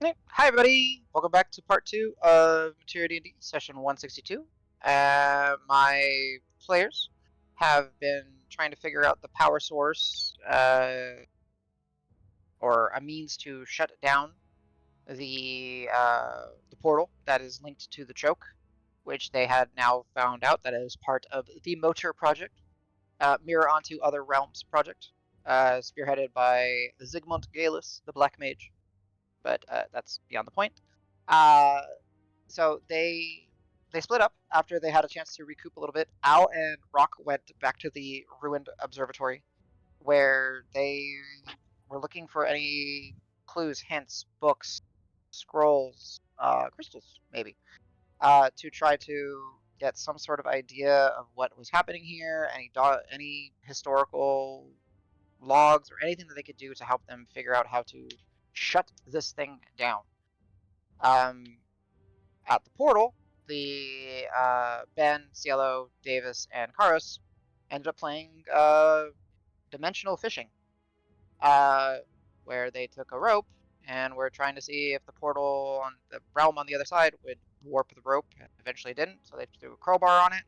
Hi everybody! Welcome back to part 2 of Materia D&D, session 162. My players have been trying to figure out the power source, or a means to shut down the portal that is linked to the choke, which they had now found out that is part of the Motor Project, Mirror Onto Other Realms project, spearheaded by Zygmunt Galus, the Black Mage. But that's beyond the point. Uh, so they split up after they had a chance to recoup a little bit. Al and Rock went back to the ruined observatory, where they were looking for any clues, hints, books, scrolls, crystals, maybe, to try to get some sort of idea of what was happening here, any historical logs or anything that they could do to help them figure out how to shut this thing down. Um, at the portal, the Ben, Cielo, Davis, and Karos ended up playing dimensional fishing, uh, where they took a rope and were trying to see if the portal on the realm on the other side would warp the rope. Eventually didn't, so they threw a crowbar on it.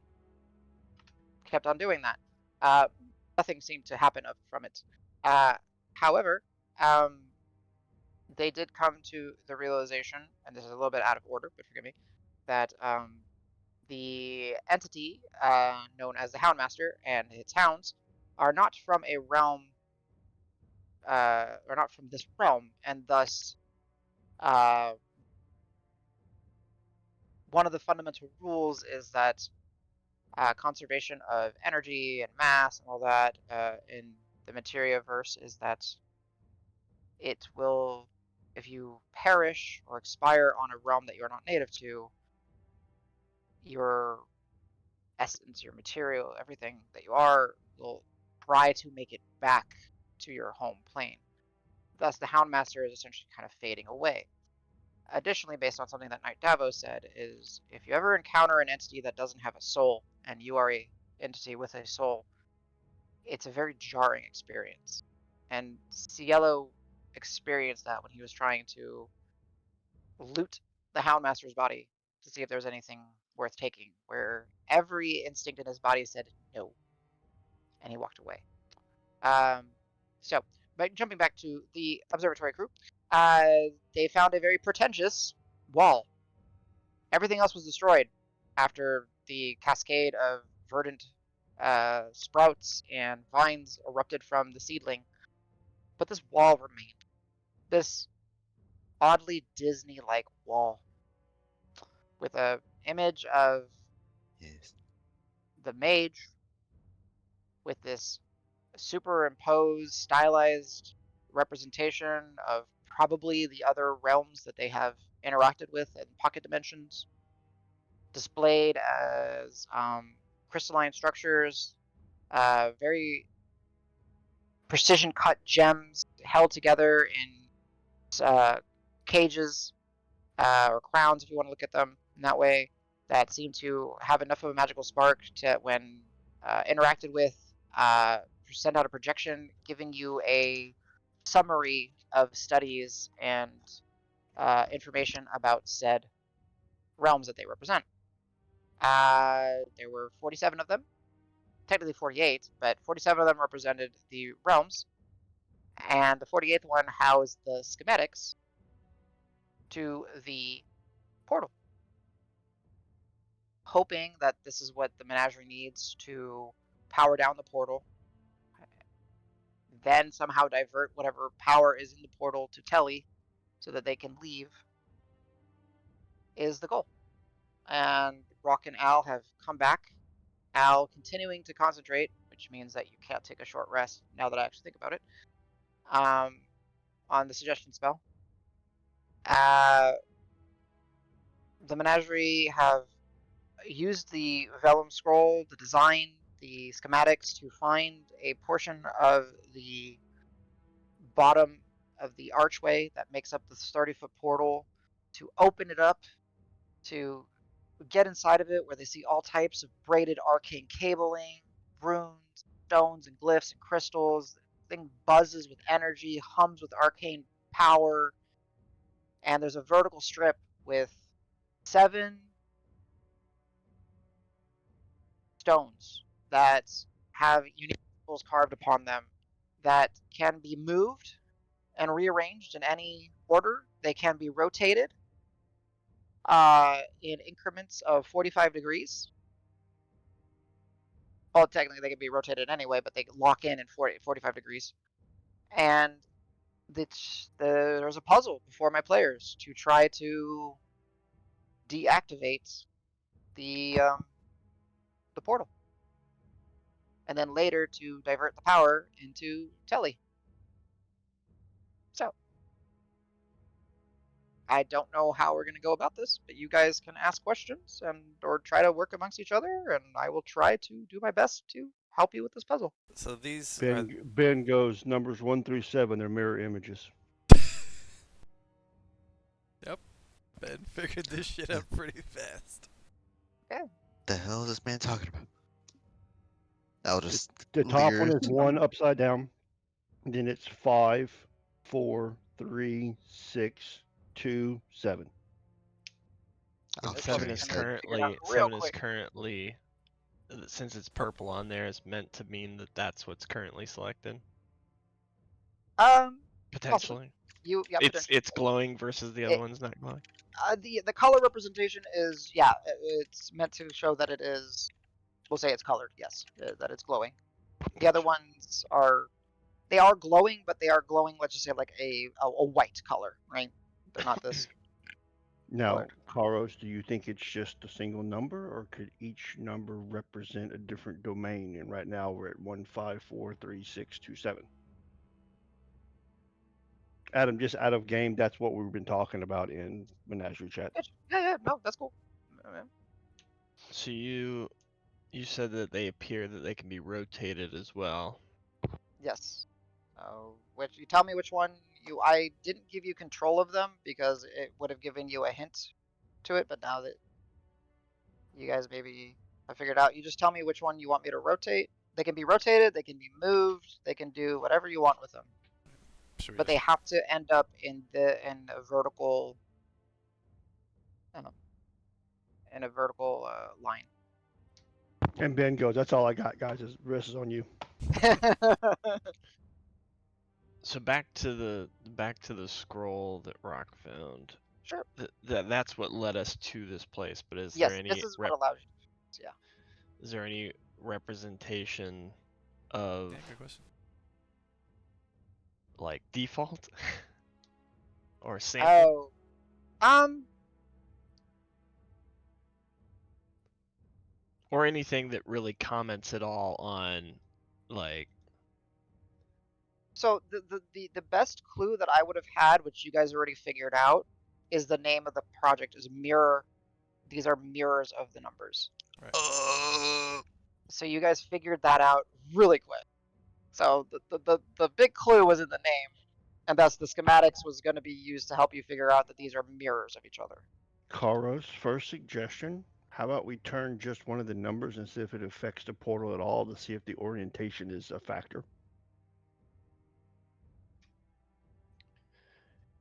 Kept on doing that. Uh, Nothing seemed to happen from it. However, um, they did come to the realization, and this is a little bit out of order, but forgive me, that the entity known as the Houndmaster and its hounds are not from a realm, or not from this realm, and thus uh, one of the fundamental rules is that conservation of energy and mass and all that in the materia verse is that it will, if you perish or expire on a realm that you're not native to, your essence, your material, everything that you are will try to make it back to your home plane. Thus, the Houndmaster is essentially kind of fading away. Additionally, based on something that Knight Davos said, is if you ever encounter an entity that doesn't have a soul and you are a entity with a soul, it's a very jarring experience. And Cielo experienced that when he was trying to loot the Houndmaster's body to see if there was anything worth taking, where every instinct in his body said no, and he walked away. Um, so, but jumping back to the observatory crew, they found a very pretentious wall. Everything else was destroyed after the cascade of verdant sprouts and vines erupted from the seedling, but this wall remained. This oddly Disney-like wall with a image of Yes. the mage with this superimposed, stylized representation of probably the other realms that they have interacted with in pocket dimensions, displayed as crystalline structures, very precision cut gems held together in cages or crowns, if you want to look at them in that way, that seem to have enough of a magical spark to, when interacted with, send out a projection, giving you a summary of studies and information about said realms that they represent. There were 47 of them, technically 48, but 47 of them represented the realms, and the 48th one housed the schematics to the portal, hoping that this is what the menagerie needs to power down the portal, then somehow divert whatever power is in the portal to Telly so that they can leave, is the goal. And Rock and Al have come back. Al continuing to concentrate, which means that you can't take a short rest now that I actually think about it, um, on the suggestion spell. Uh, the Menagerie have used the Vellum Scroll, the design, the schematics to find a portion of the bottom of the archway that makes up this 30-foot portal, to open it up, to get inside of it, where they see all types of braided arcane cabling, runes, stones, and glyphs and crystals. The thing buzzes with energy, hums with arcane power, and there's a vertical strip with 7 stones that have unique symbols carved upon them that can be moved and rearranged in any order. They can be rotated in increments of 45 degrees. Well, technically they can be rotated anyway, but they lock in 45 degrees. And there's a puzzle before my players to try to deactivate the portal, and then later to divert the power into Telly. So I don't know how we're gonna go about this, but you guys can ask questions and or try to work amongst each other, and I will try to do my best to help you with this puzzle. So these Ben goes numbers 1 through 7. They're mirror images. Yep. Ben figured this shit out pretty fast. The hell is this man talking about? I'll just The top leer. one is 1 upside down. Then it's 5, 4, 3, 6, 2, 7. I'll This turn puzzle his can head. be figured out real quick. currently, since it's purple on there, is meant to mean that that's what's currently selected. Potentially. Yeah, It's glowing versus the other one's not glowing. the color representation is it's meant to show that it is. We'll say it's colored. Yes, that it's glowing. The other ones are glowing, but they are glowing. Let's just say like a white color, right? They're not this. Now, Colored. Karos, do you think it's just a single number, or could each number represent a different domain? And right now we're at 1, 5, 4, 3, 6, 2, 7. Adam, just out of game, that's what we've been talking about in Menagerie chat. Yeah, no, that's cool. So you said that they appear that they can be rotated as well. Yes. Which you tell me which one I didn't give you control of them because it would have given you a hint to it, but now that you guys maybe have figured out, you just tell me which one you want me to rotate. They can be rotated, they can be moved, they can do whatever you want with them. But they have to end up in a vertical line. And Ben goes, that's all I got, guys. The rest is on you. So back to the scroll that Rock found. Sure. That's what led us to this place. But is Yes, there any this is what allows you. Yeah. is there any representation of Good question. like default or sample? Or anything that really comments at all on like. So the best clue that I would have had, which you guys already figured out, is the name of the project is Mirror. These are mirrors of the numbers. Right. So you guys figured that out really quick. So the big clue was in the name, and thus the schematics was going to be used to help you figure out that these are mirrors of each other. Karos, first suggestion, how about we turn just one of the numbers and see if it affects the portal at all to see if the orientation is a factor?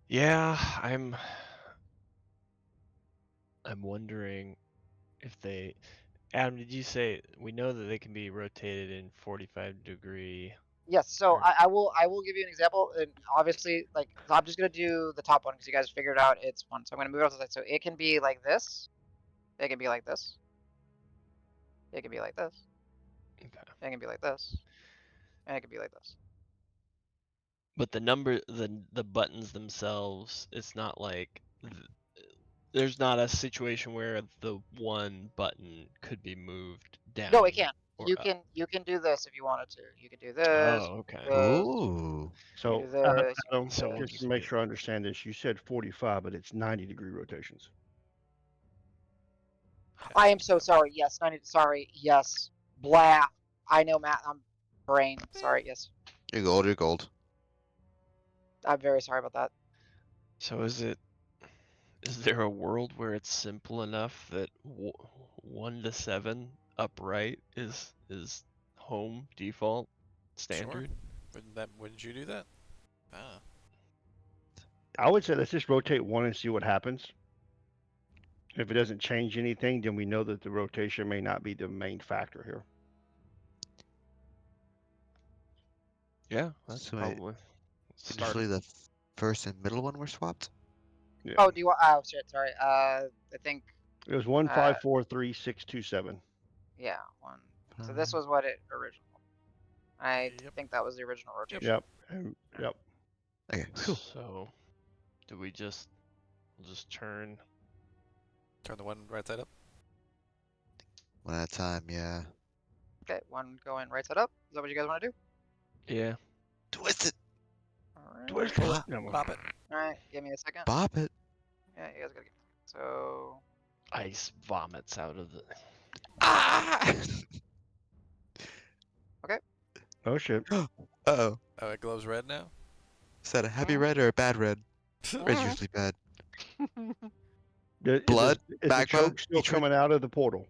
Yeah, I'm wondering if they. Adam, did you say we know that they can be rotated in 45-degree? Yes, so I will give you an example, and obviously, like, I'm just gonna do the top one because you guys figured out it's one. So I'm gonna move it to the side. So it can be like this, it can be like this, it can be like this, Okay. it can be like this, and it can be like this. But the buttons themselves, it's not like there's not a situation where the one button could be moved down. No, it can't. Or You can do this if you wanted to. You could do this. Oh, okay. Ooh. So, do this. Adam, So we'll just just to make do sure I understand this, you said 45, but it's 90-degree rotations. I am so sorry. Yes, 90. Sorry. Yes. Blah. I know, Matt. I'm brain. Sorry. Yes. You're gold, you're gold. I'm very sorry about that. So is there a world where it's simple enough that 1 to 7 upright is home default standard? Sure. Wouldn't you do that? Ah. I would say let's just rotate one and see what happens. If it doesn't change anything, then we know that the rotation may not be the main factor here. Yeah, that's So wait, probably start. initially the first and middle one were swapped? Yeah. Oh, do you want? Oh shit, sorry. I think It was 1543627. yeah, one. So this was what it original. I Yep. think that was the original rotation. Yep. Yep. Okay. Phew. So, do we just turn? Turn the one right side up. One at a time, yeah. Okay, one going right side up. Is that what you guys want to do? Yeah. Twist it! Alright. Twist Pop, it. No, Pop it. Alright, give me a second. bop it. Yeah, you guys gotta get. So Ice vomits out of the. Ah! oh shit. Uh-oh. Oh, it glows red now? Is that a happy red or a bad red? Red's Mhm. usually bad. Is Blood, the magma, choke still hatred? coming out of the portal?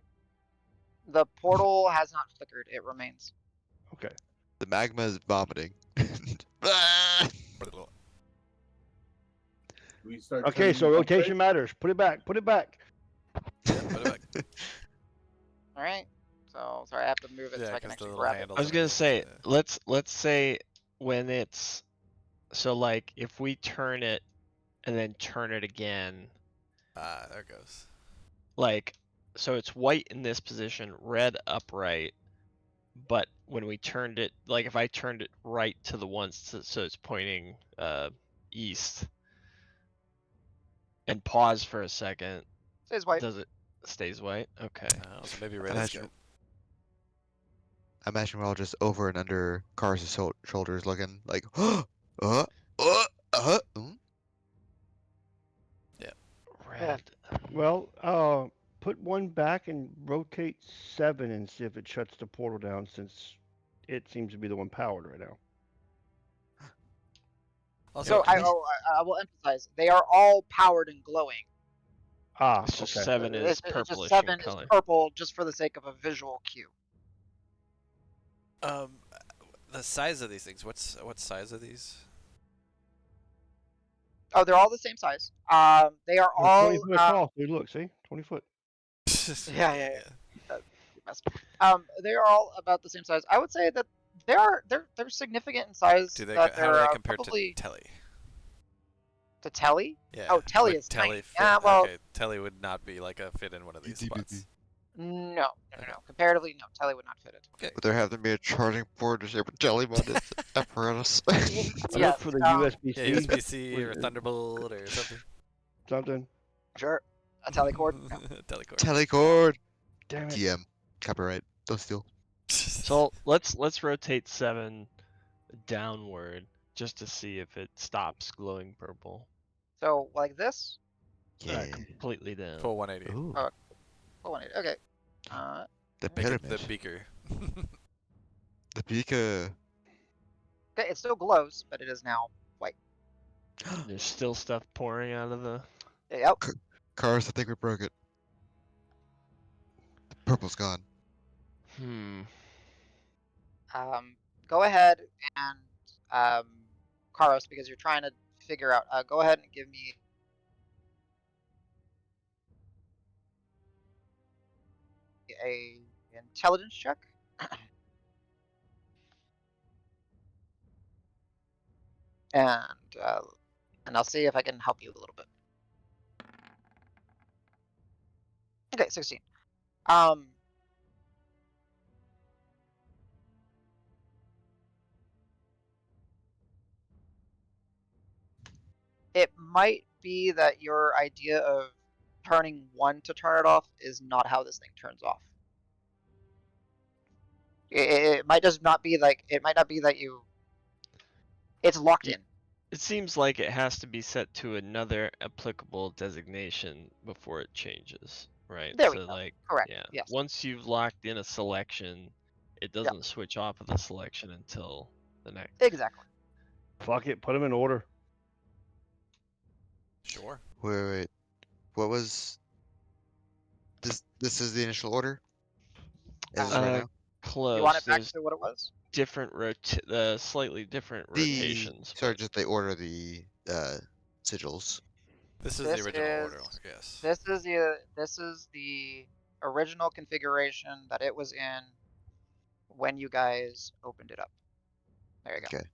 the portal has not flickered. It remains. Okay. The magma is vomiting. Ah! We start Okay, so turning rotation matters. Put it back. Put it back. Yeah, put it back. Alright. So sorry, I have to move it Yeah, so I can 'cause the actually little grab it. handle- I was gonna say, Yeah. let's say when it's so like if we turn it and then turn it again, Ah, there it goes. like so it's white in this position, red upright, but when we turned it, like if I turned it right to the one so it's pointing east and pause for a second, Stays white. does it stays white? Okay. Oh, so maybe red is Imagine, good. I imagine we're all just over and under Cars' shoulders looking like, mm? Red. Well, put one back and rotate 7 and see if it shuts the portal down since it seems to be the one powered right now. Also, So I will emphasize they are all powered and glowing. Ah, It's just okay. 7 is It's just purplish 7 in color. is purple just for the sake of a visual cue. the size of these things. What size are these? Oh, they're all the same size. They are They're all 20 foot across, dude. Look, see? 20 foot. yeah. They are all about the same size. I would say that they're significant in size. Do they? That How do they they're compare probably to Telly? to Telly. Yeah. Oh, Telly would is Telly tiny. fit? Yeah, well, Okay, Telly would not be like a fit in one of these spots. no. Okay. Comparatively, no. Telly would not fit it. Okay. Would there have to be a charging port to shape a jelly button apparatus? Look for the USB-C. Yeah, USB-C or Thunderbolt or something. Something. Sure. A Telly cord. No. Telecord. Telecord. Damn it. DM. Copyright. Don't steal. So let's rotate 7 downward just to see if it stops glowing purple. So like this. Yeah. Completely down. Full 180. Ooh. Oh. 180. Okay. The Make it pyramid. the beaker. The beaker. Okay, it still glows, but it is now white. There's still stuff pouring out of the. Yep. Cars, I think we broke it. The purple's gone. Go ahead and Karos, because you're trying to figure out. Go ahead and give me a intelligence check. And I'll see if I can help you a little bit. Okay, 16. It might be that your idea of turning 1 to turn it off is not how this thing turns off. It might just not be like, it might not be that it's locked in. It seems like it has to be set to another applicable designation before it changes, right? There we So go. like, Correct. yeah. Yes. Once you've locked in a selection, it doesn't switch off of the selection until the next. Exactly. Fuck it. Put them in order. Sure. Wait. What was this? This is the initial order? Is this right now? Close. You want it back There's to what it was? different slightly different The rotations. sorry, but- just the order the sigils. This is This the original order, is- I guess. This is the original configuration that it was in when you guys opened it up. There you go. Okay.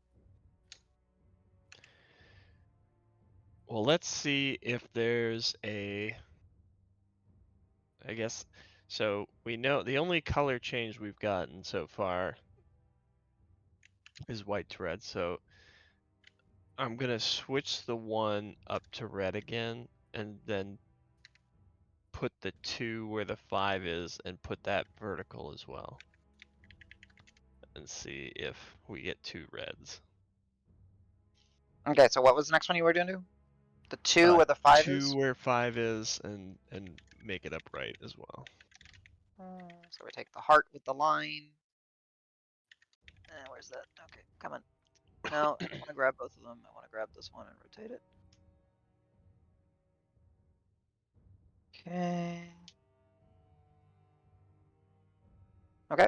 Well, let's see if there's a. I guess. So we know the only color change we've gotten so far is white to red. So I'm gonna switch the 1 up to red again, and then put the 2 where the 5 is, and put that vertical as well. And see if we get 2 reds. Okay, so what was the next one you were gonna do? The 2 Uh, where the 5 2 is? where 5 is, and make it upright as well. So we take the heart with the line. Where's that? Okay, come on. No, I want to grab both of them. I want to grab this one and rotate it. Okay. Okay.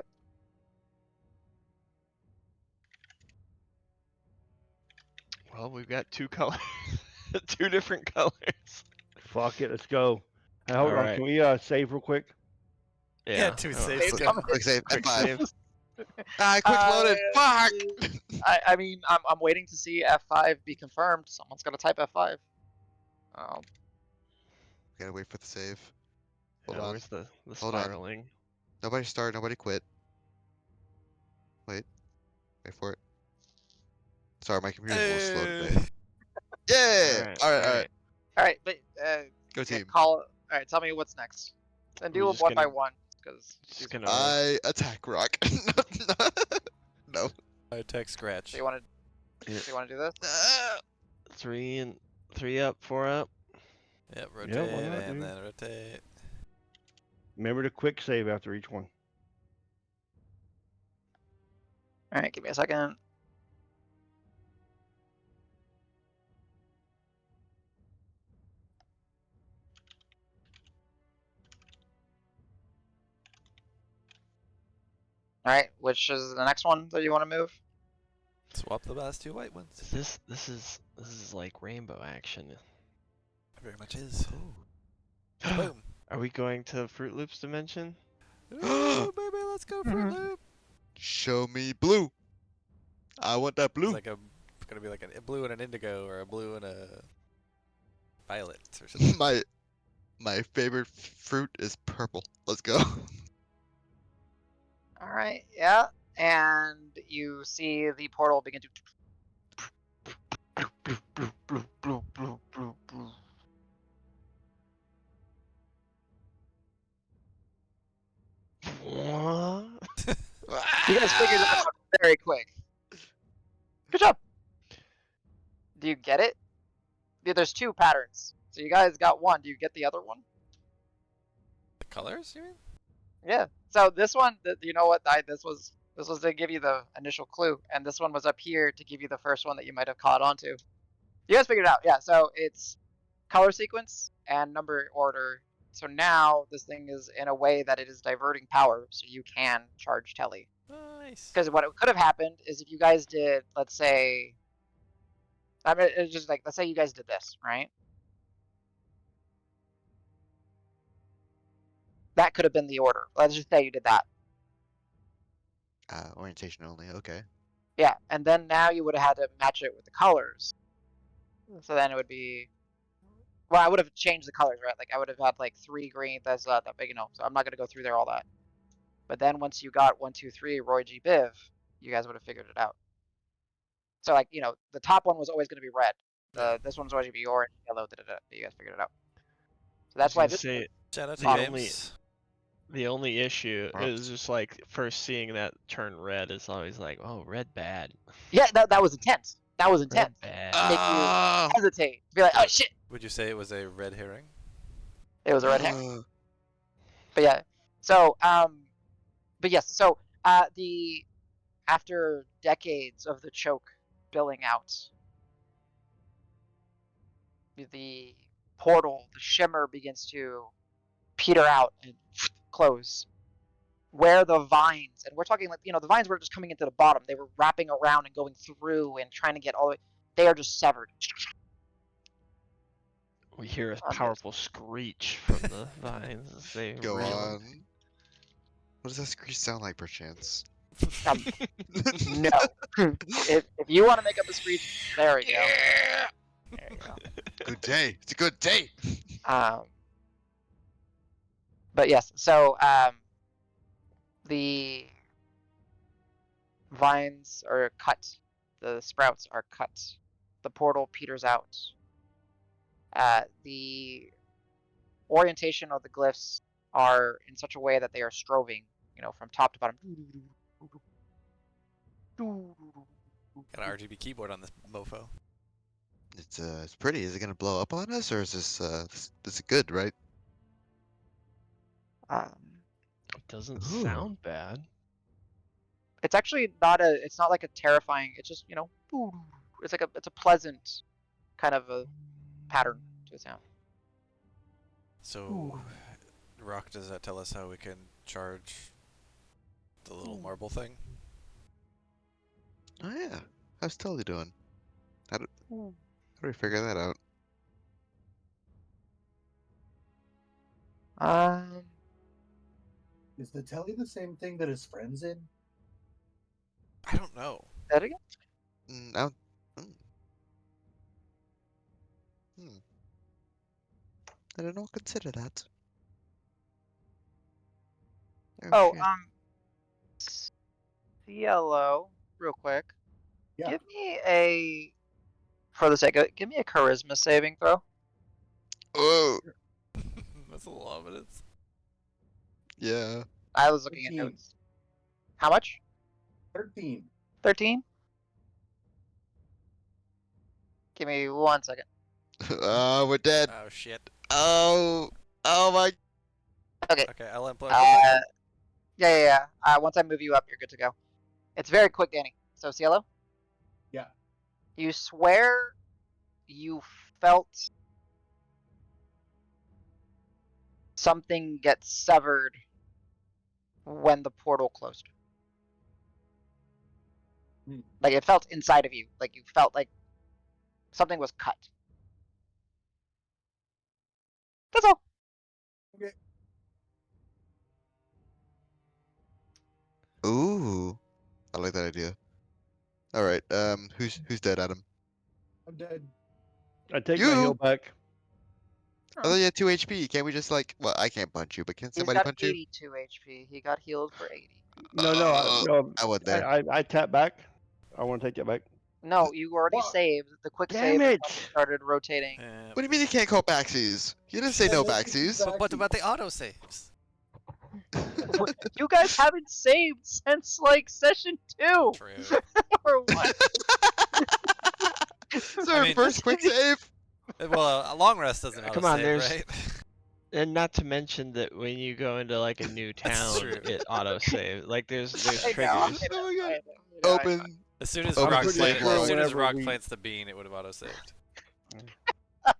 Well, we've got 2 colors, 2 different colors. Fuck it, let's go. Hey, hold on, Alright. can we save real quick? Yeah, Yeah. 2 oh, saves. It's Quick, coming. quick save. Quick F5. save. Ah, quick loaded. Fuck. I mean, I'm waiting to see F5 be confirmed. Someone's gonna type F5. Oh, Gotta wait for the save. Hold Yeah, on. where's the Hold on. spiraling? Nobody start. Nobody quit. Wait. Wait for it. Sorry, my computer's a little slow today. Yeah. Alright, All right. All right. all right, but Go yeah, team. call. All right, tell me what's next. And We do them just one by gonna- one, because Just gonna. I attack rock. No. I attack scratch. So you want to? Yeah. So you want to do this? 3 up, 4 up. Yep, why rotate not, and dude? then rotate. Remember to quick save after each one. All right, give me a second. All right, which is the next one that you want to move? Swap the last 2 white ones. This is like rainbow action. It very much is. Boom. Are we going to Fruit Loops dimension? Ooh, baby, let's go Fruit Loop. Show me blue. I want that blue. It's gonna be like a blue and an indigo, or a blue and a violet, or something. My favorite fruit is purple. Let's go. All right, yeah, and you see the portal begin to. What? You guys figured that out very quick. Good job. Do you get it? Yeah, there's 2 patterns. So you guys got one. Do you get the other one? The colors, you mean? Yeah. So this one, you know what? This was to give you the initial clue, and this one was up here to give you the first one that you might have caught onto. You guys figured it out, yeah. So it's color sequence and number order. So now this thing is in a way that it is diverting power, so you can charge Telly. Nice. Because what could have happened is if you guys did, let's say, I mean, it's just like, let's say you guys did this, right? That could have been the order. Let's just say you did that. Orientation only. Okay. Yeah, and then now you would have had to match it with the colors. So then it would be, well, I would have changed the colors, right? Like I would have had like 3 green. That's not that big, you know. So I'm not gonna go through there all that. But then once you got 1, 2, 3, Roy G. Biv, you guys would have figured it out. So like, you know, the top one was always gonna be red. This one's always gonna be orange, yellow. You guys figured it out. So that's why this. Say Shout out to The James. the only issue Props. is just like first seeing that turn red is always like, oh, red bad. Yeah, that was intense. That was Red intense. bad. Make you hesitate. Be like, oh shit. Would you say it was a red herring? It was a red herring. But yeah, so but yes, so the after decades of the choke billing out, the portal, the shimmer begins to peter out and close. Where the vines, and we're talking like, you know, the vines were just coming into the bottom. They were wrapping around and going through and trying to get all the way. They are just severed. We hear a Understood. powerful screech from the vines as they Go reel. on. What does that screech sound like, perchance? No. if you want to make up a screech, there we go. Yeah! There you go. Good day. It's a good day. But yes, so the vines are cut, the sprouts are cut, the portal peters out. The orientation of the glyphs are in such a way that they are strobing, from top to bottom. Got an RGB keyboard on this mofo. It's pretty. Is it gonna blow up on us, or is this is good, right? Doesn't Ooh. sound bad. It's actually it's not like a terrifying, it's just, it's a pleasant kind of a pattern to the sound. So, Rock, does that tell us how we can charge the little marble thing? Oh yeah. How's Tully doing? How do we figure that out? Is the telly the same thing that his friend's in? I don't know. That again? Mm, I don't- mm. Hmm. I did not consider that. Oh, shit. CLO, real quick. Yeah. Give me for the sake of it, give me a charisma saving throw. Oh, That's a little ominous. yeah. I was looking at 13. notes. How much? 13. 13? Give me 1 second. Oh, we're dead. Oh shit. Oh, oh my. Okay. Okay, I'll employ. Yeah. Once I move you up, you're good to go. It's very quick, Danny. So, CLO? Yeah. You swear you felt something get severed when the portal closed. Like, it felt inside of you. Like, you felt like something was cut. That's all. Okay. Ooh, I like that idea. All right. Who's dead, Adam? I'm dead. I take my You? heal back. I thought you had 2 HP. Can't we just like? Well, I can't punch you, but can He's somebody got punch you? 82 HP. He got healed for 80. No, I wasn't there. I tap back. I want to take that back. No, you already What? saved. The quick Damn save it! started rotating. What do you mean you can't call backsies? You didn't say Yeah, no let's do backsies. back- What about the autosaves? You guys haven't saved since like session 2 True. or what? So our mean- first quick save. Well, a long rest doesn't Come on, autosave, there's- right? And not to mention that when you go into like a new That's town, true. it autosave. Like there's I know, triggers. Oh my God. I know. Open. As soon as I'm Rock pretty planted, sure as soon as whenever Rock we- plants the bean, it would have autosaved.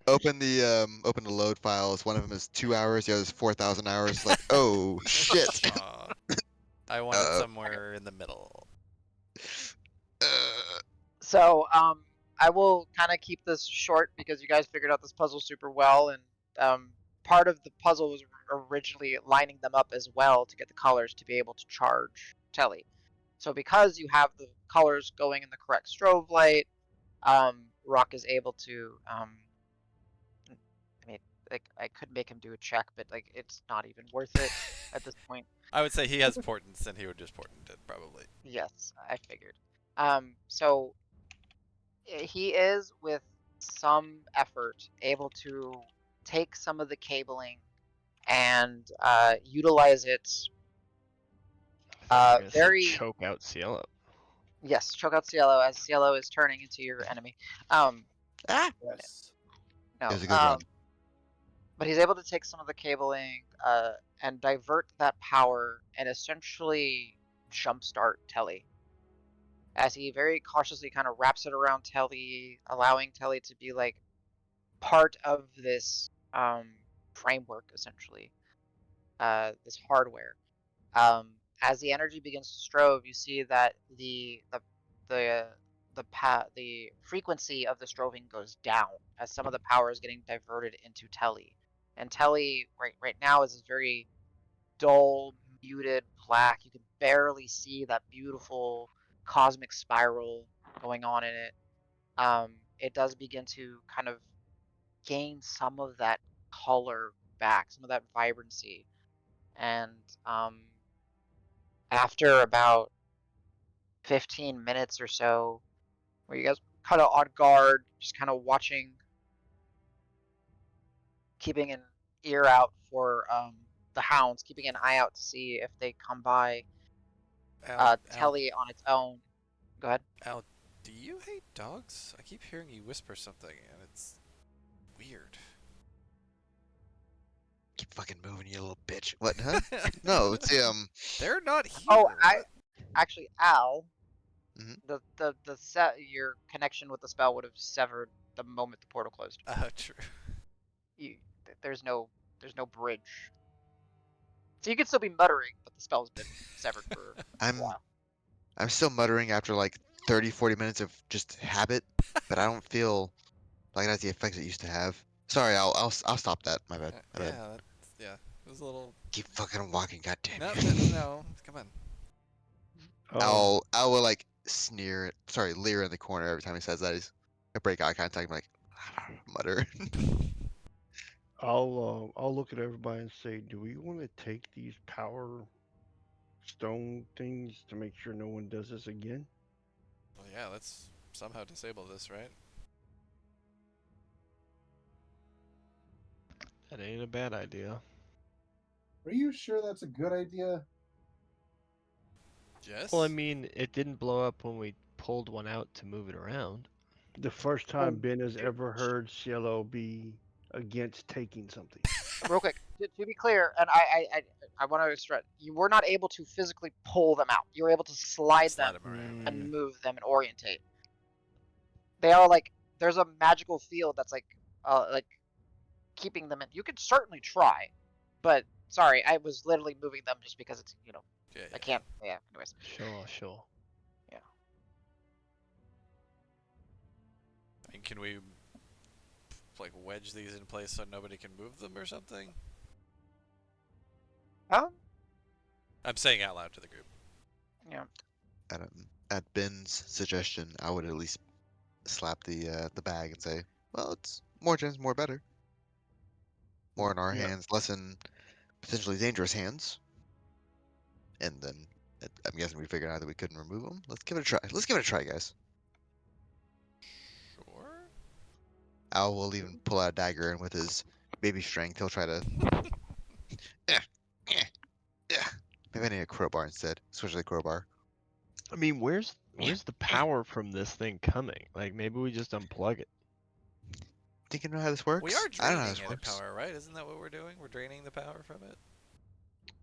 Open the load files. One of them is 2 hours. The other is 4,000 hours. Like, oh shit. Aw. I want it somewhere in the middle. So, I will kind of keep this short because you guys figured out this puzzle super well, and part of the puzzle was originally lining them up as well to get the colors to be able to charge Telly. So because you have the colors going in the correct strobe light, Rock is able to, I mean, like, I could make him do a check, but like it's not even worth it at this point. I would say he has portents, and he would just portent it, probably. Yes, I figured. So he is, with some effort, able to take some of the cabling and utilize it. I thought you were gonna say Very choke out Cielo. Yes, choke out Cielo as Cielo is turning into your enemy. Yes. No, It was a good one. but he's able to take some of the cabling and divert that power and essentially jumpstart Telly. As he very cautiously kind of wraps it around Telly, allowing Telly to be like part of this framework, essentially, this hardware. As the energy begins to strobe, you see that the the frequency of the stroving goes down as some of the power is getting diverted into Telly. And Telly right now is very dull, muted black. You can barely see that beautiful cosmic spiral going on in it. It does begin to kind of gain some of that color back, some of that vibrancy. And after about 15 minutes or so, where you guys kind of on guard, just kind of watching, keeping an ear out for the hounds, keeping an eye out to see if they come by. Al, Telly on its own. Go ahead. Al, do you hate dogs? I keep hearing you whisper something, and it's weird. Keep fucking moving, you little bitch. What, huh? No, it's They're not here. Oh, what? actually, Al, Mhm. the your connection with the spell would have severed the moment the portal closed. True. You, there's no bridge. So you can still be muttering, but the spell's been severed for a I'm while. I'm still muttering after like 30, 40 minutes of just habit, but I don't feel like it has the effects it used to have. Sorry, I'll stop that. My bad. My bad. Yeah. It was a little. Keep fucking walking, goddamn No, you. no. Come on. Oh, I will like leer in the corner every time he says that. I break eye contact. I'm like, mutter. I'll look at everybody and say, do we want to take these power stone things to make sure no one does this again? Well, yeah. Let's somehow disable this, right? That ain't a bad idea. Are you sure that's a good idea? Yes. Well, I mean, it didn't blow up when we pulled one out to move it around. The first Well, time Ben has ever heard Cielo be against taking something. Real quick, to be clear, and I want to stress, you were not able to physically pull them out. You were able to slide them around. and move them and orientate. They are like, there's a magical field that's like keeping them in. You could certainly try, but sorry, I was literally moving them just because it's Yeah. I can't. Yeah. Anyways. Sure. Yeah. And can we like wedge these in place so nobody can move them or something? I'm saying out loud to the group. Yeah. At Ben's suggestion, I would at least slap the bag and say, well, it's more gems, more better. More in our Yeah. hands, less in potentially dangerous hands. And then I'm guessing we figured out that we couldn't remove them. Let's give it a try. Let's give it a try, guys. Sure. Al will even pull out a dagger, and with his baby strength, he'll try to. Yeah. Maybe I need a crowbar instead. Switch to the crowbar. I mean, where's the power from this thing coming? Like, maybe we just unplug it. Think you know how this works? We are I don't know draining how this it of works. power, right? Isn't that what we're doing? We're draining the power from it.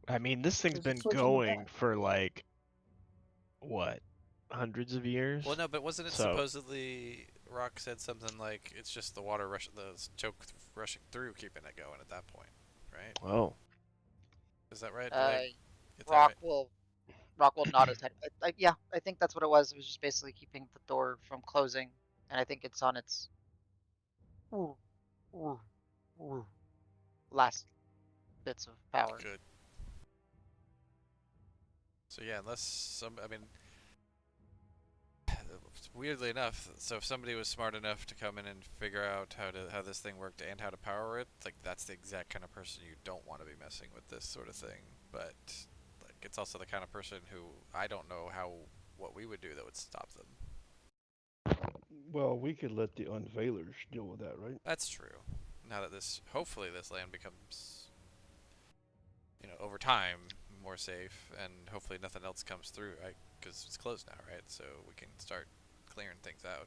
I mean, this thing's Just been switch on the going back. for like, what, hundreds of years? Well, no, but wasn't it So- supposedly Rock said something like it's just the water the choke rushing through, keeping it going at that point, right? Oh, Is that right? Did I get that Rock right? will nod his head. Yeah, I think that's what it was. It was just basically keeping the door from closing, and I think it's on its last bits of power. Good. So yeah, unless I mean, weirdly enough, so if somebody was smart enough to come in and figure out how this thing worked and how to power it, like that's the exact kind of person you don't want to be messing with this sort of thing. But like, it's also the kind of person who I don't know what we would do that would stop them. Well, we could let the unveilers deal with that, right? That's true. Now that hopefully this land becomes, over time more safe, and hopefully nothing else comes through, right? Because it's closed now, right? So we can start clearing things out.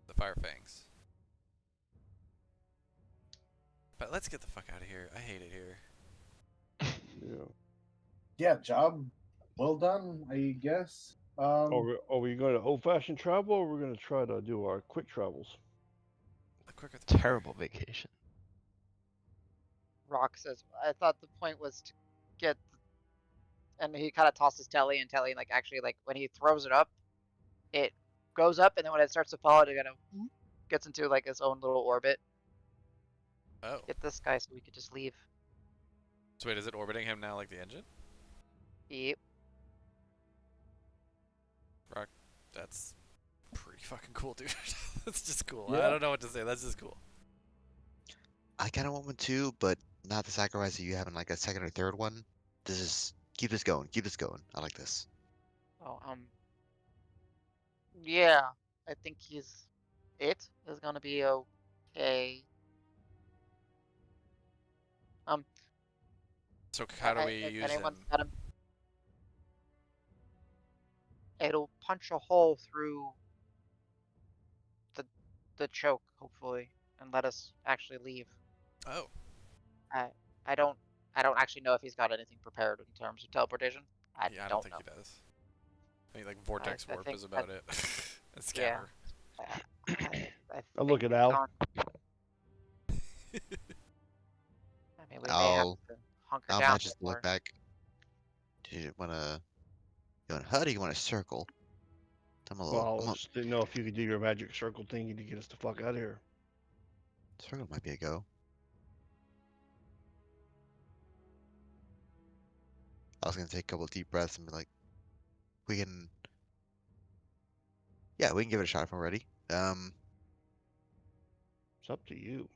The fire fangs. But let's get the fuck out of here. I hate it here. Yeah. Yeah, job well done, I guess. Are we going to old-fashioned travel, or we're going to try to do our quick travels? The quicker the better. terrible vacation. Rock says, I thought the point was to get, and he kind of tosses Telly, and Telly, like, actually, like, when he throws it up, it goes up, and then when it starts to fall, it kind of gets into like its own little orbit. Oh. Get this guy so we could just leave. So wait, is it orbiting him now like the engine? Yep. Rock. That's pretty fucking cool, dude. That's just cool. Yeah. I don't know what to say. That's just cool. I kind of want one too, but not the sacrifice of you having like a second or third one. This is keep this going. Keep this going. I like this. Oh, yeah, I think it is gonna be okay. So how do we If use him? anyone's got him, it'll punch a hole through the choke, hopefully, and let us actually leave. Oh. I I don't actually know if he's got anything prepared in terms of teleportation. I Yeah, I don't don't think know. he does. I think like vortex I warp think is about it. And yeah. scatter. I I'll think look at he's Al. gone. I mean, we may have I'll to hunker I'll down match a his bit look more. back. Do you want a HUD or you want a circle? Well, I just didn't know if you could do your magic circle thingy to get us the fuck out of here. Circle might be a go. I was gonna take a couple deep breaths and be like, we can, yeah, we can give it a shot if we're ready. It's up to you.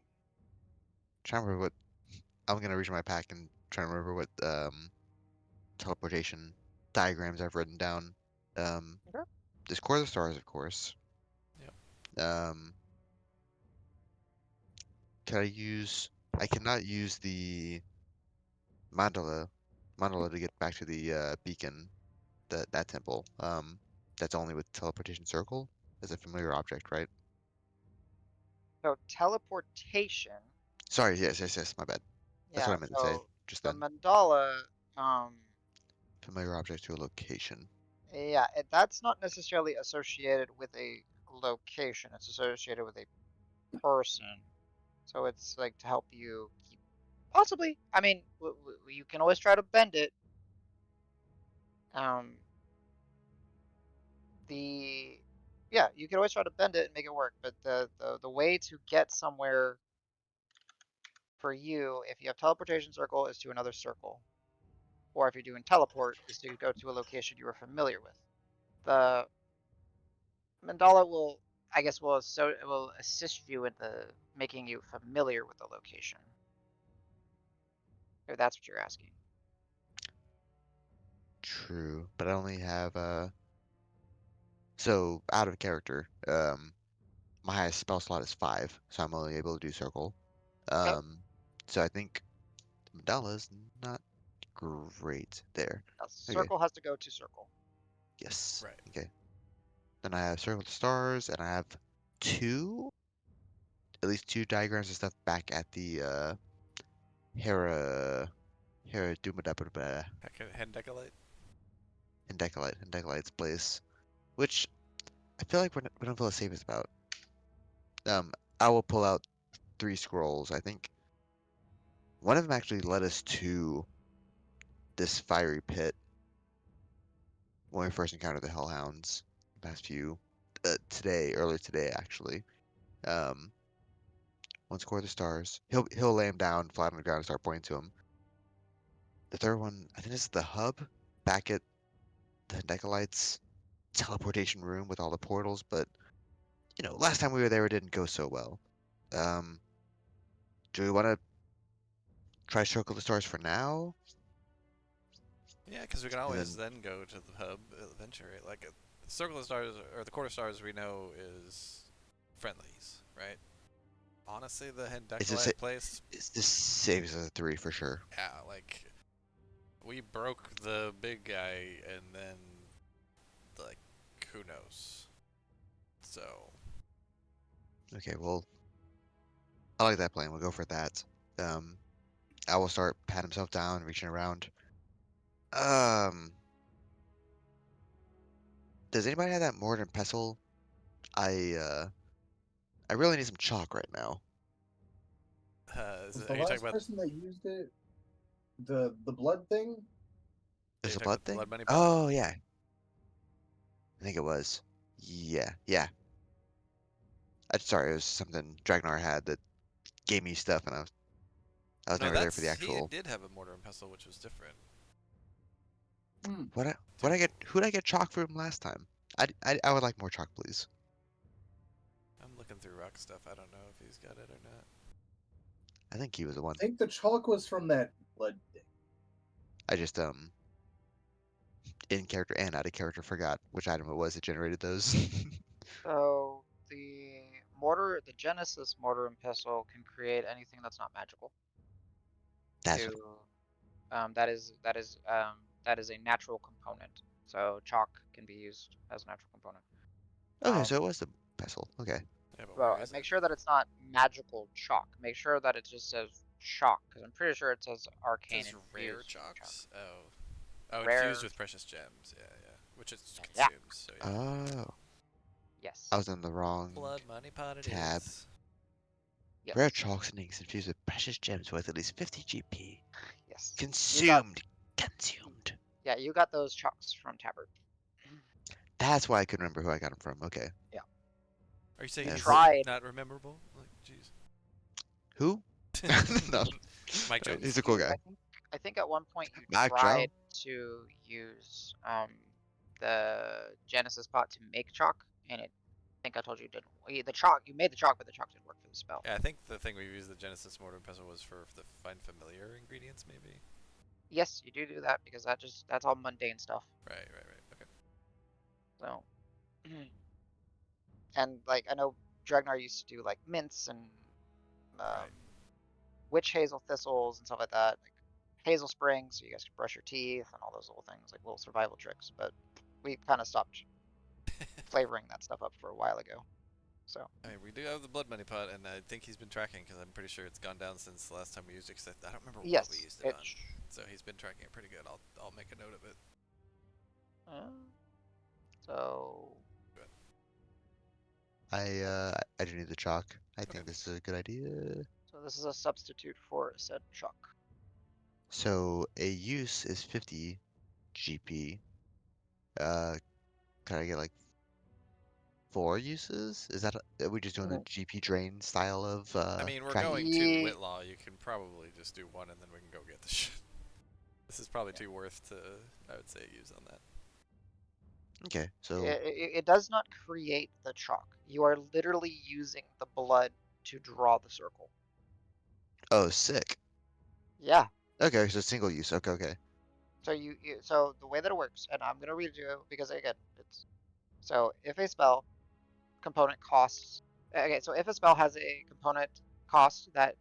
Trying to remember what I'm gonna reach in my pack and try to remember what teleportation diagrams I've written down. Okay. There's Core of the Stars, of course. Yep. Can I use? I cannot use the mandala to get back to the beacon, that temple. That's only with teleportation circle as a familiar object, right? So teleportation. Sorry, yes. My bad. That's what Yeah. I meant to say So just the then. mandala. Familiar object to a location. Yeah, that's not necessarily associated with a location. It's associated with a person. So it's like to help you keep. Possibly. I mean, you can always try to bend it. Um, the yeah, you can always try to bend it and make it work. But the way to get somewhere for you, if you have teleportation circle, is to another circle, or if you're doing teleport, is to go to a location you are familiar with. The mandala will, I guess, will assist you in the making you familiar with the location. If that's what you're asking. True, but I only have so out of character. My highest spell slot is 5, so I'm only able to do circle. Okay. So I think the mandala is not great there. Okay, Circle has to go to circle. yes. Right. Okay. Then I have circle of the stars, and I have two, at least two diagrams and stuff back at the Hera Dumadabba Hendecolite? Hendecolite's place, which I feel like we don't feel as safe as about. I will pull out 3 scrolls. I think one of them actually led us to this fiery pit when we first encountered the Hellhounds. Past few, earlier today actually. Um, One Core of the Stars. He'll lay him down flat on the ground and start pointing to him. The third one, I think this is the hub back at the Decolites teleportation room with all the portals, but last time we were there it didn't go so well. Um, do we want to try Circle the Stars for now? Yeah, because we can And always then then go to the hub eventually. Like, Circle of Stars, or the Quarter Stars we know is friendlies, right? Honestly, the it's Hendecolite place, this saves us a 3 for sure. yeah, like, we broke the big guy, and then, like, who knows? So, Okay, well, I like that plan. We'll go for that. I will start patting himself down, reaching around. Um, does anybody have that mortar and pestle? I really need some chalk right now. Was are the you talking last about, person that used it the blood thing? are There's you a talking blood about the thing? Blood Money pot? Oh yeah, I think it was. Yeah, yeah. Sorry, it was something Dragnar had that gave me stuff, and I was No, never there for the he actual. did have a mortar and pestle, which was different. What I get? Who'd I get chalk from last time? I would like more chalk, please. I'm looking through rock stuff. I don't know if he's got it or not. I think he was the one. I think the chalk was from that blood thing. I just in character and out of character forgot which item it was that generated those. So the mortar, the Genesis mortar and pestle can create anything that's not magical. That's To what, that is a natural component. So chalk can be used as a natural component. okay, so it was the pestle. Okay. Yeah, but Well, where is make it? sure that it's not magical chalk. Make sure that it just says chalk, because I'm pretty sure it says It arcane says infused rare with chalk. chalks. Oh, Rare. infused with precious gems. Yeah, yeah. Which it Yeah. consumes. So yeah. Oh, Yes. I was in the wrong Blood money pot it tab. is. Yes. Rare chalks and inks infused with precious gems worth at least 50 GP. Yes. Consumed. Consumed. Yeah, you got those chalks from Tabard. That's why I couldn't remember who I got them from. Okay. Yeah. Are you saying Yeah, he's tried. not rememberable? Like, jeez. Who? No. Mike Jones. He's a cool You, guy. I think at one point you Mac tried Jones. to use the Genesis pot to make chalk, and it. I think I told you it didn't. The chalk you made the chalk, but the chalk didn't work for the spell. Yeah, I think the thing we've used the Genesis mortar and pestle was for the find familiar ingredients, maybe. Yes, you do that because that's all mundane stuff. Right. Okay. So, and like I know Dragnar used to do like mints and Right. witch hazel thistles and stuff like that, like hazel springs, so you guys can brush your teeth and all those little things, like little survival tricks. But we kind of stopped flavoring that stuff up for a while ago. So I mean, we do have the blood money pot, and I think he's been tracking because I'm pretty sure it's gone down since the last time we used it. Cause I don't remember what we yes, used it on. So he's been tracking it pretty good. I'll make a note of it. So I do need the chalk. I Okay. think this is a good idea. so this is a substitute for said chalk. So a use is 50 GP. Can I get like 4 uses? Is that are we just doing the Mhm. GP drain style of I mean, we're tracking? going to Ye- Whitlaw. You can probably just do one, and then we can go get the shit. This is probably too worth to, I would say, use on that. Okay, so It does not create the chalk. You are literally using the blood to draw the circle. oh, sick. Yeah. Okay, so single use. Okay, okay. So so the way that it works, and I'm gonna read it to you because again, it's so if a spell component costs. Okay, so if a spell has a component cost that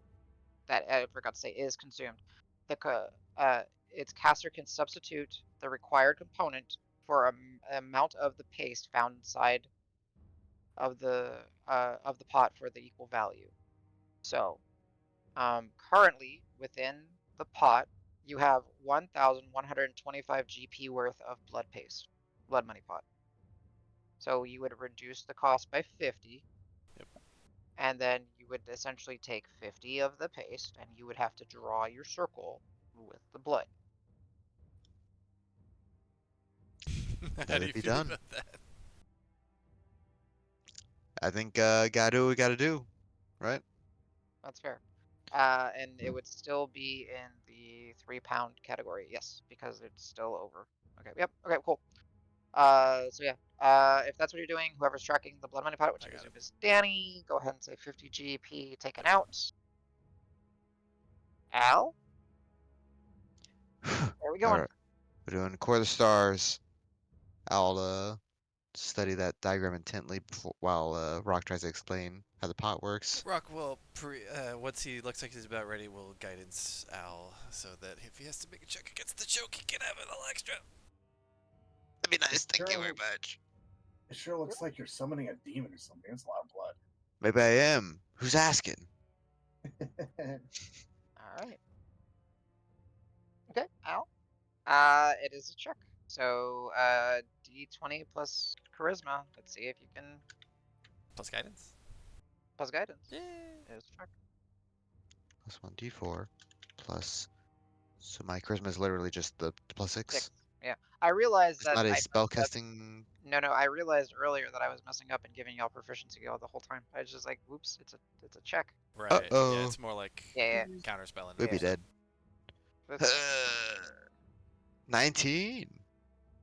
I forgot to say is consumed, its caster can substitute the required component for an amount of the paste found inside of the pot for the equal value. So currently within the pot, you have 1,125 GP worth of blood paste, blood money pot. So you would reduce the cost by 50. Yep. And then you would essentially take 50 of the paste and you would have to draw your circle with the blood. How Let do it you be feel done. about that? I think gotta do what we gotta do, right? That's fair. And it would still be in the 3 pound category. Yes, because it's still over. Okay. Yep. Okay. Cool. So yeah. If that's what you're doing, whoever's tracking the blood money pot, which I I got presume is Danny, go ahead and say 50 GP taken out. Al, where are we All going? right, we're doing Core of the Stars. I'll study that diagram intently while Rock tries to explain how the pot works. Rock will once he looks like he's about ready, will guidance Al so that if he has to make a check against the choke, he can have a little extra. That'd be nice. Thank you Sure. very much. It sure looks like you're summoning a demon or something. It's a lot of blood. Maybe I am. Who's asking? All right. Okay, Al. It is a check. So, D20 plus charisma. Let's see if you can Plus guidance. plus guidance. Yeah. It is a check. Plus 1d4 plus. So my charisma is literally just the plus 6. Yeah. I realize It's that not a I spell messed up. casting. No, I realized earlier that I was messing up and giving y'all proficiency go the whole time. I was just like, whoops, it's a check. Right. Yeah, Uh-oh. it's more like Yeah. counterspelling. We'd be Yeah. dead. That's, 19.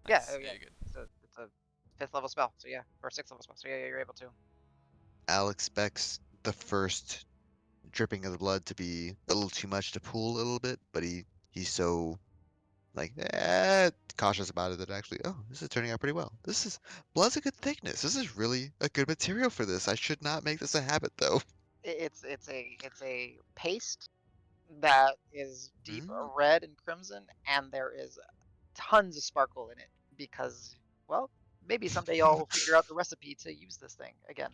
yeah, Nice. oh, Yeah, yeah. you're good. It's a 5th level spell, so yeah, or 6th level spell, so yeah, you're able to. Al expects the first dripping of the blood to be a little too much to pool a little bit, but he's so like cautious about it that actually, oh, this is turning out pretty well. This is blood's a good thickness. This is really a good material for this. I should not make this a habit though. It's a paste that is deep red and crimson, and there is tons of sparkle in it because, well, maybe someday y'all will figure out the recipe to use this thing again.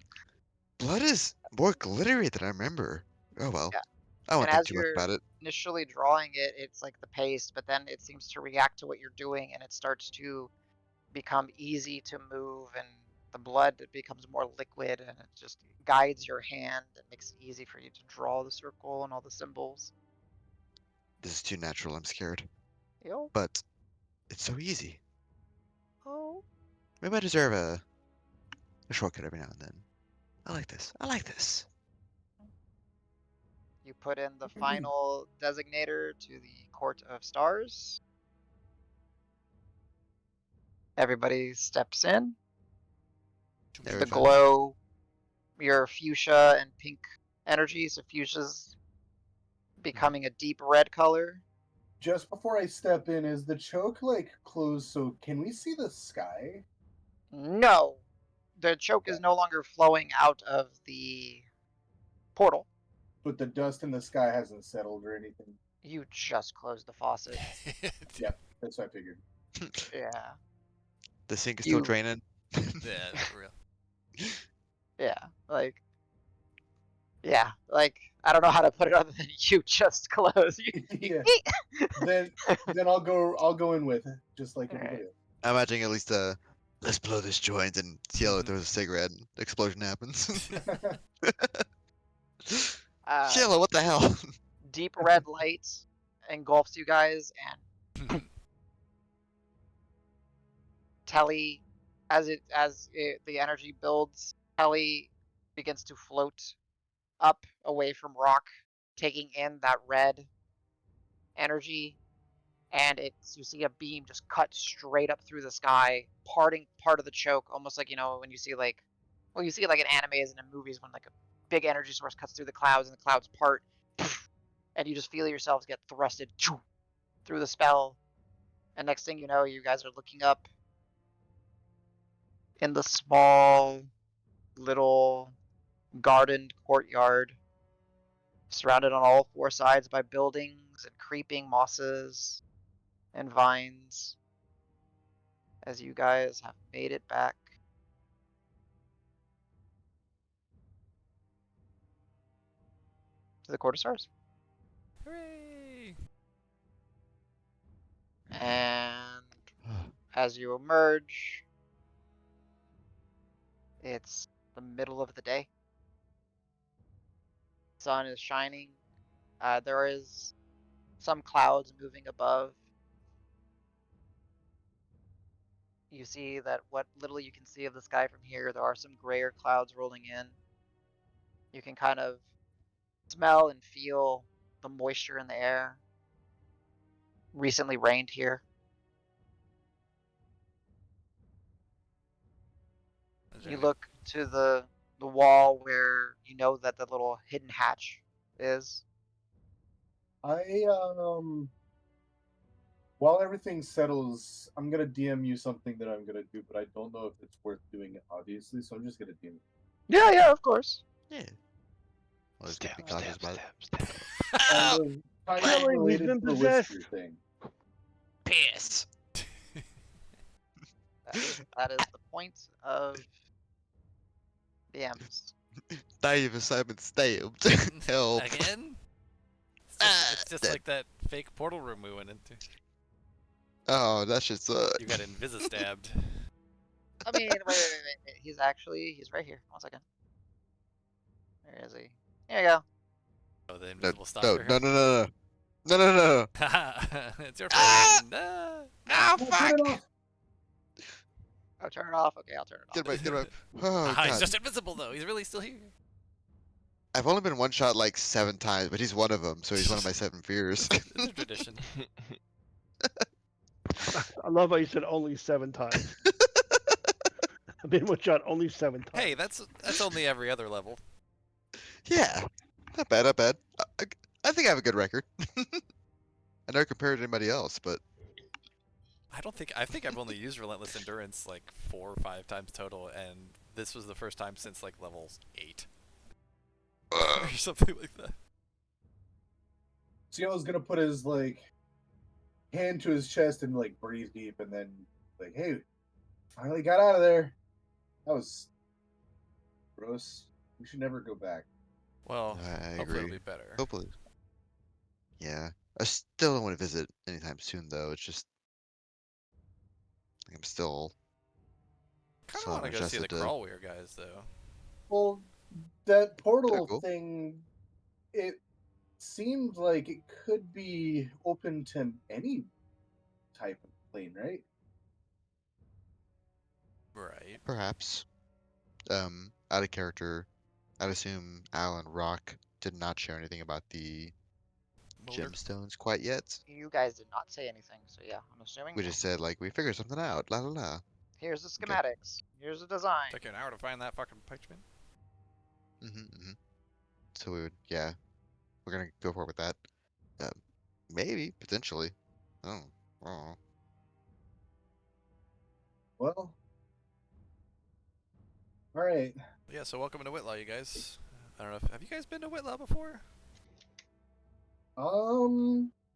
Blood is more glittery than I remember. Oh well. Yeah. I And won't think as too much you're about it. initially drawing it, it's like the paste, but then it seems to react to what you're doing, and it starts to become easy to move, and the blood becomes more liquid, and it just guides your hand and makes it easy for you to draw the circle and all the symbols. This is too natural, I'm scared. Yo, But it's so easy. oh. Maybe I deserve a shortcut every now and then. I like this. I like this. You put in the final designator to the Court of Stars. Everybody steps in. There we The go. glow, your fuchsia and pink energy, so fuchsia's becoming a deep red color. Just before I step in, is the choke like closed? So can we see the sky? No, the choke is no longer flowing out of the portal. But the dust in the sky hasn't settled or anything. You just closed the faucet. Yep, that's what I figured. Yeah. The sink is still You- draining. Yeah, for real. Yeah, I don't know how to put it other than you just closed. Yeah. Then I'll go in with it, just like Alright. everybody else. I'm imagining at least let's blow this joint and Cielo throws a cigarette and explosion happens. Cielo, what the hell? Deep red light engulfs you guys, and Telly, the energy builds, Telly begins to float up away from rock, taking in that red energy, and you see a beam just cut straight up through the sky, parting part of the choke, almost like when you see you see it like in animes and in movies when like a big energy source cuts through the clouds and the clouds part, and you just feel yourselves get thrusted through the spell, and next thing you know, you guys are looking up in the small little gardened courtyard, surrounded on all 4 sides by buildings and creeping mosses and vines, as you guys have made it back to the Court of Stars. Hooray! And as you emerge, it's the middle of the day. Sun is shining. There is some clouds moving above. You see that what little you can see of the sky from here, there are some grayer clouds rolling in. You can kind of smell and feel the moisture in the air. Recently rained here. You look to the wall where you know that the little hidden hatch is. While everything settles, I'm gonna DM you something that I'm gonna do, but I don't know if it's worth doing it, obviously. So I'm just gonna DM it. Yeah, of course. Yeah. Well, just be cautious about it. Kind of Killing, he's related been to the possessed. whisker thing. Piss. That is the point of DMs. Dave Simon stabbed. Help. Again? It's just dead. like that fake portal room we went into. Oh, that shit sucked. You got invisi-stabbed. I mean, wait. He's right here. 1 second. Where is he? Here you go. Oh, the No, invisible stalker. no. It's your Ah! friend. Ah! Oh, No, fuck! turn it off. Oh, turn it off. Okay, I'll turn it Get off. him up, get him up. Oh, He's God. just invisible though. He's really still here. I've only been one shot like 7 times, but he's one of them, so he's one of my 7 fears. It's a tradition. I love how you said only 7 times. I've been one shot only 7 times. Hey, that's only every other level. Yeah, not bad, not bad. I think I have a good record. I never compared to anybody else, but I think I've only used Relentless Endurance like 4 or 5 times total, and this was the first time since like level 8 or something like that. Cielo's gonna put his like hand to his chest and like breathe deep, and then like, hey, finally got out of there. That was gross. We should never go back. Well, I hopefully agree. it'll be better. Hopefully. Yeah. I still don't want to visit anytime soon, though. It's just I'm still Kind of so want to go see the adjusted to. Crawlweir guys though. Well, that portal Kinda cool. thing, it seemed like it could be open to any type of plane, right? Right. Perhaps. Out of character, I'd assume Al and Rock did not share anything about the Motor. gemstones quite yet. You guys did not say anything, so yeah, I'm assuming. We just said like we figured something out. La la la. Here's the Okay. schematics. Here's the design. Took you an hour to find that fucking parchment. So we would, yeah, we're gonna go forward with that. Maybe potentially. Oh, oh. Well, all right. Yeah, so welcome to Whitlaw, you guys. I don't know if have you guys been to Whitlaw before?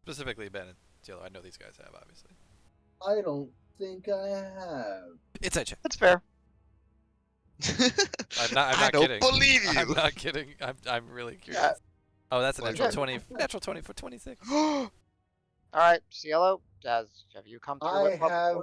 Specifically Ben and Cielo. I know these guys have, obviously. I don't think I have. It's a check. That's fair. I'm not I don't kidding. believe you. I'm not kidding. I'm really curious. Yeah. Oh, that's a Well, natural yeah. 20. Natural 20 for 26. All right, Cielo, have you come through I it before? have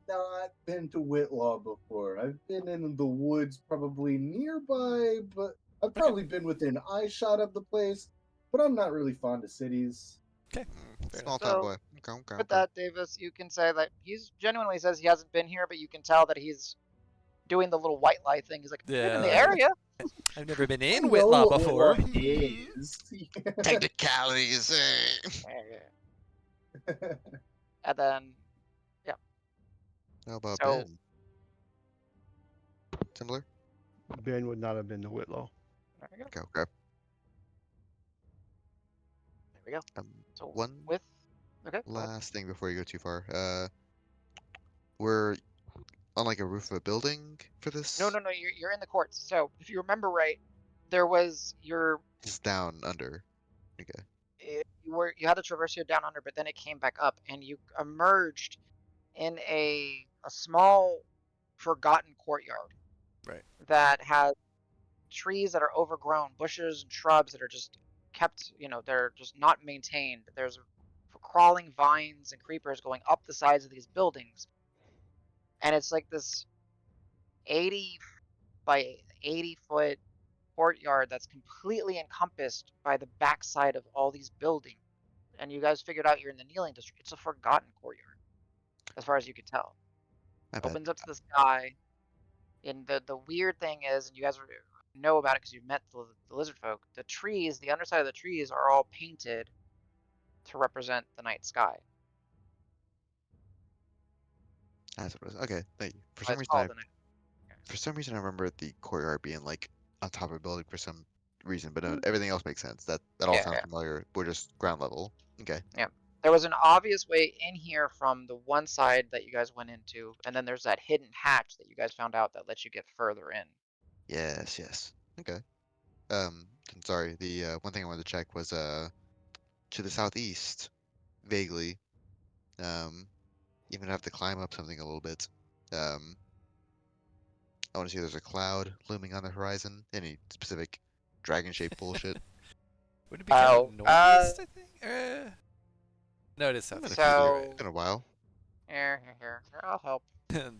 not been to Whitlaw before. I've been in the woods probably nearby, but I've probably been within eye shot of the place, but I'm not really fond of cities. Okay. Small So, town boy. Okay. With that, Davis, you can say that he's genuinely says he hasn't been here, but you can tell that he's doing the little white lie thing. He's like, been in the Yeah. area. I've never been I in know Whitlaw what before. Whitlaw is. Technicalities. And then, How about So- Ben? Similar. Ben would not have been to Whitlow. there we go. Okay. Okay. There we go. Um, So one with, okay, go ahead. last thing before you go too far. We're on like a roof of a building for this. No, you're in the courts. So if you remember right, there was Just down under. Okay. you had to traverse here down under, but then it came back up, and you emerged in a small, forgotten courtyard. Right. That has trees that are overgrown, bushes and shrubs that are just kept, they're just not maintained. There's crawling vines and creepers going up the sides of these buildings, and it's like this 80 by 80-foot courtyard that's completely encompassed by the backside of all these buildings. And you guys figured out you're in the Kneeling District. It's a forgotten courtyard, as far as you can tell. I bet. Opens up to the sky. And the weird thing is, and you guys know about it because you met the lizard folk, the trees, the underside of the trees are all painted to represent the night sky. That's what it was. Okay. Thank you. For Why some it's reason, called the night. for some reason, I remember the courtyard being like on top of a building for some reason, but everything else makes sense. That all Yeah, sounds yeah. familiar. We're just ground level. Okay. There was an obvious way in here from the one side that you guys went into, and then there's that hidden hatch that you guys found out that lets you get further in. Yes. Yes. Okay. I'm sorry. The one thing I wanted to check was to the southeast, vaguely. Even have to climb up something a little bit. I want to see if there's a cloud looming on the horizon. Any specific dragon-shaped bullshit? Would it be kind Oh, of northeast, I think? No, it is Been a southeast. few days. So- It's been a while. Here, I'll help.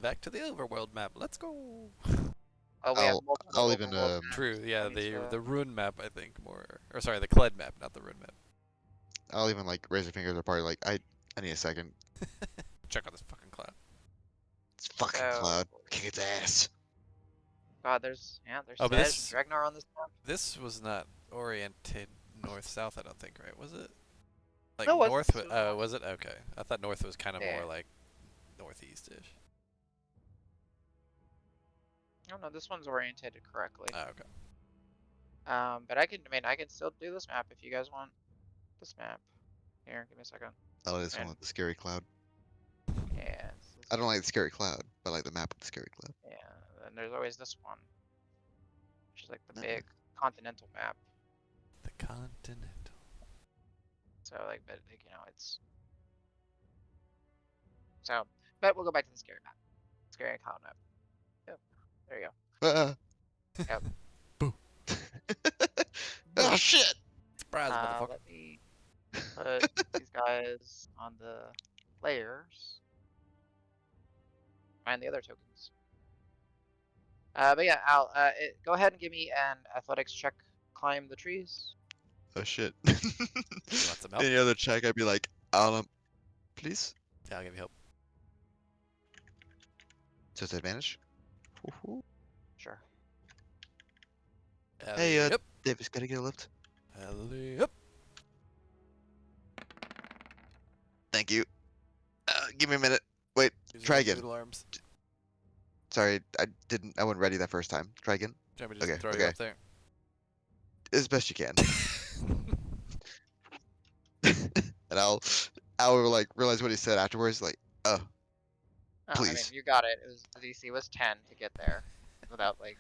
Back to the overworld map. Let's go. Oh, we have I'll- multiple I'll even, overworld maps. True. Yeah, Let me the rune map, I think more. Or sorry, the Kled map, not the rune map. I'll even like raise your fingers apart. Like I need a second. Check out this fucking cloud. It's fucking So- cloud. kick its ass. God, there's Oh, but Sedge this- and Dragnar on this map. This was not oriented north-south, I don't think, right? Was it? Like No, it wasn't. north? This was north. Was it? Okay. I thought north was kind of Yeah. more like northeast-ish. No, no, this one's oriented correctly. Oh, okay. But I can still do this map if you guys want this map. Here, give me a second. I like this one And- with the scary cloud. Yeah. I don't like the scary cloud, but I like the map with the scary cloud. Yeah, and there's always this one, which is like the Okay. big continental map. The Continental. So like, but like, it's. So, but we'll go back to the scary map, scary cloud map. Yep. There you go. Yep. Boo. Oh shit! Surprise, motherfucker. Let me put these guys on the layers. And the other tokens. But yeah, Al, go ahead and give me an athletics check. Climb the trees. Oh shit. some help? Any other check, I'd be like, please. Yeah, I'll give you help. So it's advantage. Woohoo. Sure. Hey, Yep. Davis, gotta get a lift. Yep. Thank you. Give me a minute. Wait, try again. Noodle arms. Sorry, I wasn't ready that first time. Try again. Do you want me to just Okay, throw you okay. up there? As best you can. And I'll like realize what he said afterwards, like, oh, Oh, I mean, Please. you got it. The DC was 10 to get there without like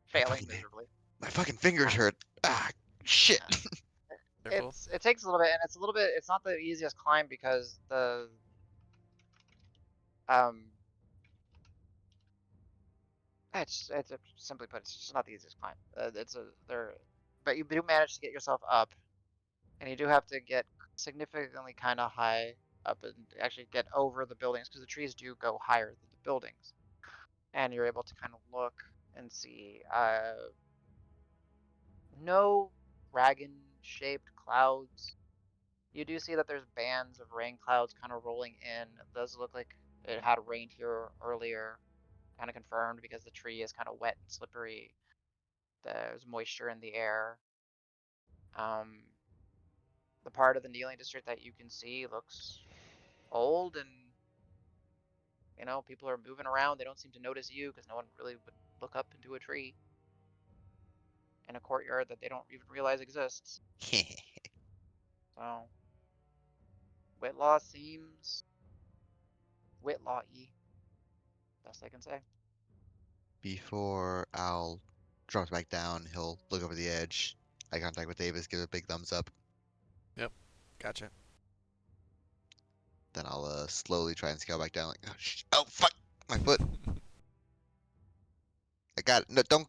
failing Fucking hell. miserably. my fucking fingers hurt. Ah, shit. Careful. It takes a little bit, and it's not the easiest climb because it's simply put, it's just not the easiest climb. But you do manage to get yourself up, and you do have to get significantly kind of high up and actually get over the buildings because the trees do go higher than the buildings, and you're able to kind of look and see no dragon-shaped clouds. You do see that there's bands of rain clouds kind of rolling in. It does look like it had rained here earlier, kind of confirmed because the tree is kind of wet and slippery. There's moisture in the air. The part of the Kneeling District that you can see looks old, and people are moving around. They don't seem to notice you because no one really would look up into a tree in a courtyard that they don't even realize exists. So, Whitlaw seems Whitlaw-y. Best I can say. Before Al drops back down, he'll look over the edge, eye contact with Davis, give a big thumbs up. Gotcha. Then I'll slowly try and scale back down. Like, oh fuck, my foot. I got it. No,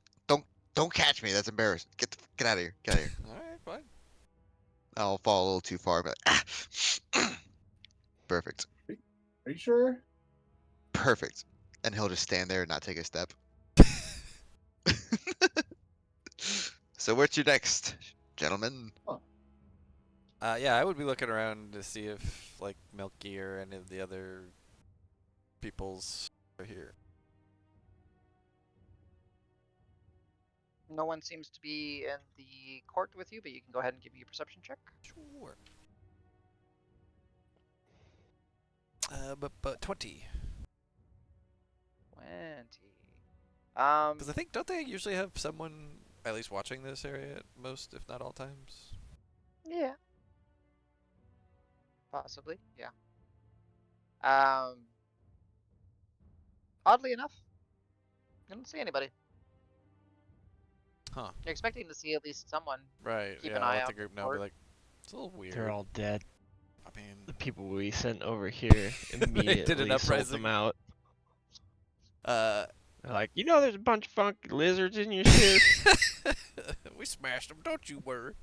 don't catch me. That's embarrassing. Get out of here. Get out of here. All right, fine. I'll fall a little too far. But perfect, Are you sure? perfect. And he'll just stand there and not take a step. So where's your next, gentlemen? Yeah, I would be looking around to see if like Milky or any of the other peoples are here. No one seems to be in the court with you, but you can go ahead and give me a perception check. Sure. But 20. 20. Because I think, don't they usually have someone at least watching this area at most, if not all times? Yeah. Possibly, yeah. Oddly enough, I don't see anybody. Huh. You're expecting to see at least someone. Right. Keep yeah, an I'll eye let out the group for know. Be it. like, it's a little weird. They're all dead. I mean, The people we sent over here immediately sold uprising. them out. uh, They're like, there's a bunch of funky lizards in your shit. we smashed them. Don't you worry.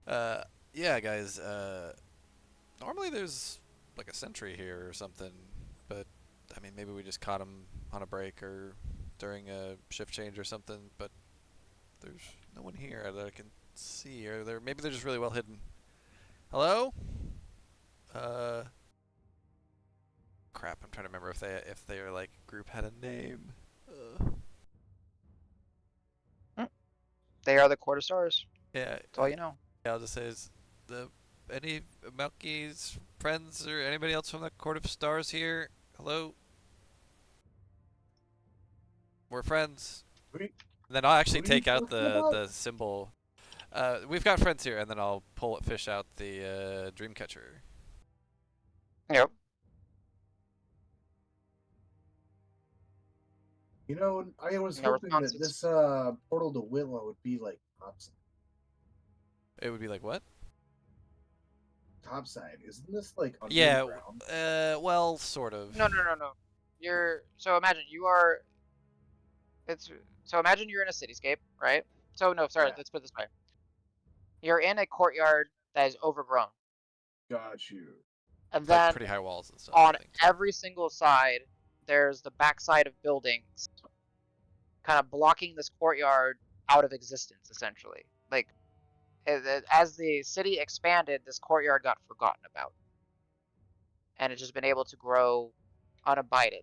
Yeah, guys. Normally there's like a sentry here or something, but I mean maybe we just caught him on a break or during a shift change or something. But there's no one here that I can see. Or maybe they're just really well hidden. Hello? crap. I'm trying to remember if their like group had a name. They are the Court of Stars. Yeah. That's all you know. Yeah, I'll just say is any Melky's friends or anybody else from the Court of Stars here? Hello. We're friends. Who And then I'll actually What are you take out talking about? the symbol. We've got friends here, and then I'll fish out the Dreamcatcher. Yep. You know, I was No hoping that responses. this portal to Willow would be like topside. It would be like what? Topside, isn't this like Yeah. underground? Well, sort of. No. So imagine you are. So imagine you're in a cityscape, right? So no, sorry. Yeah. Let's put it this way. You're in a courtyard that is overgrown, Got you. and It's like then pretty high walls and stuff. on I think. every single side, there's the backside of buildings, kind of blocking this courtyard out of existence, essentially. Like, as the city expanded, this courtyard got forgotten about, and it's just been able to grow unabated.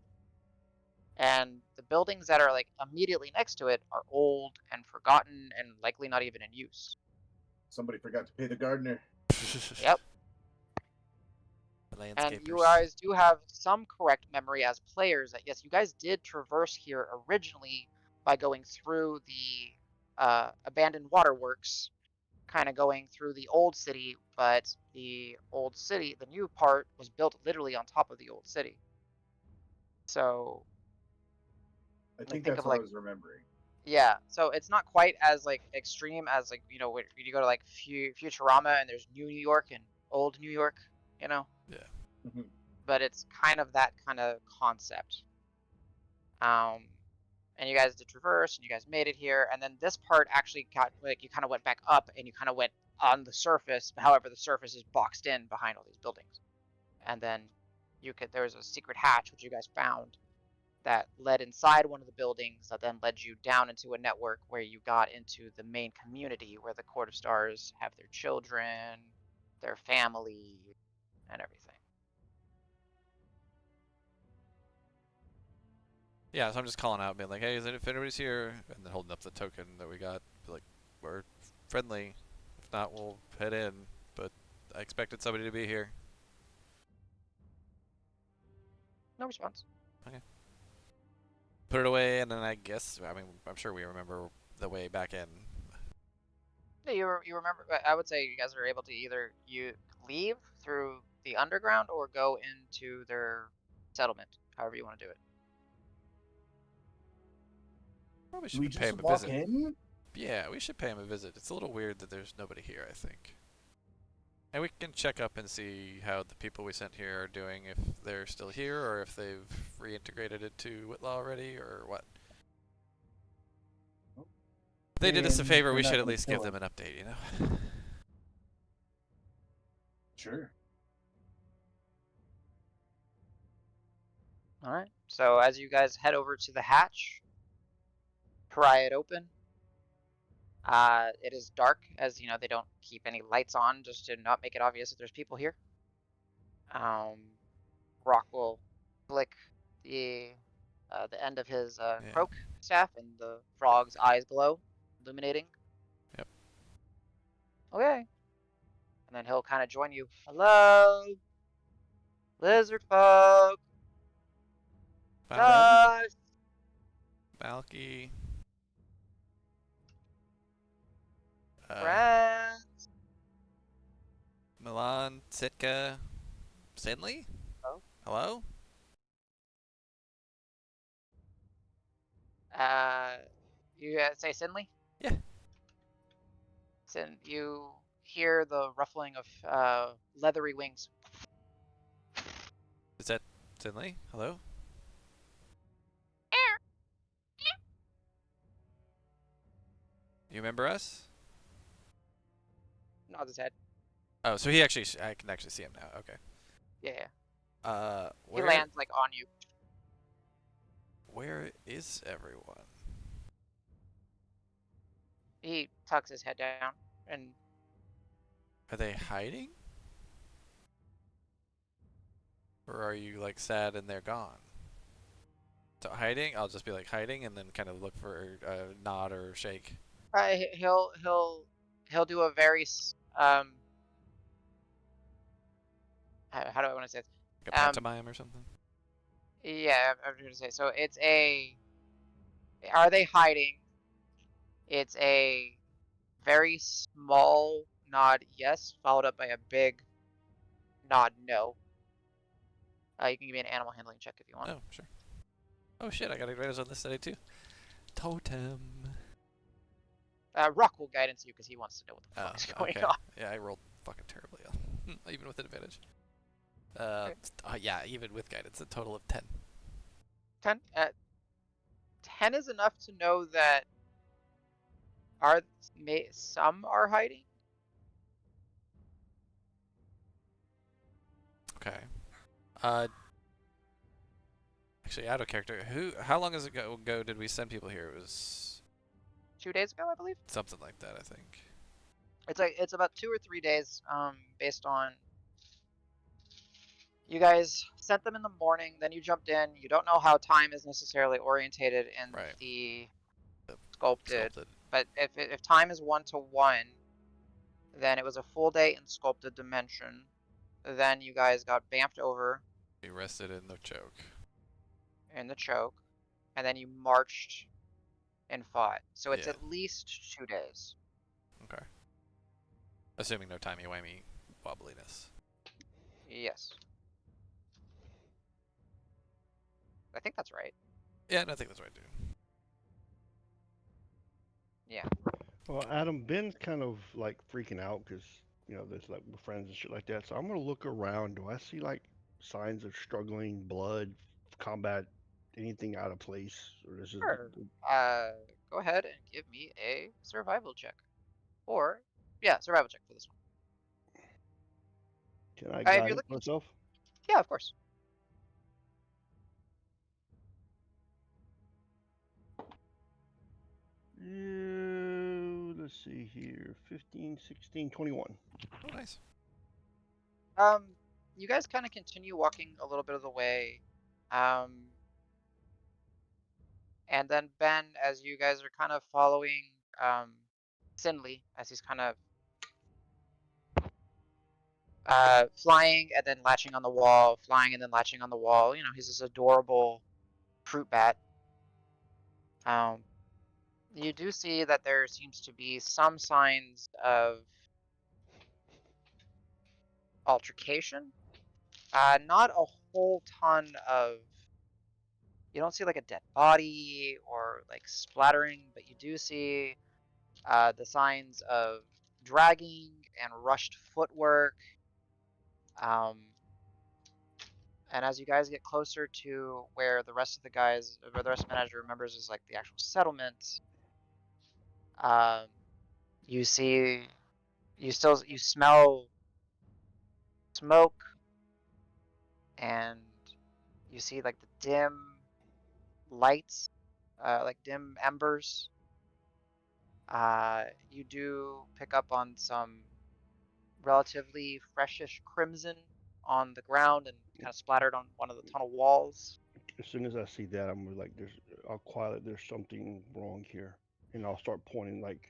And the buildings that are like immediately next to it are old and forgotten and likely not even in use. Somebody forgot to pay the gardener. Yep. The And you landscapers. guys do have some correct memory as players that yes, you guys did traverse here originally by going through the abandoned waterworks, kind of going through the old city, but the old city, the new part, was built literally on top of the old city. So I like think think that's of what I like was remembering. yeah, so it's not quite as like extreme as like when you go to like Futurama and there's New York and old New York, you know. Yeah. Mhm. But it's kind of that kind of concept. And you guys did traverse and you guys made it here, and then this part actually got like you kind of went back up and you kind of went on the surface. However, the surface is boxed in behind all these buildings, and then there was a secret hatch which you guys found that led inside one of the buildings that then led you down into a network where you got into the main community where the Court of Stars have their children, their family, and everything. Yeah, so I'm just calling out, being like, hey, if anybody's here, and then holding up the token that we got, be like, we're friendly. If not, we'll head in. But I expected somebody to be here. No response. Put it away, and then I guess, I mean, I'm sure we remember the way back in. Yeah, you remember? I would say you guys are able to either you leave through the underground or go into their settlement, however you want to do it. Probably Do we should pay just him a walk visit. in? Yeah, we should pay him a visit. It's a little weird that there's nobody here, I think. And we can check up and see how the people we sent here are doing, if they're still here, or if they've reintegrated into Whitlaw already, or what. If they did us a And favor, they're we not should at gonna least kill give them him. an update, you know? Sure. All right. So as you guys head over to the hatch, pry it open. It is dark, as you know they don't keep any lights on just to not make it obvious that there's people here. Rock will flick the end of his Yeah. croak staff, and the frog's eyes glow, illuminating. Yep. Okay. And then he'll kind of join you. Hello, lizard folk. Guys. Malky. Friends. Milan, Sitka, Sinley? Oh. Hello? You say Sinley? Yeah. You hear the ruffling of leathery wings. Is that Sinley? Hello? You remember us? Nods his head. Oh, so he actually, I can actually see him now. Okay. Yeah. He Where, lands like on you. where is everyone? He tucks his head down and Are they hiding? Or are you like sad and they're gone? So hiding, I'll just be like hiding and then kind of look for a nod or shake. He'll do a very how do I want to say this? Like a pantomime or something? Yeah, I'm gonna say so. It's a. Are they hiding? It's a very small nod, yes, followed up by a big nod, no. You can give me an animal handling check if you want. Oh, sure. Oh shit, I got advantage on this today too. Totem. Rock will guidance you because he wants to know what the Oh, fuck is going okay. on. Yeah, I rolled fucking terribly, even with advantage. Okay. Yeah, even with guidance, a total of 10. 10. 10 is enough to know that some are hiding. Okay. Actually, out of character. How long ago did we send people here? It was 2 days ago, I believe. something like that, I think. It's about 2 or 3 days, based on you guys sent them in the morning, then you jumped in. You don't know how time is necessarily orientated in Right. the The sculpted, sculpted. but if time is 1-to-1, then it was a full day in sculpted dimension. Then you guys got bamfed over We rested in the choke. in the choke, and then you marched and fought. So it's Yeah. at least 2 days. Okay. Assuming no timey-wimey wobbliness. Yes. I think that's right. Yeah, I think that's right, dude. Yeah. Well, Adam, Ben's kind of like freaking out because, there's like we're friends and shit like that. So I'm gonna look around. Do I see like signs of struggling, blood, combat, anything out of place, or is it? Sure. Go ahead and give me a survival check. Or, yeah, survival check for this one. Can I If you're guide looking, myself? yeah, of course. Let's see here. 15, 16, 21. Oh, nice. You guys kind of continue walking a little bit of the way. And then Ben, as you guys are kind of following Sinley, as he's kind of flying and then latching on the wall, flying and then latching on the wall. He's this adorable fruit bat. You do see that there seems to be some signs of altercation. Not a whole ton of. You don't see like a dead body or like splattering, but you do see the signs of dragging and rushed footwork. And as you guys get closer to where the rest of the manager remembers is like the actual settlement, you smell smoke, and you see like the dim lights, like dim embers. You do pick up on some relatively freshish crimson on the ground and kind of splattered on one of the tunnel walls. As soon as I see that, I'm like, I'll quietly, there's something wrong here, and I'll start pointing like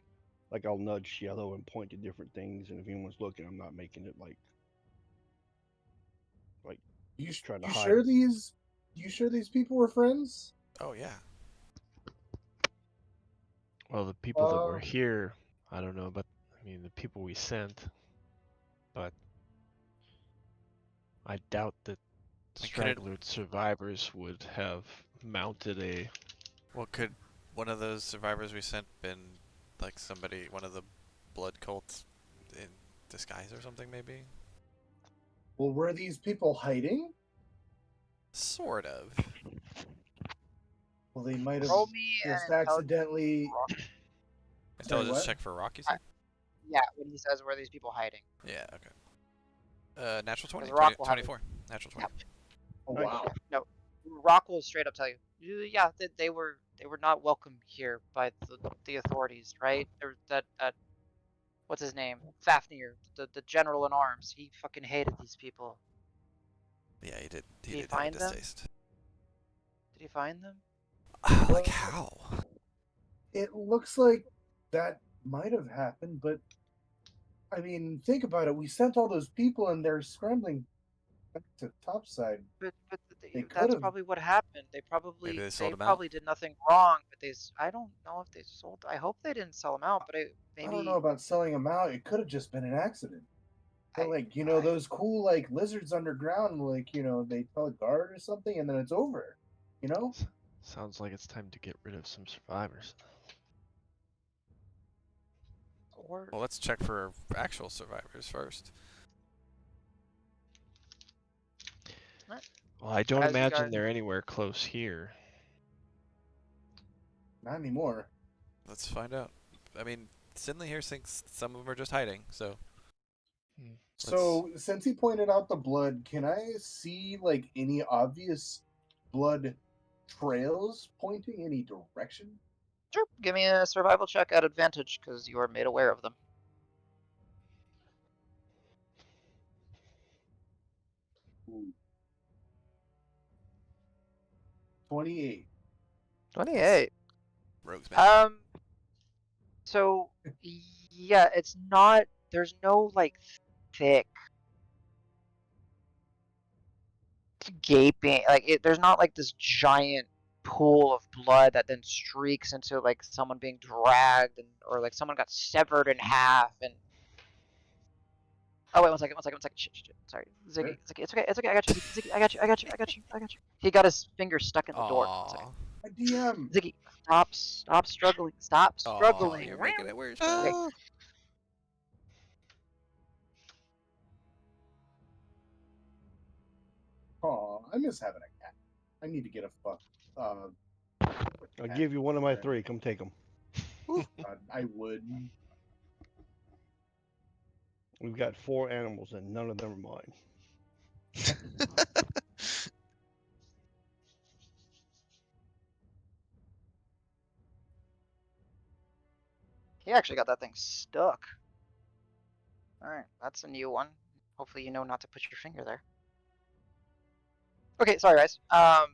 I'll nudge yellow and point to different things, and if anyone's looking, I'm not making it like You trying to you hide. sure these people were friends? Oh, yeah. Well, the people that were Uh, here, I don't know, but I mean the people we sent, but I doubt that And could it... straggler survivors would have mounted a. Well, could one of those survivors we sent been like one of the blood cults in disguise or something, maybe? well, were these people hiding? Sort of. Well, they might have Roll me just an intelligence. accidentally. Intelligence what? check for Rock, you said? Yeah, when he says where are these people hiding. Yeah, okay. Natural 20, Rock will have 24. Natural 20. Oh Nice. wow! No, Rock will straight up tell you. Yeah, they were not welcome here by the authorities, right? That what's his name? Fafnir, the general in arms. He fucking hated these people. Yeah, he did. Did He he did have a find them? distaste. Did he find them? Like Well, how? It looks like that might have happened, but I mean, think about it. We sent all those people and they're scrambling back to topside. But They could that's have. probably what happened. Maybe they They sold him out. probably did nothing wrong, but I don't know if they sold. I hope they didn't sell them out, but I don't know maybe about selling them out. It could have just been an accident. But I those cool like lizards underground, they tell a guard or something, and then it's over. You know? Sounds like it's time to get rid of some survivors. or Well, let's check for actual survivors first. Well, I don't As you imagine guys- they're anywhere close here. Not anymore. Let's find out. I mean, Sinley here thinks some of them are just hiding, so. So since he pointed out the blood, can I see like any obvious blood trails pointing any direction? Sure, give me a survival check at advantage because you are made aware of them. Ooh. 28. 28. Rogues man. So yeah, it's not. There's no like thick gaping there's not like this giant pool of blood that then streaks into like someone being dragged or like someone got severed in half and oh wait one second shit. Sorry Ziggy, it's okay I got you Ziggy, I got you he got his finger stuck in the door. 1 second. A DM. Ziggy, stop struggling, Aw, you're making it worse, man. Okay. Oh, I miss having a cat. I need to get a fuck. I'll give you one of my 3. Come take them. I would. We've got 4 animals and none of them are mine. He actually got that thing stuck. Alright, that's a new one. Hopefully you know not to put your finger there. Okay, sorry guys.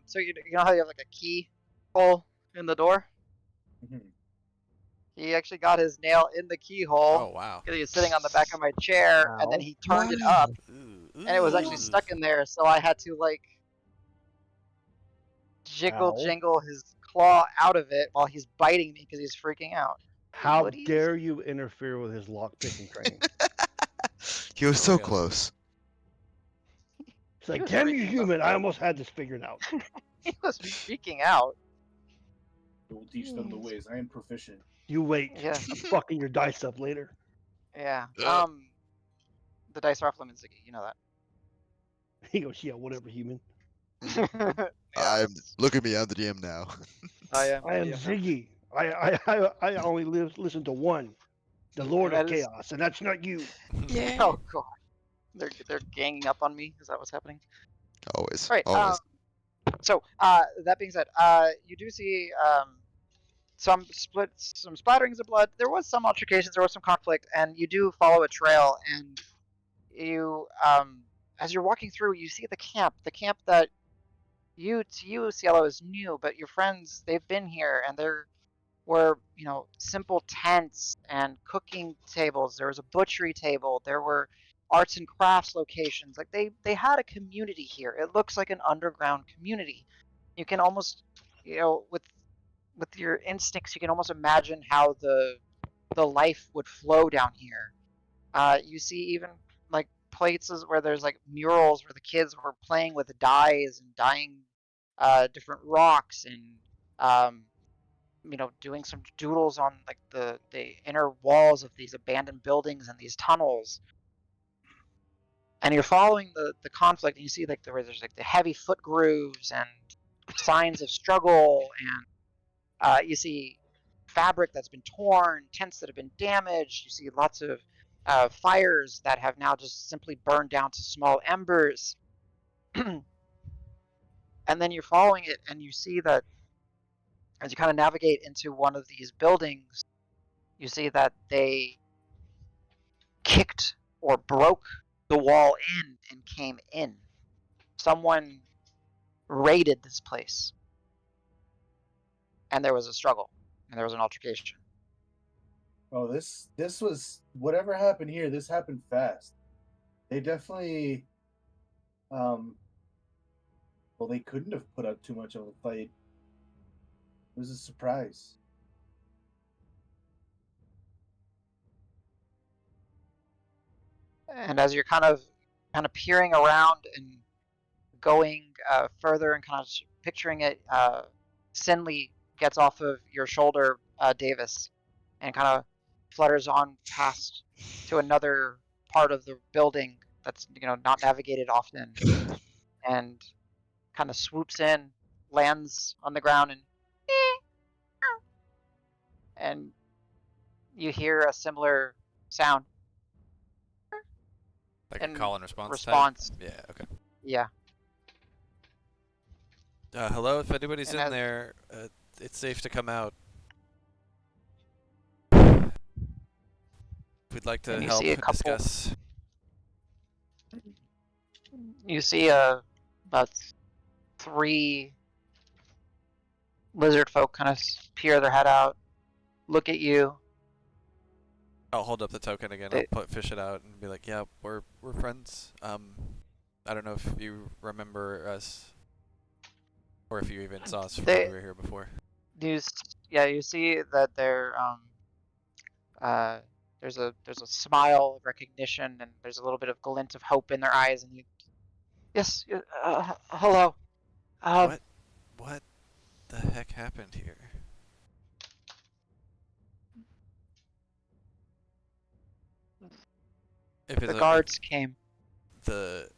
So you know how you have like a key hole in the door? Mhm. He actually got his nail in the keyhole. Oh, wow. Because he was sitting on the back of my chair, and then he turned it up, and it was actually stuck in there. So I had to like jingle his claw out of it while he's biting me because he's freaking out. How What do you- dare you interfere with his lock picking training? He was Oh so my God. close. It's like, was damn you, freaking human! I almost had this figured out. He was freaking out. It will teach them the ways. I am proficient. You wait. Yeah. I'm fucking your dice up later. Yeah. Ugh. The dice are off limits, Ziggy. You know He goes, yeah, whatever, human. that. Yeah, Look at me, I'm the DM now. I am. I am Ziggy. I only listen to one, the Lord And of that is- Chaos, and that's not you. Oh god. They're ganging up on me. Is that what's happening? Always. Right. Always. So that being said, you do see some splatterings of blood. There was some altercations. There was some conflict, and you do follow a trail. And you, as you're walking through, you see the camp. The camp that to you, Cielo, is new, but your friends, they've been here, and there were simple tents and cooking tables. There was a butchery table. There were arts and crafts locations. Like they had a community here. It looks like an underground community. You can almost, with your instincts, you can almost imagine how the life would flow down here. You see even like places where there's like murals where the kids were playing with dyes and dyeing different rocks and doing some doodles on like the inner walls of these abandoned buildings and these tunnels. And you're following the conflict, and you see like there's like the heavy foot grooves and signs of struggle, and you see fabric that's been torn, tents that have been damaged. You see lots of fires that have now just simply burned down to small embers. And then you're following it, and you see that as you kind of navigate into one of these buildings, you see that they kicked or broke the wall in and came in. someone raided this place, and there was a struggle, and there was an altercation. Oh, this was whatever happened here. This happened fast. They definitely, well, they couldn't have put up too much of a fight. It was a surprise. And as you're kind of peering around and going further and kind of picturing it, Sinley gets off of your shoulder, Davis, and kind of flutters on past to another part of the building that's not navigated often, and kind of swoops in, lands on the ground, and you hear a similar sound Like a in call and response response. type? Yeah, okay. Yeah. Hello, if anybody's And in as- there, it's safe to come out. We'd like to And you help see a couple- discuss. You see about 3 lizard folk kind of peer their head out, look at you. I'll hold up the token again. I'll fish it out and be like, "Yeah, we're friends. I don't know if you remember us, or if you even saw us when we were here before." You see that they're there's a smile of recognition, and there's a little bit of glint of hope in their eyes, and yes, hello. What the heck happened here? If it's The guards came. The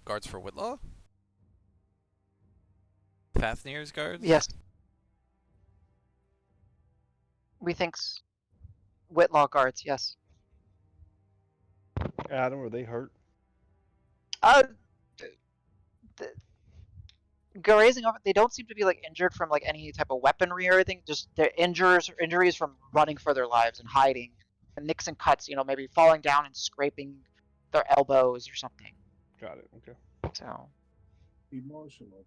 guards for Whitlaw? Fafnir's guards? Yes. We think's Whitlaw guards, yes. Adam, are they hurt? Grazing over, they don't seem to be like injured from like any type of weaponry or anything. Just their injuries from running for their lives and hiding, and nicks and cuts. Maybe falling down and scraping their elbows or something. Got it. Okay. So Emotional.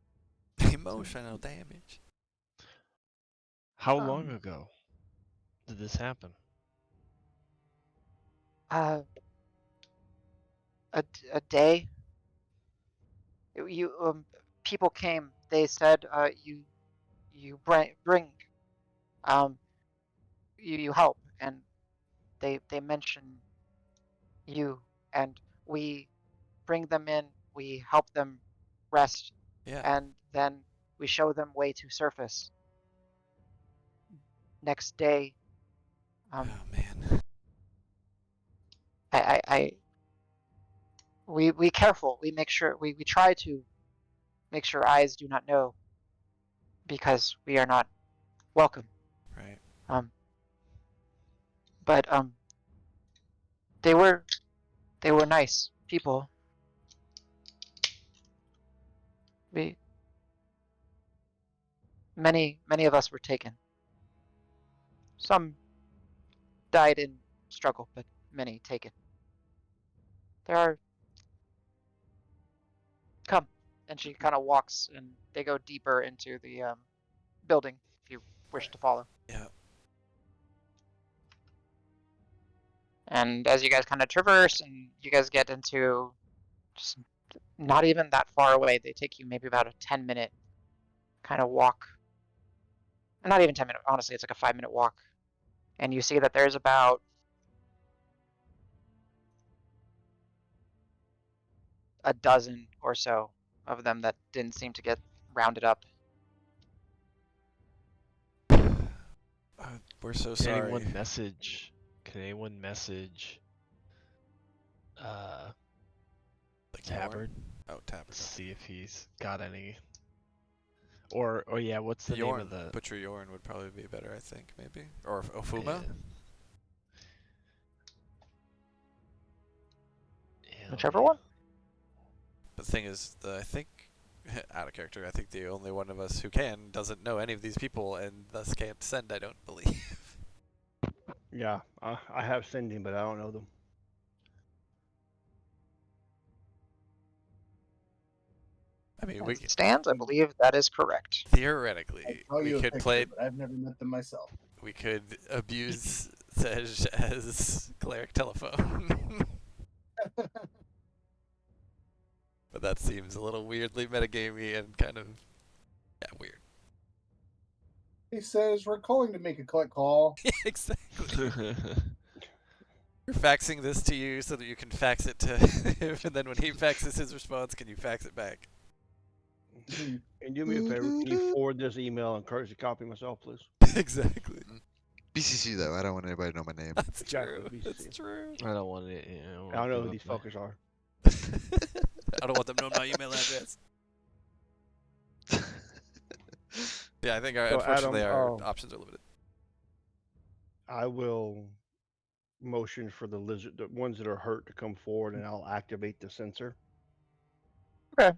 Emotional damage. How long ago did this happen? a day. People came. They said you bring you help, and they mention you, and we bring them in. We help them rest, Yeah. and then we show them way to surface. Next day, Oh man. we careful. We make sure we try to make sure eyes do not know, because we are not welcome. Right. But they were nice people. Many of us were taken. Some died in struggle, but many taken. Come. And she kind of walks, and they go deeper into the building, if you wish to follow. Yeah. And as you guys kind of traverse, and you guys get into just not even that far away, they take you maybe about a 10-minute kind of walk. Not even 10 minutes, honestly, it's like a 5-minute walk. And you see that there's about a dozen or so of them that didn't seem to get rounded up. We're so Can sorry. anyone message? The Tabard? Oh, Tabard. See if he's got any. Or yeah, what's the name of the Butcher Yorn would probably be better, I think, maybe. Or Ofuma? Yeah, Whichever one. But the thing is, I think, out of character, I think the only one of us who doesn't know any of these people and thus can't send, I don't believe. Yeah, I have sending, but I don't know them. I mean, As it stands, I believe that is correct. I theoretically, saw we you a could picture, play. but I've never met them myself. We could abuse Tej as cleric telephone. But that seems a little weirdly metagamey and kind of weird. He says, we're calling to make a collect call. Yeah, exactly. We're faxing this to you so that you can fax it to him, and then when he faxes his response, can you fax it back? And do me a favor, can you forward this email and courtesy copy myself, please? Exactly. BCC though, I don't want anybody to know my name. That's Exactly, true. That's BCC. true. I don't want it. I don't know who these fuckers are. I don't want them knowing my email address. Yeah, I think So, unfortunately Adam, our options are limited. I will motion for the ones that are hurt to come forward, and I'll activate the sensor. Okay.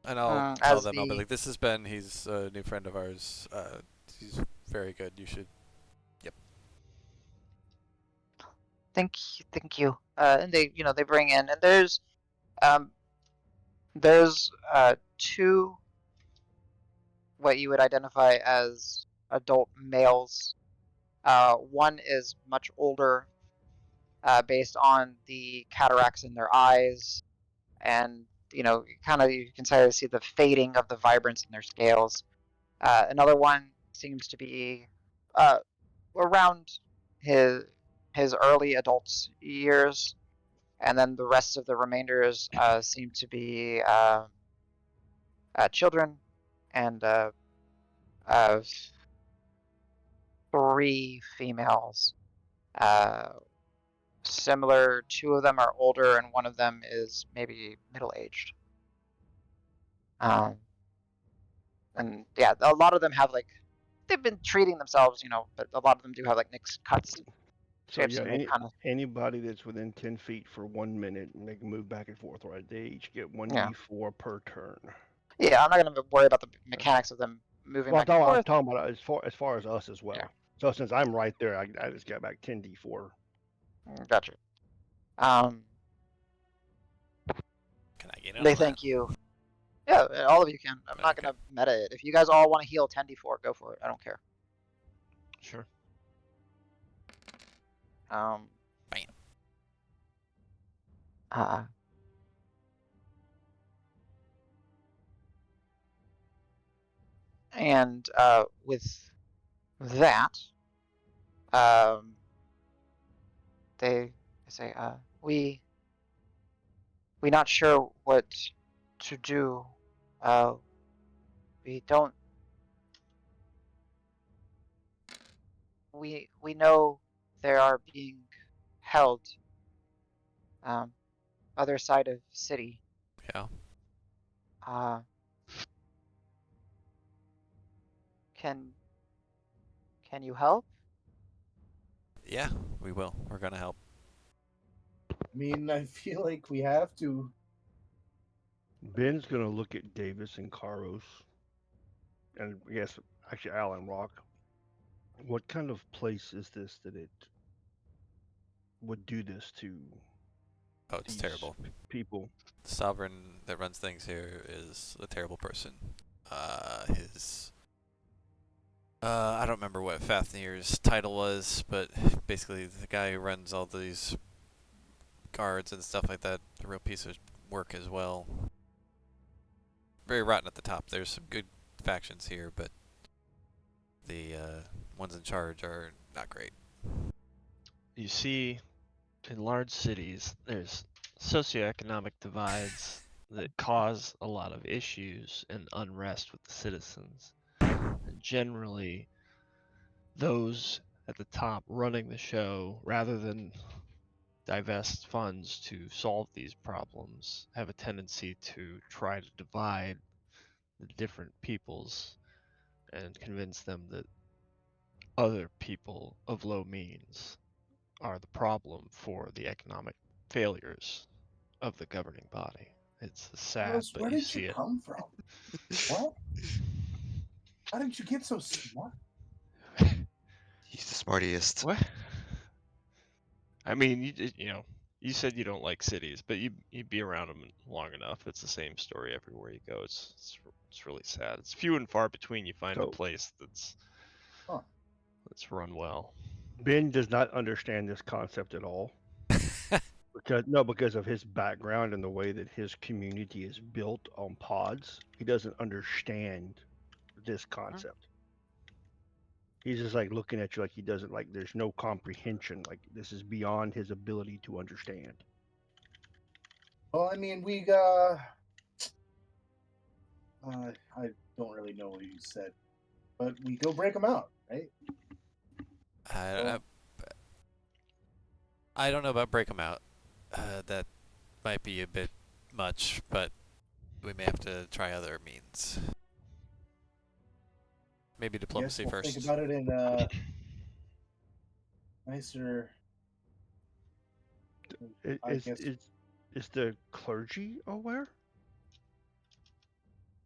And I'll tell As them, I'll be the like, this is Ben, he's a new friend of ours. He's very good. You should. thank you. And they they bring in, and there's two what you would identify as adult males. One is much older, based on the cataracts in their eyes, and kind of you can start to see the fading of the vibrance in their scales. Another one seems to be around his early adult years, and then the rest of the remainders seem to be children, and uh, 3 females. Similar, 2 of them are older, and one of them is maybe middle-aged. And yeah, a lot of them have they've been treating themselves, but a lot of them do have nicks, cuts, So chips, yeah, and they kind of anybody that's within 10 feet for 1 minute, and they can move back and forth, right? They each get 1d4 per turn. Yeah, I'm not gonna worry about the mechanics of them moving Well, back and I'm forth. talking about as far as us as well. Yeah. So since I'm right there, I just got back 10d4. Gotcha. Can I get in They on that? thank you. Yeah, all of you can. I'm not Okay. gonna meta it. If you guys all want to heal 10d4, go for it. I don't care. Sure. Bam. And with that, they say, we not sure what to do. We don't. We know they are being held other side of city. Yeah. Can you help? Yeah, we will. We're gonna help. I mean, I feel like we have to. Ben's gonna look at Davis and Karos, and I guess actually Alan Rock. What kind of place is this that it would do this to Oh, it's these terrible. people? The sovereign that runs things here is a terrible person. I don't remember what Fafnir's title was, but basically the guy who runs all these guards and stuff like that, a real piece of work as well. Very rotten at the top. There's some good factions here, but the ones in charge are not great. You see, in large cities, there's socioeconomic divides that cause a lot of issues and unrest with the citizens. And generally, those at the top running the show, rather than divest funds to solve these problems, have a tendency to try to divide the different peoples and convince them that other people of low means are the problem for the economic failures of the governing body. It's sad, Rose, but where you did see you it. come from? What? How did you get so smart? He's the smartiest. What? I mean, you know, You said you don't like cities, but you'd be around them long enough. It's the same story everywhere you go. It's really sad. It's few and far between you find a So- place that's Huh. run well. Ben does not understand this concept at all because of his background and the way that his community is built on pods. He doesn't understand this concept. He's just like looking at you like he doesn't like. There's no comprehension. Like this is beyond his ability to understand. Well, I mean, I don't really know what you said, but we go break them out, right? Well, I don't know about break them out. That might be a bit much, but we may have to try other means. Maybe I guess diplomacy we'll first. think about it in nicer. I guess Is the clergy aware?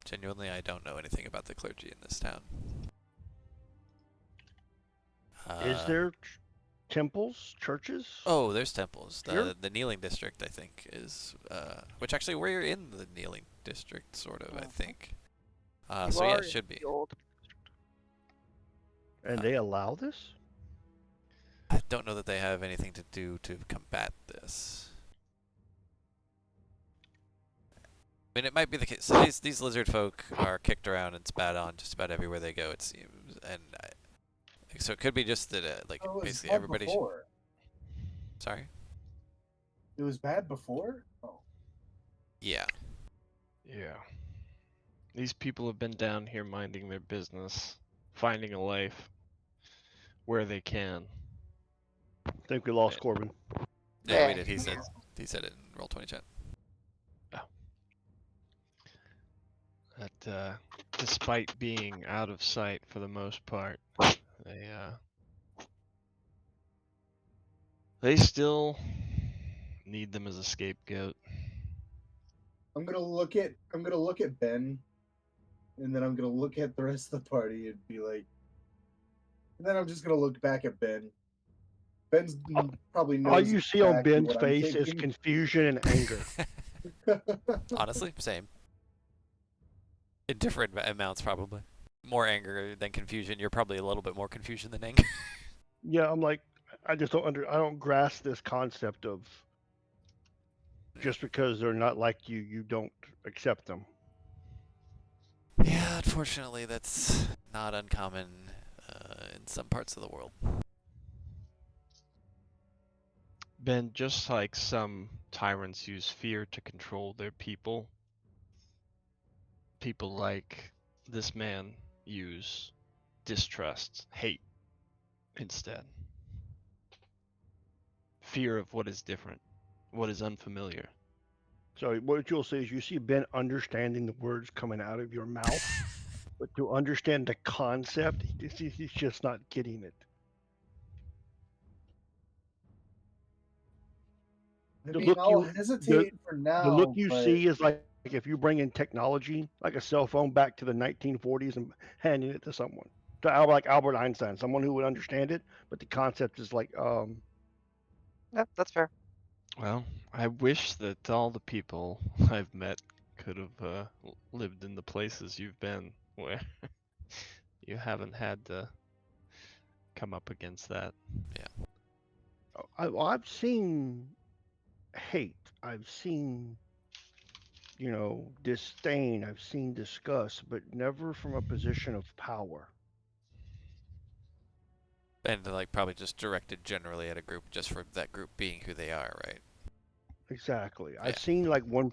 Genuinely, I don't know anything about the clergy in this town. Is there temples, churches? Oh, there's temples. Here? The kneeling district, I think, is which actually we're in the kneeling district, sort of. I think. You So yeah, are it in should be. the old. And they allow this? I don't know that they have anything to do to combat this. I mean, it might be the case. So these lizard folk are kicked around and spat on just about everywhere they go, it seems. And so it could be just that, like, it was basically bad everybody. before. Sorry. It was bad before. Oh, Yeah. Yeah. These people have been down here minding their business, finding a life where they can. I think we lost Corbin. Yeah, we Yeah. did. He said it in Roll20 chat. That despite being out of sight for the most part, they still need them as a scapegoat. I'm gonna look at Ben, and then I'm gonna look at the rest of the party and be like, and then I'm just gonna look back at Ben. Ben's probably knows All you see on exactly Ben's what I'm face is thinking. confusion and anger. Honestly, same. In different amounts, probably. More anger than confusion. You're probably a little bit more confusion than anger. Yeah, I'm like, I don't grasp this concept of just because they're not like you, you don't accept them. Yeah, unfortunately, that's not uncommon in some parts of the world. Ben, just like some tyrants use fear to control their people, people like this man use distrust, hate instead. Fear of what is different, what is unfamiliar. So what you'll see is you see Ben understanding the words coming out of your mouth, but to understand the concept, he's just not getting it. I The mean, look I'll you hesitate for now. the look you but see is like if you bring in technology, like a cell phone, back to the 1940s and handing it to someone, like Albert Einstein, someone who would understand it, but the concept is like, Yeah, that's fair. Well, I wish that all the people I've met could have lived in the places you've been where you haven't had to come up against that. I've seen hate, I've seen, disdain, I've seen disgust, but never from a position of power. And like probably just directed generally at a group just for that group being who they are, right? Exactly. Yeah. I've seen like one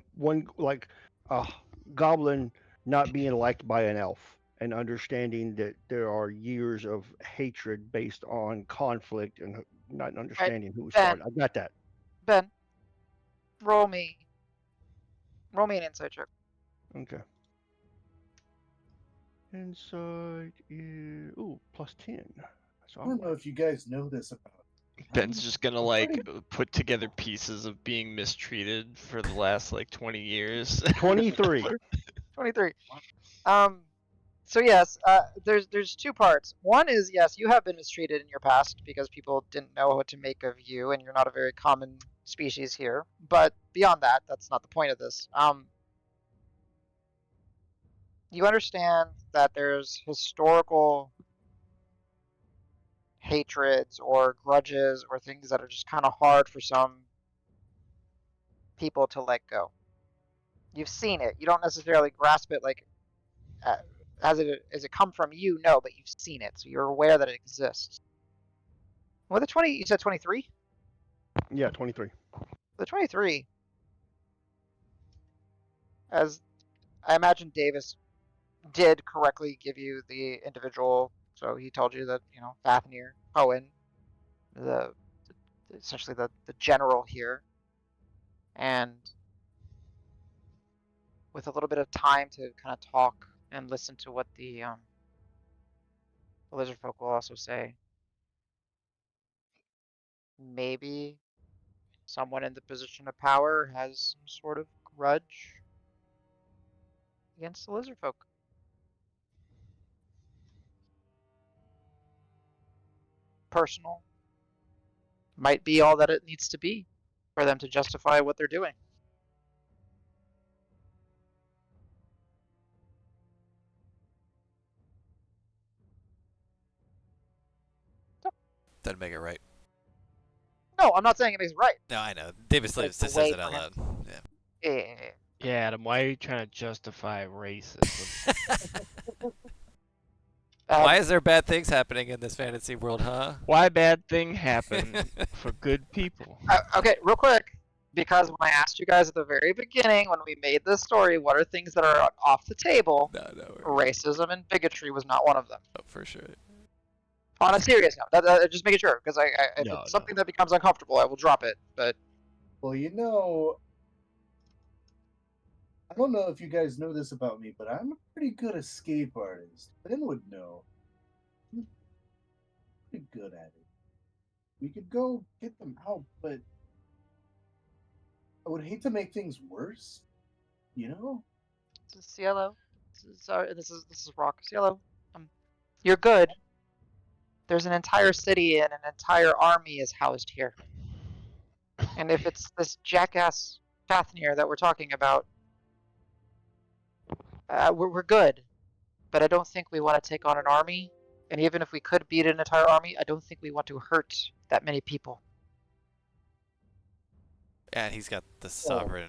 like a goblin not being liked by an elf and understanding that there are years of hatred based on conflict and not understanding who Ben. started. I got that. Ben, roll me an insight check. Okay. Inside is +10. So I don't know if you guys know this about. Ben's just gonna I'm like pretty- put together pieces of being mistreated for the last like 20 years. 23. 23. So yes, there's two parts. One is yes, you have been mistreated in your past because people didn't know what to make of you, and you're not a very common species here. But beyond that, that's not the point of this. You understand that there's historical hatreds or grudges or things that are just kind of hard for some people to let go. You've seen it. You don't necessarily grasp it like uh, as it come from you, no, but you've seen it, so you're aware that it exists. With the 20, you said 23. Yeah, 23. The 23, as I imagine Davis did correctly give you the individual. So he told you that Fafnir, Cohen, the essentially the general here, and with a little bit of time to kind of talk and listen to what the lizard folk will also say. Maybe someone in the position of power has some sort of grudge against the lizard folk. Personal might be all that it needs to be for them to justify what they're doing. Doesn't make it right. No, I'm not saying it makes it right. No, I know. Davis But Lewis it's a just says way it out for him. loud. Yeah. Yeah. Adam, why are you trying to justify racism? Why is there bad things happening in this fantasy world, huh? Why bad thing happen for good people? Okay, real quick, because when I asked you guys at the very beginning when we made this story, what are things that are off the table? No. Racism and bigotry was not one of them. Oh, for sure. On a serious note, just making sure, because if No, it's something that becomes uncomfortable, I will drop it. But Well, I don't know if you guys know this about me, but I'm a pretty good escape artist. Ben would know. I'm pretty good at it. We could go get them out, but I would hate to make things worse. You know? this is Cielo. This is Rock. Cielo, you're good. There's an entire city and an entire army is housed here. And if it's this jackass Fafnir that we're talking about, we're good. But I don't think we want to take on an army. And even if we could beat an entire army, I don't think we want to hurt that many people. And he's got the sovereign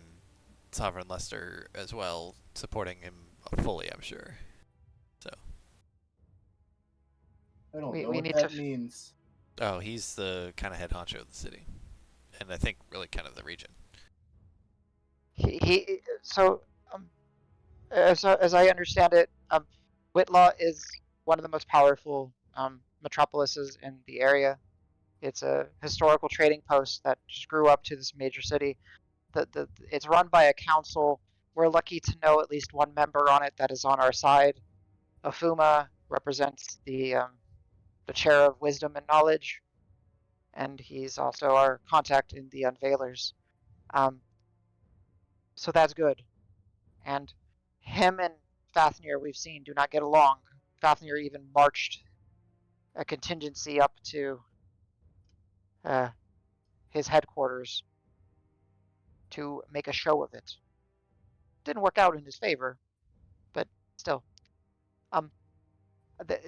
Lester as well, supporting him fully, I'm sure. So. I don't know We what need that to. means. Oh, he's the kind of head honcho of the city, and I think really kind of the region. So as I understand it, Whitlaw is one of the most powerful metropolises in the area. It's a historical trading post that just grew up to this major city. It's run by a council. We're lucky to know at least one member on it that is on our side. Afuma represents the chair of wisdom and knowledge, and he's also our contact in the Unveilers. So that's good. And him and Fafnir, we've seen, do not get along. Fafnir even marched a contingency up to his headquarters to make a show of it. Didn't work out in his favor, but still. Um,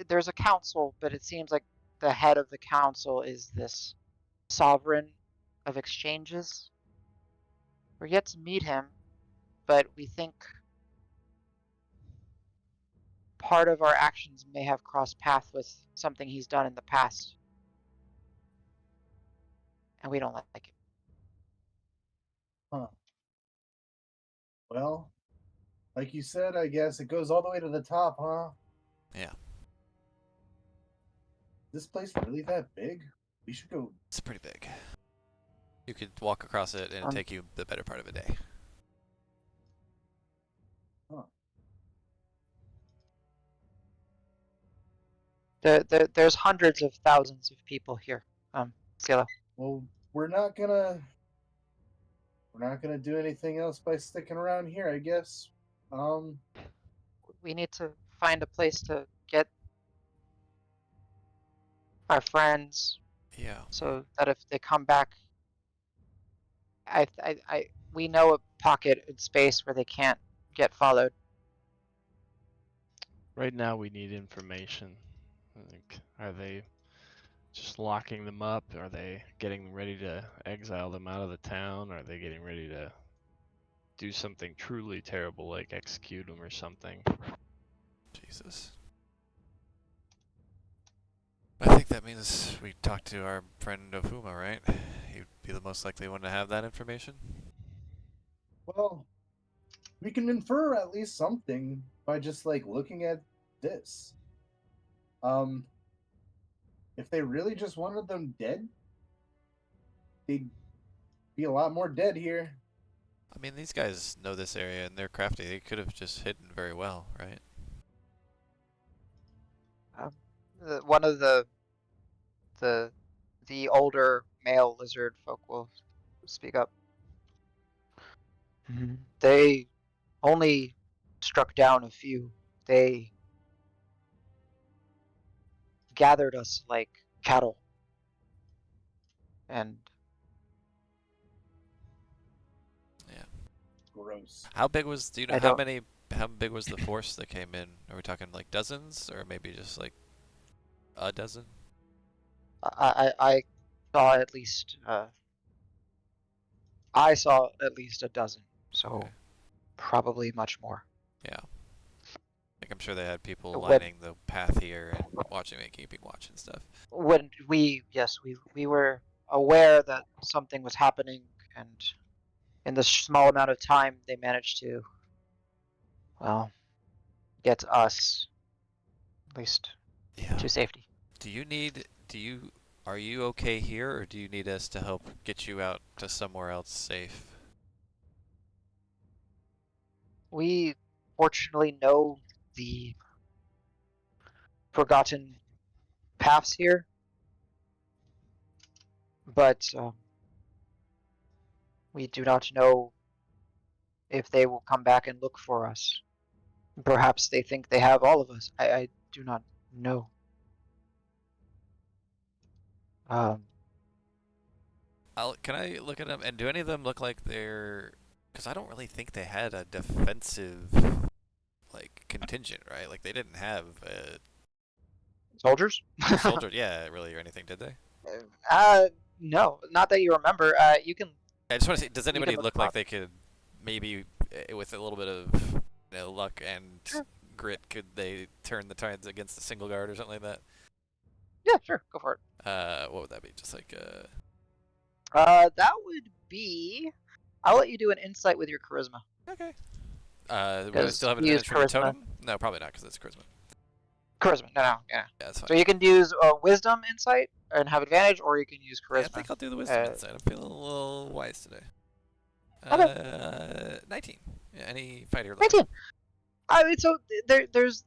there's a council, but it seems like the head of the council is this sovereign of exchanges. We're yet to meet him, but we think part of our actions may have crossed paths with something he's done in the past. And we don't like it. Huh. Well, like you said, I guess it goes all the way to the top, huh? Yeah. This place really that big? We should go. It's pretty big. You could walk across it, and it'd take you the better part of a day. Huh. There's hundreds of thousands of people here, Cielo. Well, we're not gonna do anything else by sticking around here, I guess. We need to find a place to get our friends Yeah. so that if they come back, we know a pocket in space where they can't get followed. Right now, we need information. Like, are they just locking them up? Are they getting ready to exile them out of the town? Are they getting ready to do something truly terrible, like execute them or something? Jesus. I think that means we talk to our friend Ofuma, right? He'd be the most likely one to have that information. Well, we can infer at least something by just like looking at this. If they really just wanted them dead, they'd be a lot more dead here. I mean, these guys know this area and they're crafty. They could have just hidden very well, right? One of the older male lizard folk will speak up. They only struck down a few. They gathered us like cattle. And Yeah. Gross. How big was, do you know, I how don't- big was the force that came in? Are we talking like dozens or maybe just like a dozen? I saw at least I saw at least a dozen, so Okay. probably much more. Yeah. Like I'm sure they had people When lining the path here and watching and keeping watch and stuff. when we were aware that something was happening, and in this small amount of time they managed to, well, get us at least Yeah. to safety. Are you okay here or do you need us to help get you out to somewhere else safe? We fortunately know the forgotten paths here, but we do not know if they will come back and look for us. Perhaps they think they have all of us. I do not know. Um, Can I look at them? And do any of them look like they're... Because I don't really think they had a defensive, like, contingent, right? Like, they didn't have soldiers? a soldier, yeah, really, or anything, did they? No, not that you remember. You can. I just want to see, does You can anybody look look them like up. they could, maybe, with a little bit of luck and Sure. grit, could they turn the tides against the single guard or something like that? Yeah, sure, go for it. What would that be? Just like, That would be. I'll let you do an insight with your charisma. okay. Would it Because still have you use advantage from your charisma. totem? No, probably not, because it's charisma. Charisma, no, yeah. Yeah, that's fine. So you can use wisdom insight and have advantage, or you can use Yeah, I charisma. think I'll do the wisdom insight. I'm feeling a little wise today. Okay. 19. Yeah, any fighter level. 19. I mean, so there's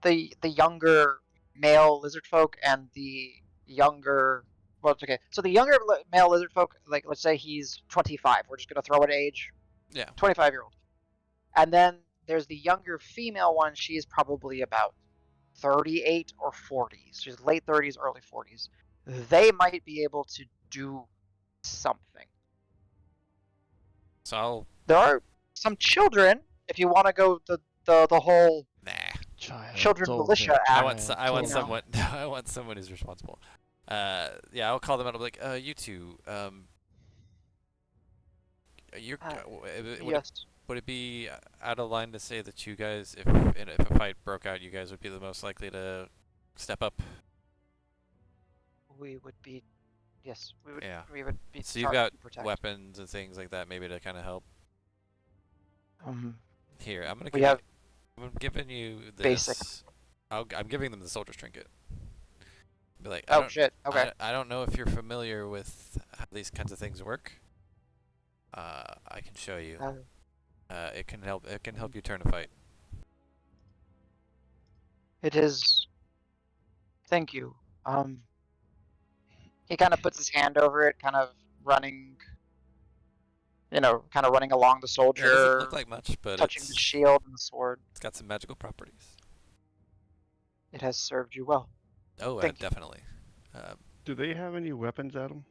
the younger male lizard folk and the younger. Well, it's okay. So the younger male lizard folk, like let's say he's 25. We're just gonna throw an age. Yeah. 25-year-old. And then there's the younger female one. She's probably about 38 or 40. She's late 30s, early 40s. They might be able to do something. So There are some children. If you want to go the whole nah. children militia act. I want you know. someone. I want someone who's responsible. Yeah, I'll call them out. I'll be like, you two. You're. Yes. Would it be out of line to say that you guys, if a fight broke out, you guys would be the most likely to step up? We would be. Yes, we would. Yeah. We would be. So you've got to protect. weapons and things like that, maybe to kind of help. Here, I'm gonna. I'm giving you this. Basic. I'm giving them the soldier's trinket. Be like, Oh shit. Okay. I don't know if you're familiar with how these kinds of things work. I can show you. It can help. It can help you turn a fight. It is. Thank you. He kind of puts his hand over it, kind of running You know, kind of running along the Yeah, it soldier, doesn't look like much, but touching the it's shield and the sword. got some magical properties. It has served you well. Oh, Thank you. definitely. Do they have any weapons at them?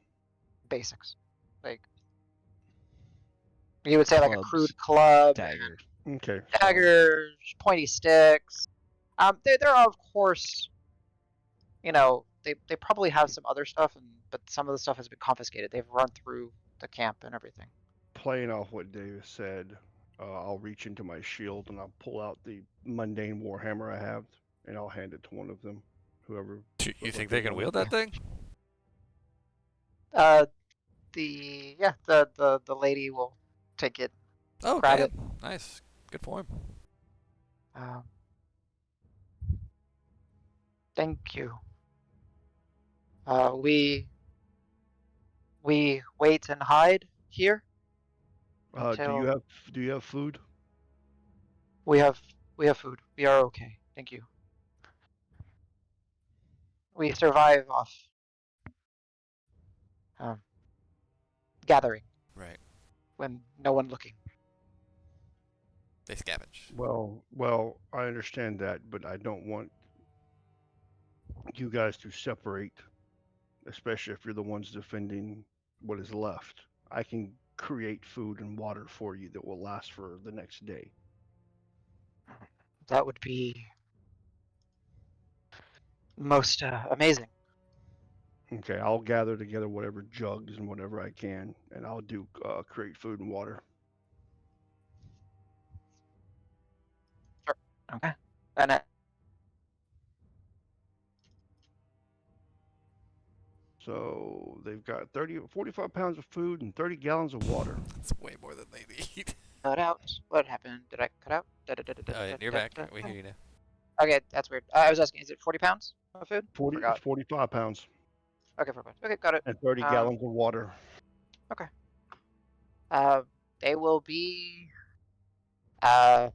Basics, like you would say, like a Clubs, crude club, dagger. Okay. daggers, pointy sticks. There are, of course, you know, they probably have some other stuff, but some of the stuff has been confiscated. They've run through the camp and everything. Playing off what Davis said, I'll reach into my shield and I'll pull out the mundane warhammer I have, and I'll hand it to one of them. Whoever. You looks think like they can want wield it. that thing? The lady will take it, Oh, grab damn. it. Nice. Good for him. Thank you. We wait and hide here Do until you have food? we have food. We are okay. Thank you. We survive off gathering Right. when no one looking. They scavenge. Well, I understand that, but I don't want you guys to separate, especially if you're the ones defending what is left. I can create food and water for you that will last for the next day. That would be most amazing. Okay, I'll gather together whatever jugs and whatever I can, and I'll do create food and water. Sure. Okay. And So they've got 45 pounds of food and 30 gallons of water. That's way more than they need. cut out. What happened? Did I cut out? You're back. We hear you now. Okay, that's weird. I was asking, is it 40 pounds of food? 45 pounds Okay, 4 pounds. Okay, got it. and 30 gallons of water. They will be uh,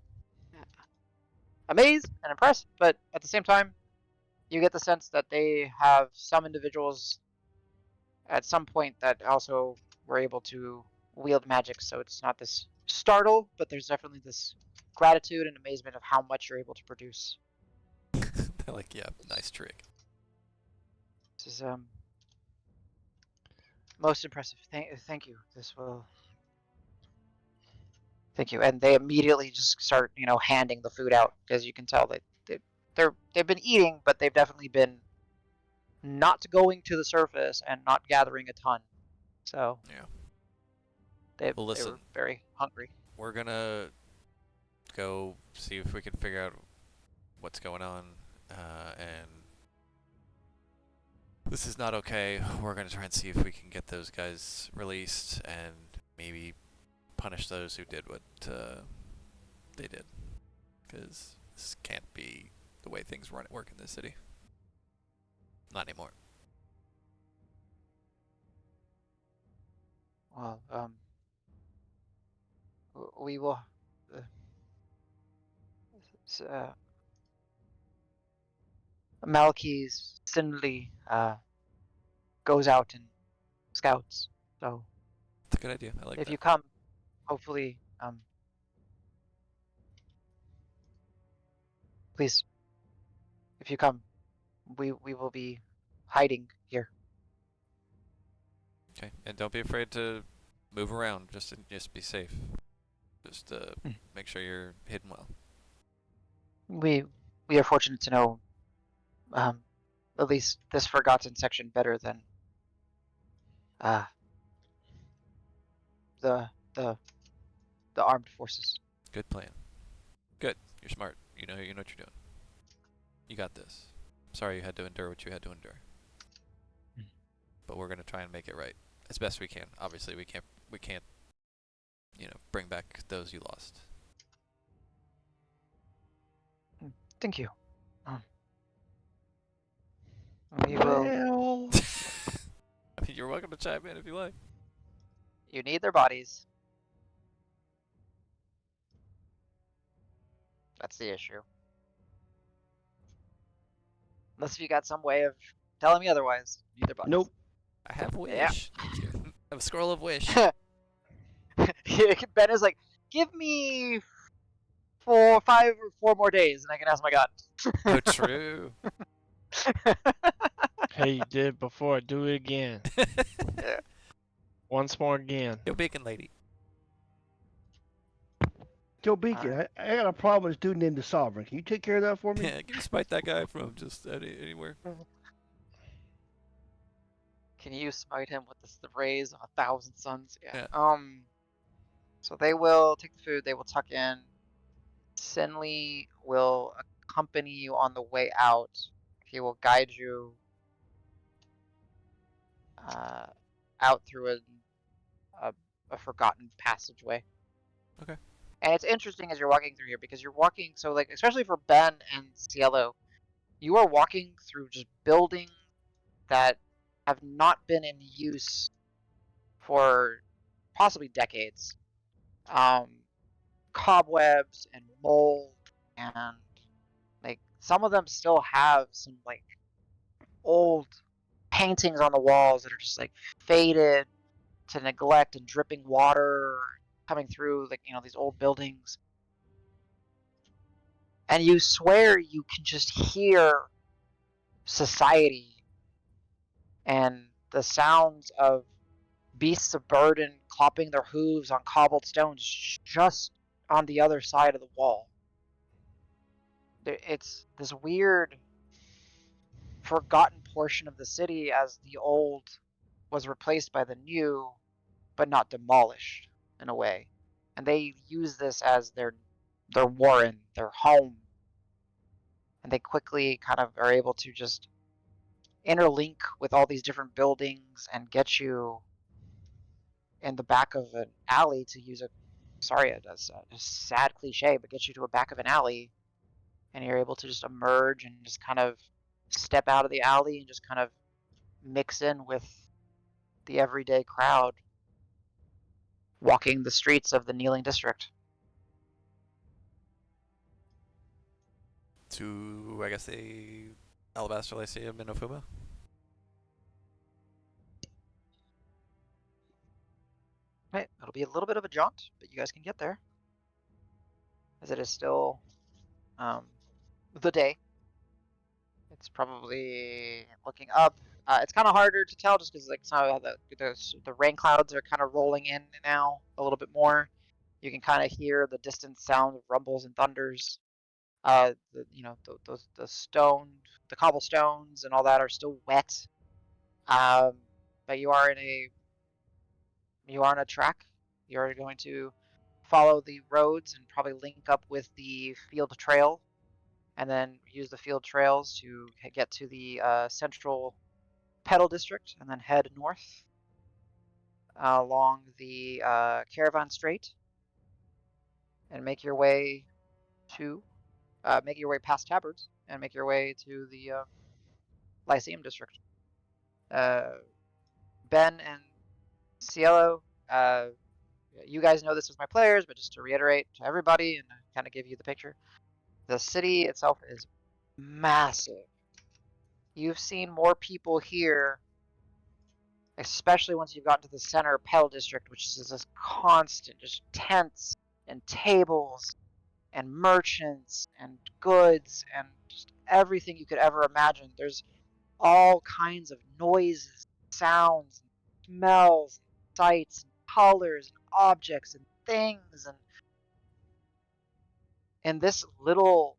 amazed and impressed, but at the same time, you get the sense that they have some individuals at some point that also were able to wield magic, so it's not this startle, but there's definitely this gratitude and amazement of how much you're able to produce. They're like, yeah, nice trick. This is most impressive. Thank you. This will. Thank you. And they immediately just start, handing the food out, because you can tell that they've been eating, but they've definitely been not going to the surface and not gathering a ton. So Yeah. they Well, listen. were very hungry. We're gonna go see if we can figure out what's going on, and this is not okay. We're gonna try and see if we can get those guys released and maybe punish those who did what they did, because this can't be the way things work in this city. Not anymore. Well, we will. Malky's Sinley goes out and scouts. So That's a good idea. I like if that. you come, hopefully, please, if you come, we will be hiding here. Okay, and don't be afraid to move around. Just be safe. Just make sure you're hidden well. We are fortunate to know at least this forgotten section better than the armed forces. Good plan. Good. You're smart. You know what you're doing. You got this. Sorry you had to endure what you had to endure. But we're gonna try and make it right as best we can. Obviously, we can't, bring back those you lost. Thank you. We will. I mean, you're welcome to chime in if you like. You need their bodies. That's the issue. Unless you got some way of telling me otherwise. You need their bodies. Nope. I have wish. Yeah. I have a scroll of wish. Ben is like, give me 5 or 4 more days, and I can ask my god. Oh, true. Hey, you did it before. Do it again. Yeah. Once more again. Yo, bacon lady. Joe Beacon, Alright. I got a problem with a dude named the Sovereign. Can you take care of that for me? Yeah, can you smite that guy from just anywhere? Can you smite him with the rays of 1,000 suns? Yeah. Yeah. So they will take the food. They will tuck in. Sinley will accompany you on the way out. He will guide you out through a forgotten passageway. Okay. And it's interesting as you're walking through here because you're walking, so like especially for Ben and Cielo, you are walking through just buildings that have not been in use for possibly decades. Cobwebs and mold, and like some of them still have some like old paintings on the walls that are just like faded to neglect and dripping water coming through like these old buildings. And you swear you can just hear society and the sounds of beasts of burden clopping their hooves on cobbled stones just on the other side of the wall. It's this weird forgotten portion of the city as the old was replaced by the new, but not demolished in a way. And they use this as their warren, their home. And they quickly kind of are able to just interlink with all these different buildings and get you in the back of an alley, to use a sad cliche, but get you to a back of an alley, and you're able to just emerge and just kind of step out of the alley and just kind of mix in with the everyday crowd walking the streets of the Kneeling District. To, I guess, the Alabaster Lyceum in Ofuma? Right, it'll be a little bit of a jaunt, but you guys can get there, as it is still the day. It's probably looking up. It's kind of harder to tell just because like some of the rain clouds are kind of rolling in now a little bit more. You can kind of hear the distant sound of rumbles and thunders. The cobblestones and all that are still wet. But you are on a track. You're going to follow the roads and probably link up with the field trail, and then use the field trails to get to the central pedal district, and then head north along the caravan straight, and make your way past Tabards, and make your way to the Lyceum district. Ben and Cielo, you guys know this as my players, but just to reiterate to everybody and kind of give you the picture, the city itself is massive. You've seen more people here, especially once you've gotten to the center pedal district, which is this constant just tents and tables and merchants and goods and just everything you could ever imagine. There's all kinds of noises, sounds, and smells, and sights, and colors, and objects, and things, and in this little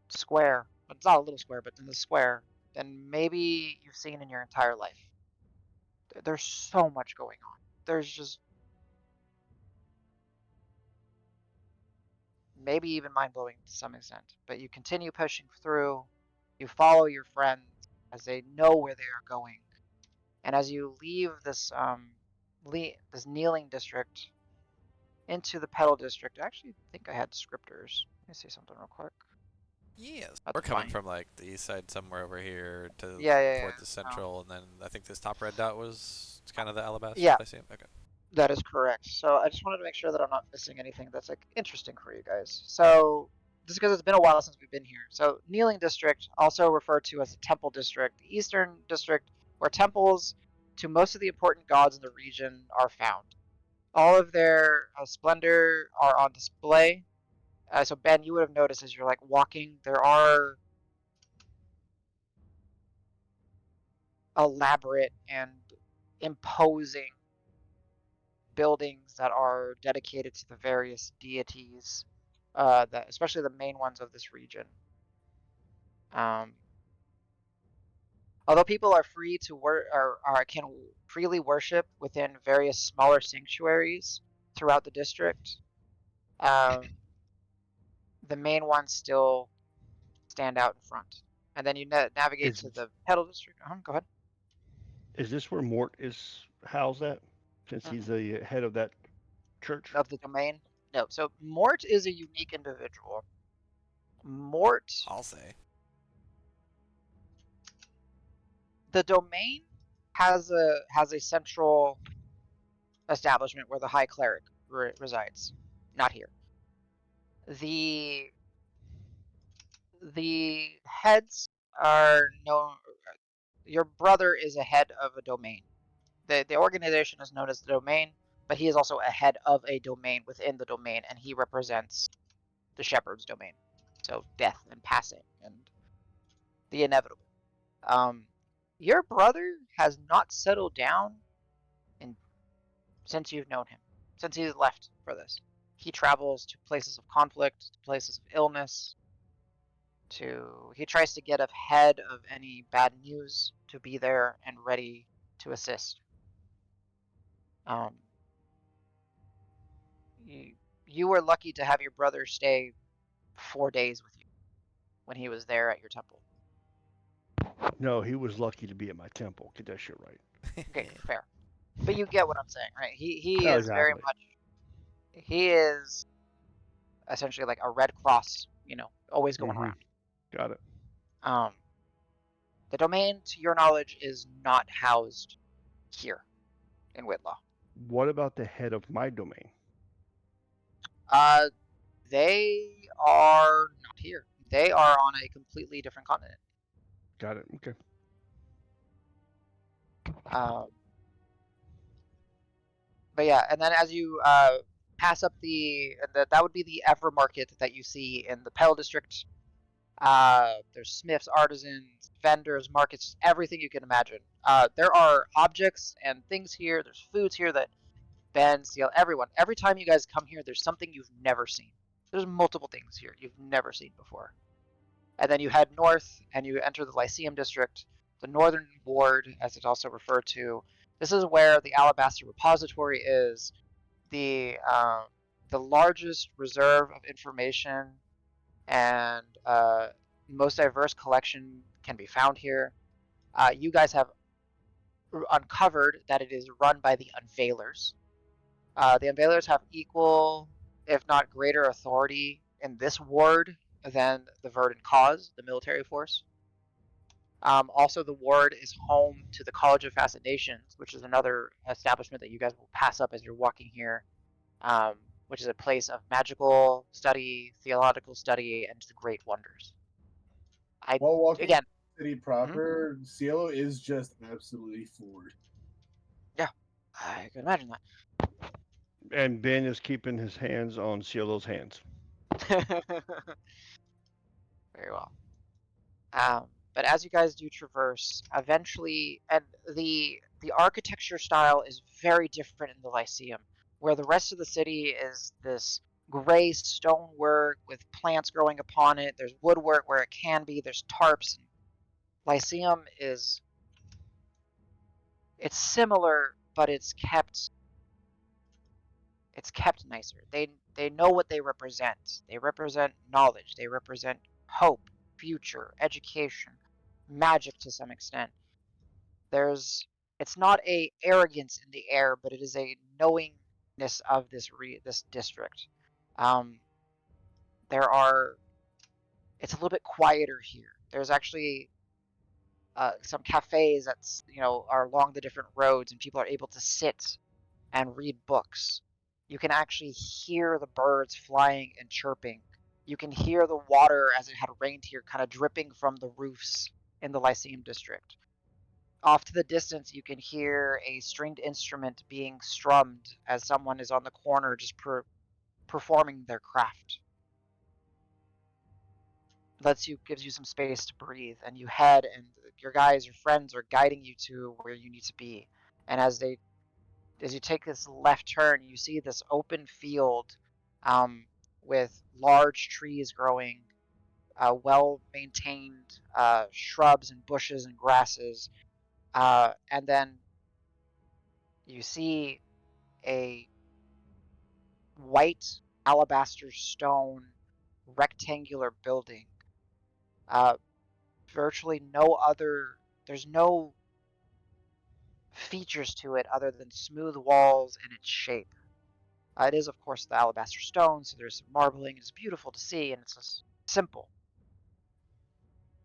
square. It's not a little square, but in the square, than maybe you've seen in your entire life. There's so much going on. There's just maybe even mind-blowing to some extent. But you continue pushing through. You follow your friends as they know where they are going. And as you leave this this Kneeling district into the Pedal district, I actually think I had scripters. Let me see something real quick. Yes. That's We're coming fine. from like the east side somewhere over here to Yeah. toward the central, and then I think this top red dot was kind of the Alabaster Yeah, Lyceum. Okay. that is correct. So I just wanted to make sure that I'm not missing anything that's like interesting for you guys. So just because it's been a while since we've been here. So Kneeling District, also referred to as the Temple District, the Eastern District, where temples to most of the important gods in the region are found. all of their splendor are on display. So Ben, you would have noticed as you're like walking, there are elaborate and imposing buildings that are dedicated to the various deities, that especially the main ones of this region. Although people are free to can freely worship within various smaller sanctuaries throughout the district, the main ones still stand out in front. And then you navigate Is to the pedal district. Go ahead. is this where Mort is housed at? Since he's the head of that church? Of the domain. No, so Mort is a unique individual. Mort, I'll say. the domain has a central establishment where the High Cleric resides. Not here. The heads are known. Your brother is a head of a domain. The organization is known as the domain, but he is also a head of a domain within the domain, and he represents the shepherd's domain. So death and passing and the inevitable. Your brother has not settled down since you've known him, since he's left for this. He travels to places of conflict, to places of illness. He tries to get ahead of any bad news to be there and ready to assist. You were lucky to have your brother stay 4 days with you when he was there at your temple. No, he was lucky to be at my temple. Get that shit right. Okay, fair. But you get what I'm saying, right? He No, is very exactly. much. He is essentially like a Red Cross, always going around. Got it. The domain, to your knowledge, is not housed here in Whitlaw. What about the head of my domain? They are not here. They are on a completely different continent. Got it. Okay. But yeah, and then as you pass up that would be the Ever Market that you see in the Pell District. There's smiths, artisans, vendors, markets, everything you can imagine. There are objects and things here. There's foods here that Ben, Seal, everyone. Every time you guys come here, there's something you've never seen. There's multiple things here you've never seen before. And then you head north and you enter the Lyceum District, the Northern Ward, as it's also referred to. This is where the Alabaster Repository is, the largest reserve of information and most diverse collection can be found here. You guys have uncovered that it is run by the Unveilers. The Unveilers have equal, if not greater, authority in this ward than the Verdant Cause, the military force. Also, the ward is home to the College of Fascinations, which is another establishment that you guys will pass up as you're walking here, which is a place of magical study, theological study, and the great wonders. While walking again, the city proper, Cielo is just absolutely floored. Yeah, I can imagine that. And Ben is keeping his hands on Cielo's hands. Very well. But as you guys do traverse, eventually, and the architecture style is very different in the Lyceum, where the rest of the city is this gray stonework with plants growing upon it. There's woodwork where it can be. There's tarps. Lyceum it's similar, but it's kept nicer. They know what they represent. They represent knowledge. They represent hope, future, education, magic to some extent. It's not a arrogance in the air, but it is a knowingness of this district. It's a little bit quieter here. There's actually some cafes that's are along the different roads, and people are able to sit and read books. You can actually hear the birds flying and chirping. You can hear the water as it had rained here kind of dripping from the roofs in the Lyceum district. Off to the distance, you can hear a stringed instrument being strummed as someone is on the corner just performing their craft. Gives you some space to breathe, and you head, and your guys, your friends, are guiding you to where you need to be. And as you take this left turn, you see this open field, with large trees growing, well-maintained shrubs and bushes and grasses, and then you see a white alabaster stone rectangular building. Virtually there's no features to it other than smooth walls and its shape. It is, of course, the alabaster stone, so there's some marbling. It's beautiful to see, and it's just simple.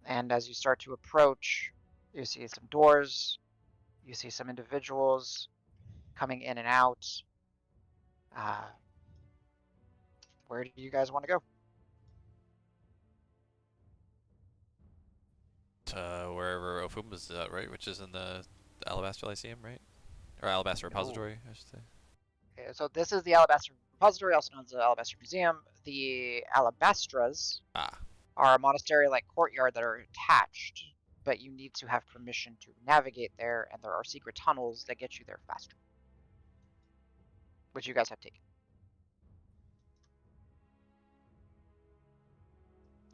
And as you start to approach, you see some doors, you see some individuals coming in and out. Where do you guys want to go? Wherever Ofuma's at, right? Which is in the Alabaster Lyceum, right? Or Alabaster No. Repository, I should say. Okay, so this is the Alabaster Repository, also known as the Alabaster Museum. The Alabastras Ah, are a monastery-like courtyard that are attached, but you need to have permission to navigate there, and there are secret tunnels that get you there faster, which you guys have taken.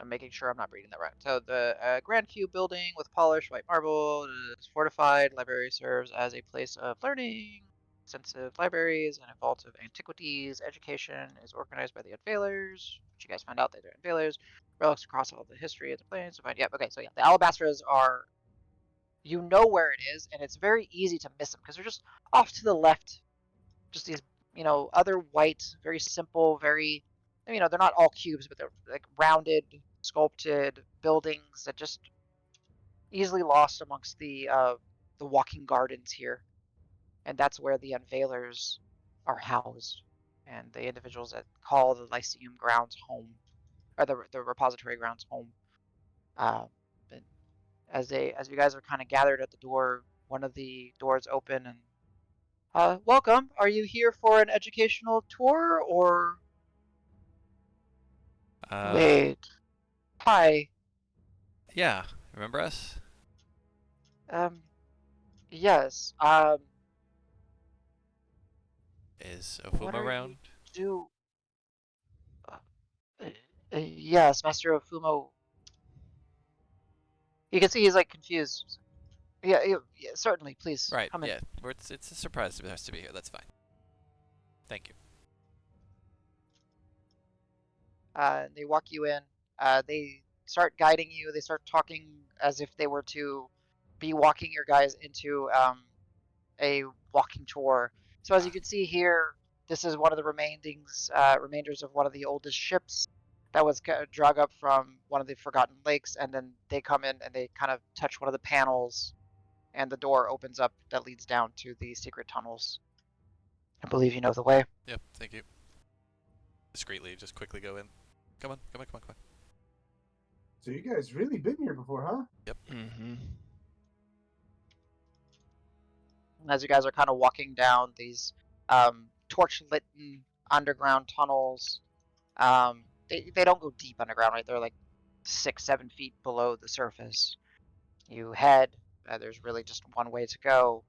I'm making sure I'm not reading that right. So the Grand Cube building with polished white marble is fortified. Library serves as a place of learning. Extensive libraries and a vault of antiquities. Education is organized by the Unveilers, which you guys found out they're Unveilers. Relics across all the history of the planes. Yep. Okay. So yeah, the Alabastras are. You know where it is, and it's very easy to miss them because they're just off to the left. Just these, other white, very simple, very, they're not all cubes, but they're like rounded, sculpted buildings that just easily lost amongst the walking gardens here. And that's where the Unveilers are housed, and the individuals that call the Lyceum grounds home, or the repository grounds home. And as you guys are kind of gathered at the door, one of the doors open and welcome. Are you here for an educational tour or? uh, Wait. Hi. yeah. Remember us? Um. Yes. Is What Ofuma are you around? do? Uh, yes, Master Ofumo. You can see he's like confused. Yeah, certainly. Please Right. come in. Yeah. It's a surprise to us to be here. That's fine. Thank you. They walk you in. They start guiding you. They start talking as if they were to be walking your guys into a walking tour. So as you can see here, this is one of the remainders of one of the oldest ships that was drug up from one of the Forgotten Lakes, and then they come in and they kind of touch one of the panels, and the door opens up that leads down to the secret tunnels. I believe you know the way. Yep. Thank you. Discreetly, just quickly go in. Come on. Come on. Come on. Come on. So you guys really been here before, huh? Yep. Mm-hmm. And as you guys are kind of walking down these torch-lit underground tunnels, they don't go deep underground, right? They're like 6, 7 feet below the surface. You head. There's really just one way to go.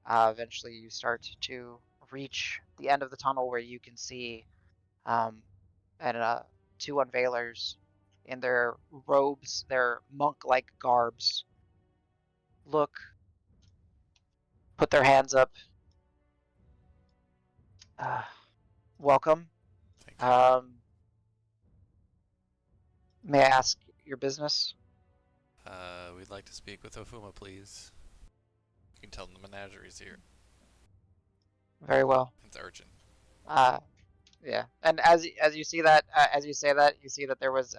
Eventually, you start to reach the end of the tunnel where you can see um, and two unveilers in their robes, their monk-like garbs, look, put their hands up. Uh, Welcome. Thank you. May I ask your business? We'd like to speak with Ofuma, please. You can tell them the menagerie's here. Very well. It's urgent. Yeah. And as you see that, as you say that, you see that there was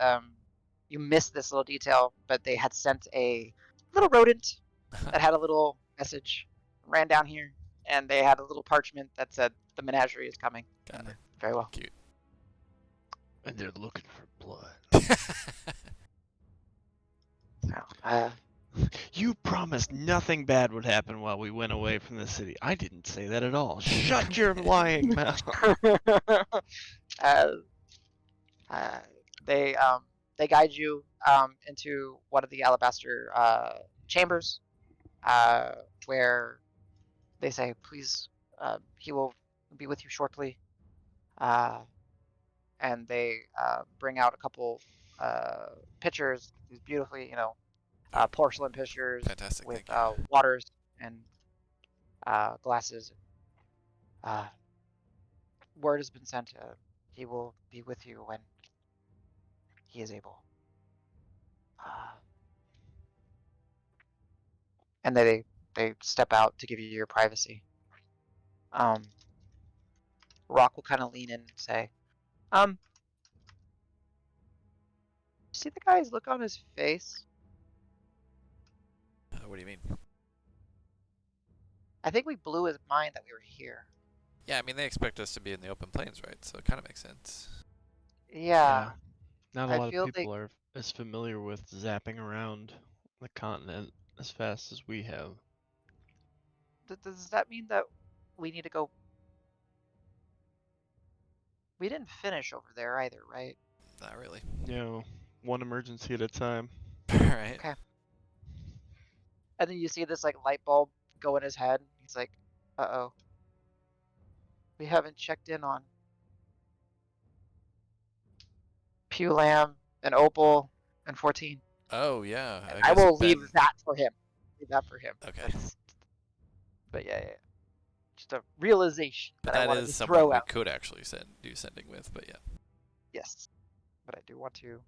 you missed this little detail, but they had sent a little rodent that had a little message, ran down here, and they had a little parchment that said the menagerie is coming. Got it. Very well. Cute. And they're looking for blood. So, You promised nothing bad would happen while we went away from the city. I didn't say that at all. Shut your lying mouth. uh, uh, they guide you into one of the alabaster chambers, where they say, "Please, he will be with you shortly." And they bring out a couple pitchers, these beautifully, Oh, porcelain pitchers fantastic, with thank you. waters and glasses. Uh, Word has been sent. He will be with you when he is able. Uh, and they step out to give you your privacy. Um, Rock will kind of lean in and say, see the guy's look on his face? What do you mean? I think we blew his mind that we were here. Yeah, I mean, they expect us to be in the open plains, right? So it kind of makes sense. Yeah, Not a I lot of feel like. people are as familiar with zapping around the continent as fast as we have. Does that mean that we need to go? We didn't finish over there either, right? Not really. You know, one emergency at a time. Alright. Okay. And then you see this like light bulb go in his head. He's like, "Uh-oh, we haven't checked in on Pew Lamb and Opal and 14." Oh, yeah, And I I guess will leave Ben... that for him. Leave that for him. Okay. But yeah, just a realization But that I that wanted is to someone throw we out. could actually do sending with, but yeah. Yes, but I do want to.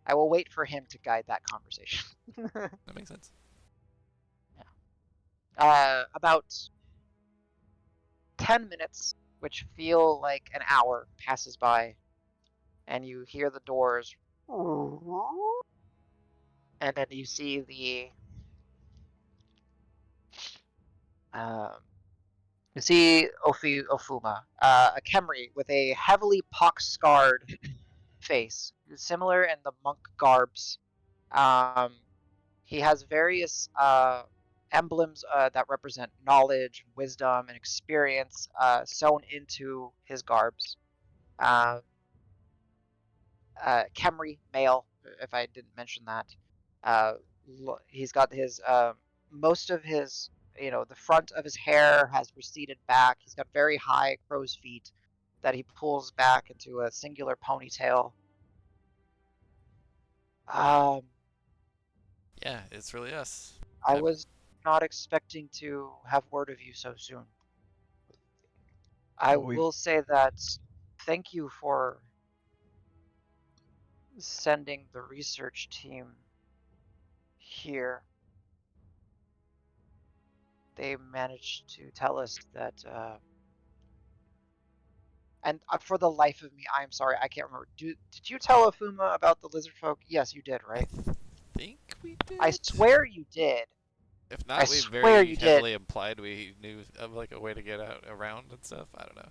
I will wait for him to guide that conversation. That makes sense. About 10 minutes, which feel like an hour, passes by, and you hear the doors, and then you see the um, Ofuma, a Khemri with a heavily pock-scarred face, similar in the monk garbs. Um, he has various emblems that represent knowledge, wisdom, and experience sewn into his garbs. Uh, Khemri male, if I didn't mention that. Uh, he's got his most of his, the front of his hair has receded back. He's got very high crow's feet that he pulls back into a singular ponytail. Um, Yeah, it's really us. I was not expecting to have word of you so soon. I Well, will say that thank you for sending the research team here. They managed to tell us that, and for the life of me, I'm sorry, I can't remember. Did you tell Afuma about the lizard folk? Yes, you did, I right? think we I did. swear you did. If I not, we swear very you did. heavily implied we knew of like a way to get out around and stuff. I don't know.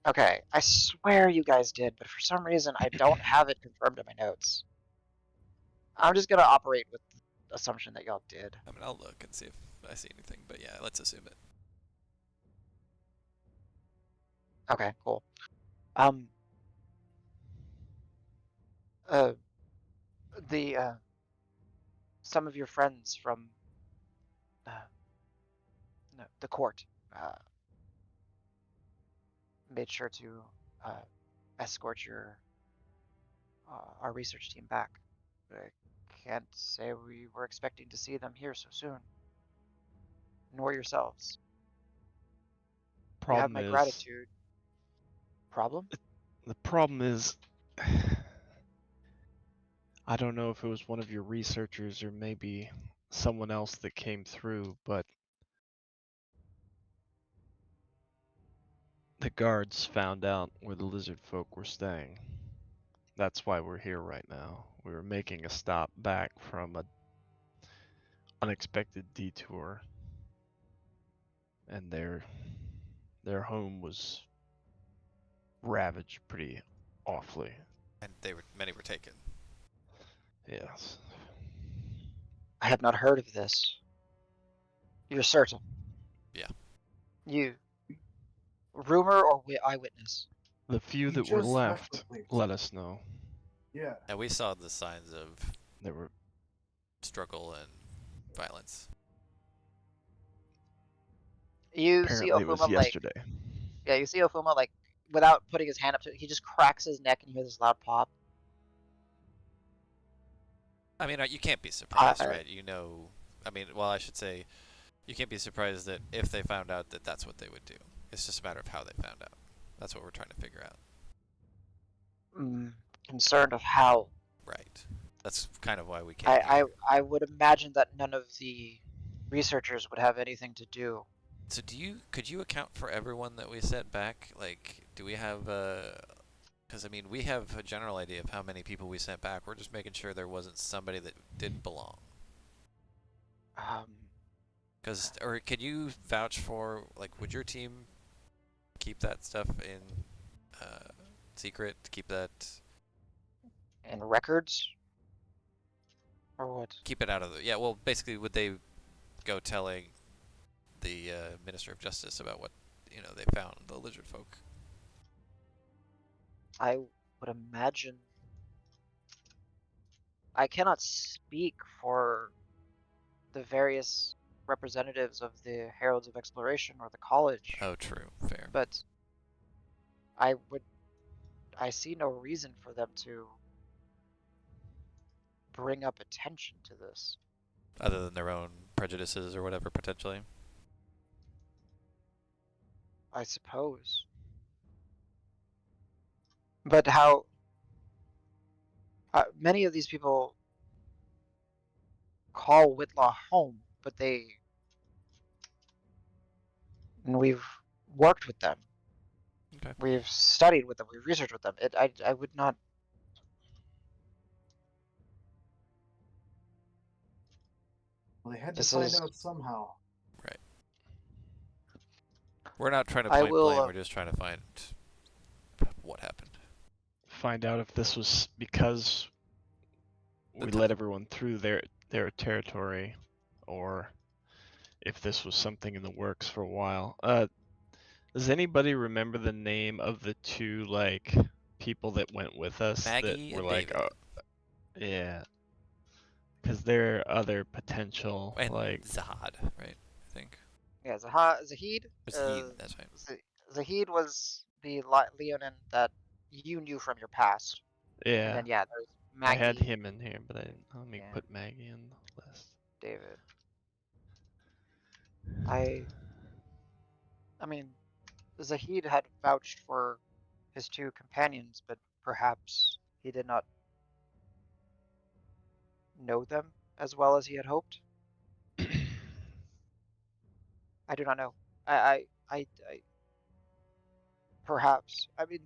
Okay, I swear you guys did, but for some reason I don't have it confirmed in my notes. I'm just gonna operate with the assumption that y'all did. I mean, I'll look and see if I see anything, but yeah, let's assume it. Okay, cool. Um, uh, the some of your friends from uh, no, the court made sure to uh, escort our research team back. I can't say we were expecting to see them here so soon, nor yourselves. You have Problem my is, gratitude. Problem? the problem is, I don't know if it was one of your researchers or maybe someone else that came through, but the guards found out where the lizard folk were staying. That's why we're here right now. We were making a stop back from a unexpected detour, and their home was ravaged pretty awfully. And many were taken. Yes. I have not heard of this. You're certain? Yeah. You. Rumor or eyewitness? The few We that were just left the left, place. let us know. Yeah. And we saw the signs of They were struggle and violence. You see apparently it was Ofuma like, yesterday. yeah, you see Ofuma like, without putting his hand up to it, he just cracks his neck and you hear this loud pop. I mean, you can't be surprised, I- right? You know, I mean, well, I should say, you can't be surprised that if they found out that that's what they would do. It's just a matter of how they found out. That's what we're trying to figure out. Concerned of how. Right. That's kind of why we came here. I would imagine that none of the researchers would have anything to do. So could you account for everyone that we sent back? Like, do we have because I mean, we have a general idea of how many people we sent back. We're just making sure there wasn't somebody that didn't belong. Or could you vouch for, like, would your team keep that stuff in secret? Keep that, And records? Or what? keep it out of the, yeah, well, basically, would they go telling the Minister of Justice about what, they found, the lizard folk? I would imagine. I cannot speak for the various representatives of the Heralds of Exploration or the college, Oh, true, fair. but I see no reason for them to bring up attention to this. Other than their own prejudices or whatever, potentially. I suppose. But how many of these people call Whitlaw home, but and we've worked with them. Okay. We've studied with them. We've researched with them. I would not. Well, they had to This find is. out somehow. Right. We're not trying to I point will, blame. We're just trying to find what happened. Find out if this was because we let everyone through their territory, or if this was something in the works for a while. Does anybody remember the name of the two people that went with us Maggie that were and like, David. yeah, because there are other potential And Zahad, right? I think. Yeah, Zahid. Zahid, that's right. Zahid was the Leonin that you knew from your past. And yeah. then yeah, there's I had Maggie, him in here, but I didn't. Let me Yeah. put Maggie in the list. David. I mean, Zahid had vouched for his two companions, but perhaps he did not know them as well as he had hoped. I do not know. I perhaps. I mean,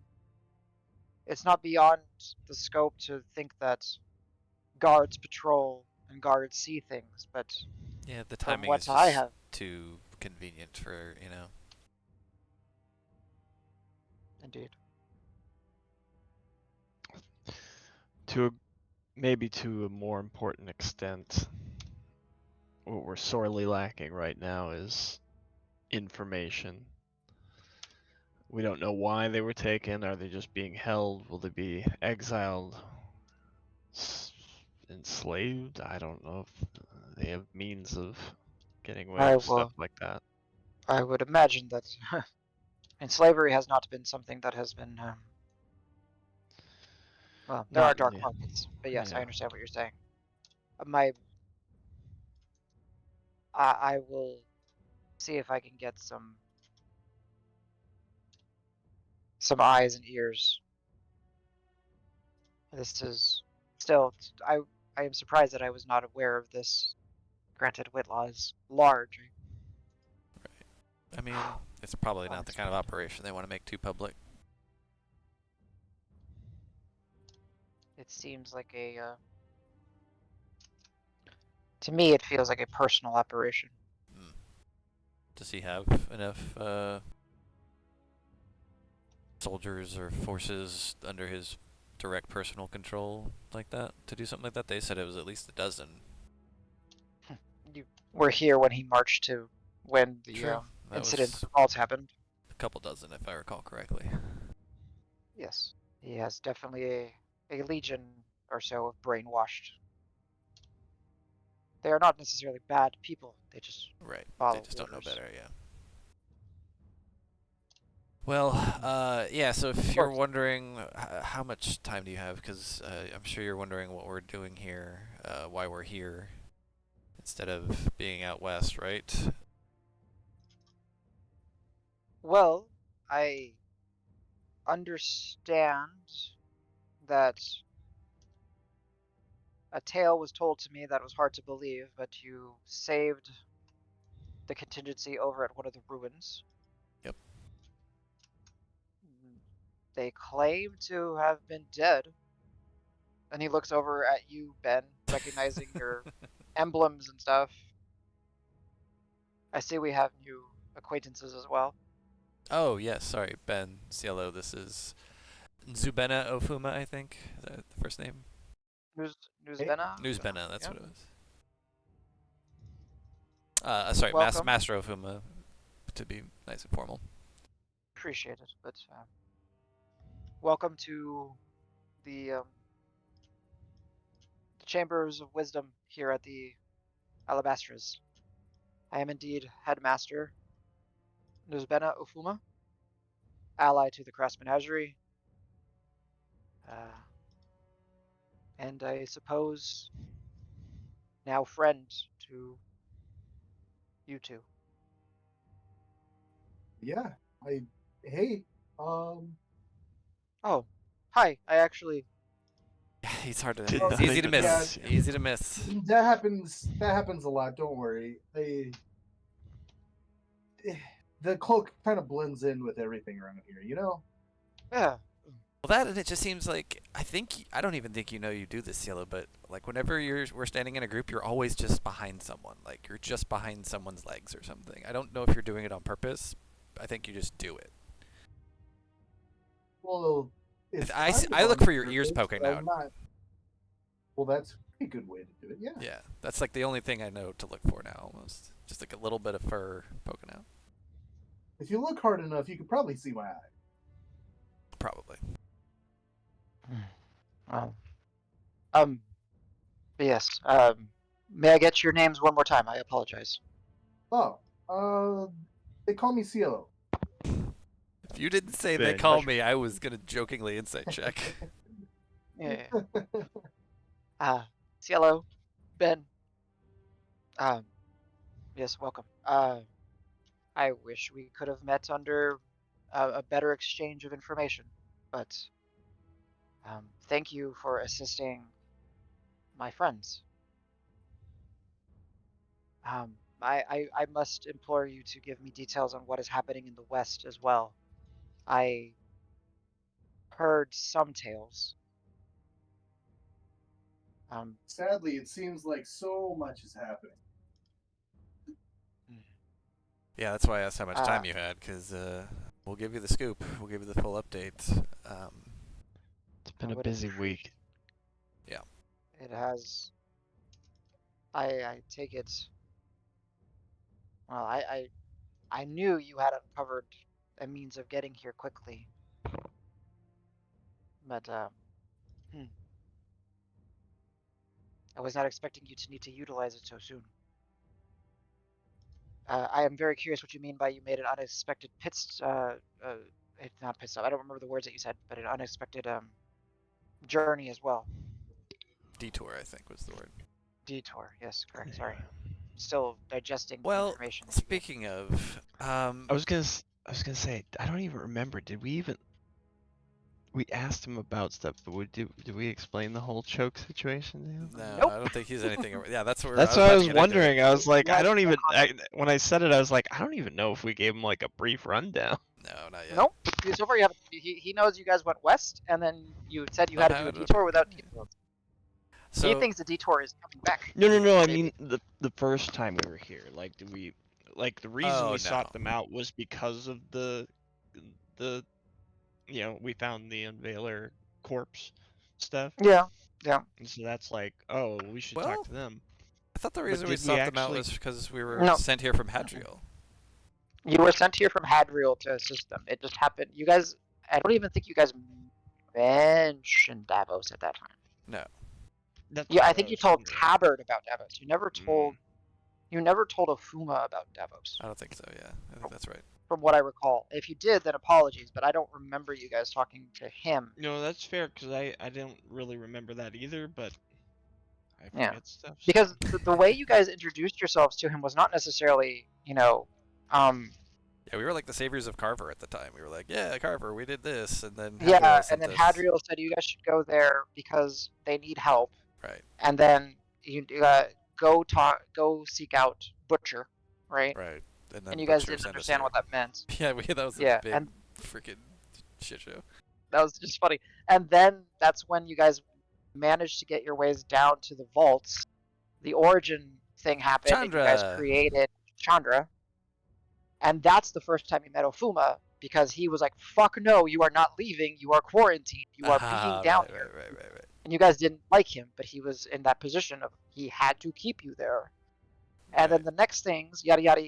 it's not beyond the scope to think that guards patrol and guards see things, but Yeah, the from timing is what I just have, too convenient for, indeed. Maybe to a more important extent, what we're sorely lacking right now is information. We don't know why they were taken. Are they just being held? Will they be exiled? Enslaved? I don't know if they have means of getting away with stuff like that. I would imagine that and slavery has not been something that has been well, there are Not in dark the, markets, but yes, I yeah. understand what you're saying. I will see if I can get some eyes and ears. This is still I am surprised that I was not aware of this. Granted, Whitlaw is large. I mean, it's probably not the kind of operation they want to make too public. It seems like to me, it feels like a personal operation. Does he have enough soldiers or forces under his direct personal control like that to do something like that? They said it was at least a dozen. were here when he marched to when the True. That incident was with Alt happened. a couple dozen, if I recall correctly. Yes, he has definitely a legion or so of brainwashed. They are not necessarily bad people. They just Right. They follow just don't know orders. better. Yeah. Well, yeah. So if you're course. wondering how much time do you have, because I'm sure you're wondering what we're doing here, why we're here, instead of being out west, right? Well, I understand that a tale was told to me that was hard to believe, but you saved the contingency over at one of the ruins. Yep. They claim to have been dead. And he looks over at you, Ben, recognizing your emblems and stuff. I see we have new acquaintances as well. Oh yes, sorry, Ben Cielo. This is Zubena Ofuma, I think. Is that the first name? News Hey, Newsbena? Newsbena, that's Yeah. what it was. Sorry, Welcome. Master Ofuma, to be nice and formal. Appreciate it, but welcome to the Chambers of Wisdom here at the Alabastras. I am indeed Headmaster Nuzbena Ufuma, ally to the Crass Menagerie, and I suppose now friend to you two. yeah. Hey, um, Oh, hi. I actually He's hard to. Did He's easy nothing to to yeah, miss. notice you. Easy to miss. that happens. That happens a lot. Don't worry. The cloak kind of blends in with everything around here. You know. yeah. Well, that and it just seems like I don't even think you know you do this, Cielo, but like whenever we're standing in a group, you're always just behind someone. Like you're just behind someone's legs or something. I don't know if you're doing it on purpose. I think you just do it. Well, it's I look for your ears poking but I'm out. not. Well, that's a good way to do it. Yeah. Yeah, that's like the only thing I know to look for now, almost. Just like a little bit of fur poking out. If you look hard enough, you could probably see my eye. Probably. Well, yes. May I get your names one more time? I apologize. Oh, they call me Cielo. If you didn't say they Ben, call me, I was gonna jokingly insight check. Yeah. Cielo, Ben. Um, yes, welcome. I wish we could have met under a better exchange of information, but thank you for assisting my friends. I must implore you to give me details on what is happening in the West as well. I heard some tales. Sadly, it seems like so much is happening. Yeah, that's why I asked how much time Uh, you had, because we'll give you the scoop. We'll give you the full update. It's been I a would busy appreciate week. Yeah. it has. I take it. Well, I knew you had uncovered a means of getting here quickly, but I was not expecting you to need to utilize it so soon. I am very curious what you mean by you made an unexpected it's not pit stop. I don't remember the words that you said, but an unexpected journey as well. Detour, I think, was the word. Detour. Yes, correct. Sorry. Still digesting Well, information. that you get. speaking of, I was gonna say, I don't even remember. Did we even? We asked him about stuff, but did we explain the whole choke situation to him? no, Nope. I don't think he's anything. Yeah, that's where That's I was what about I to was get into it. wondering. I was like, I Yes, don't no even. context. When I said it, I was like, I don't even know if we gave him like a brief rundown. No, not yet. Nope. So far, you haven't. He knows you guys went west, and then you said you had to Somehow do a ended up detour here. without Yeah. detour. He So, thinks the detour is coming back. No. I Maybe. mean, the first time we were here, like, the reason oh we sought no. them out was because of the we found the Unveiler corpse stuff, Yeah. Yeah. and so that's like, oh, we should talk Well, to them. I thought the reason we did we sought them out actually- was because we were No. sent here from Hadriel. You were sent here from Hadriel to assist them. It just happened. You guys, I don't even think you guys mentioned Davos at that time. No. That's Yeah, I what think you was told wondering. Tabard about Davos. You never told. Mm. You never told Ofuma about Davos, I don't think so. Yeah, I think that's right. from what I recall. If you did, then apologies, but I don't remember you guys talking to him. No, that's fair because I didn't really remember that either, but I Yeah. forget stuff. so- Because the way you guys introduced yourselves to him was not necessarily, Yeah, we were like the saviors of Carver at the time. We were like, yeah, Carver, we did this, and then yeah, Hadriel and sent then us. Hadriel said you guys should go there because they need help, Right, and then you go seek out Butcher, right? right. And then And you guys Butcher didn't sent us understand what here. that meant. Yeah, that was Yeah, a big and freaking shit show. that was just funny. And then that's when you guys managed to get your ways down to the vaults. The origin thing happened, and you guys Chandra. created Chandra. And that's the first time you met Ofuma, because he was like, fuck no, you are not leaving, you are quarantined, you are being down right, here. right. And you guys didn't like him, but he was in that position of he had to keep you there. And then the next things, yada yada,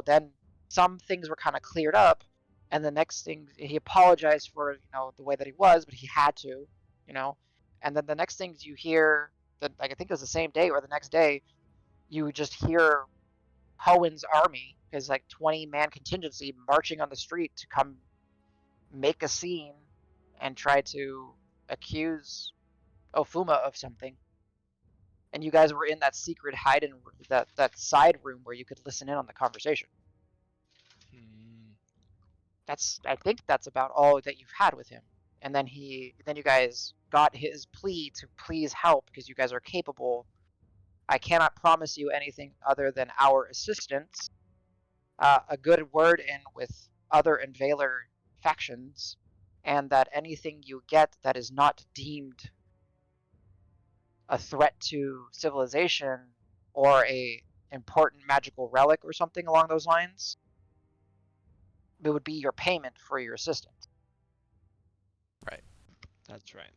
then some things were kind of cleared up, and the next thing he apologized for, the way that he was, but he had to, and then the next things you hear, that like I think it was the same day or the next day, you just hear Hohen's army, his like 20-man contingency, marching on the street to come make a scene and try to accuse Ofuma of something. And you guys were in that secret that side room where you could listen in on the conversation. Mm. I think that's about all that you've had with him. And then you guys got his plea to please help because you guys are capable. I cannot promise you anything other than our assistance, a good word in with other Invaler factions, and that anything you get that is not deemed a threat to civilization or a important magical relic or something along those lines, it would be your payment for your assistance. Right. That's right.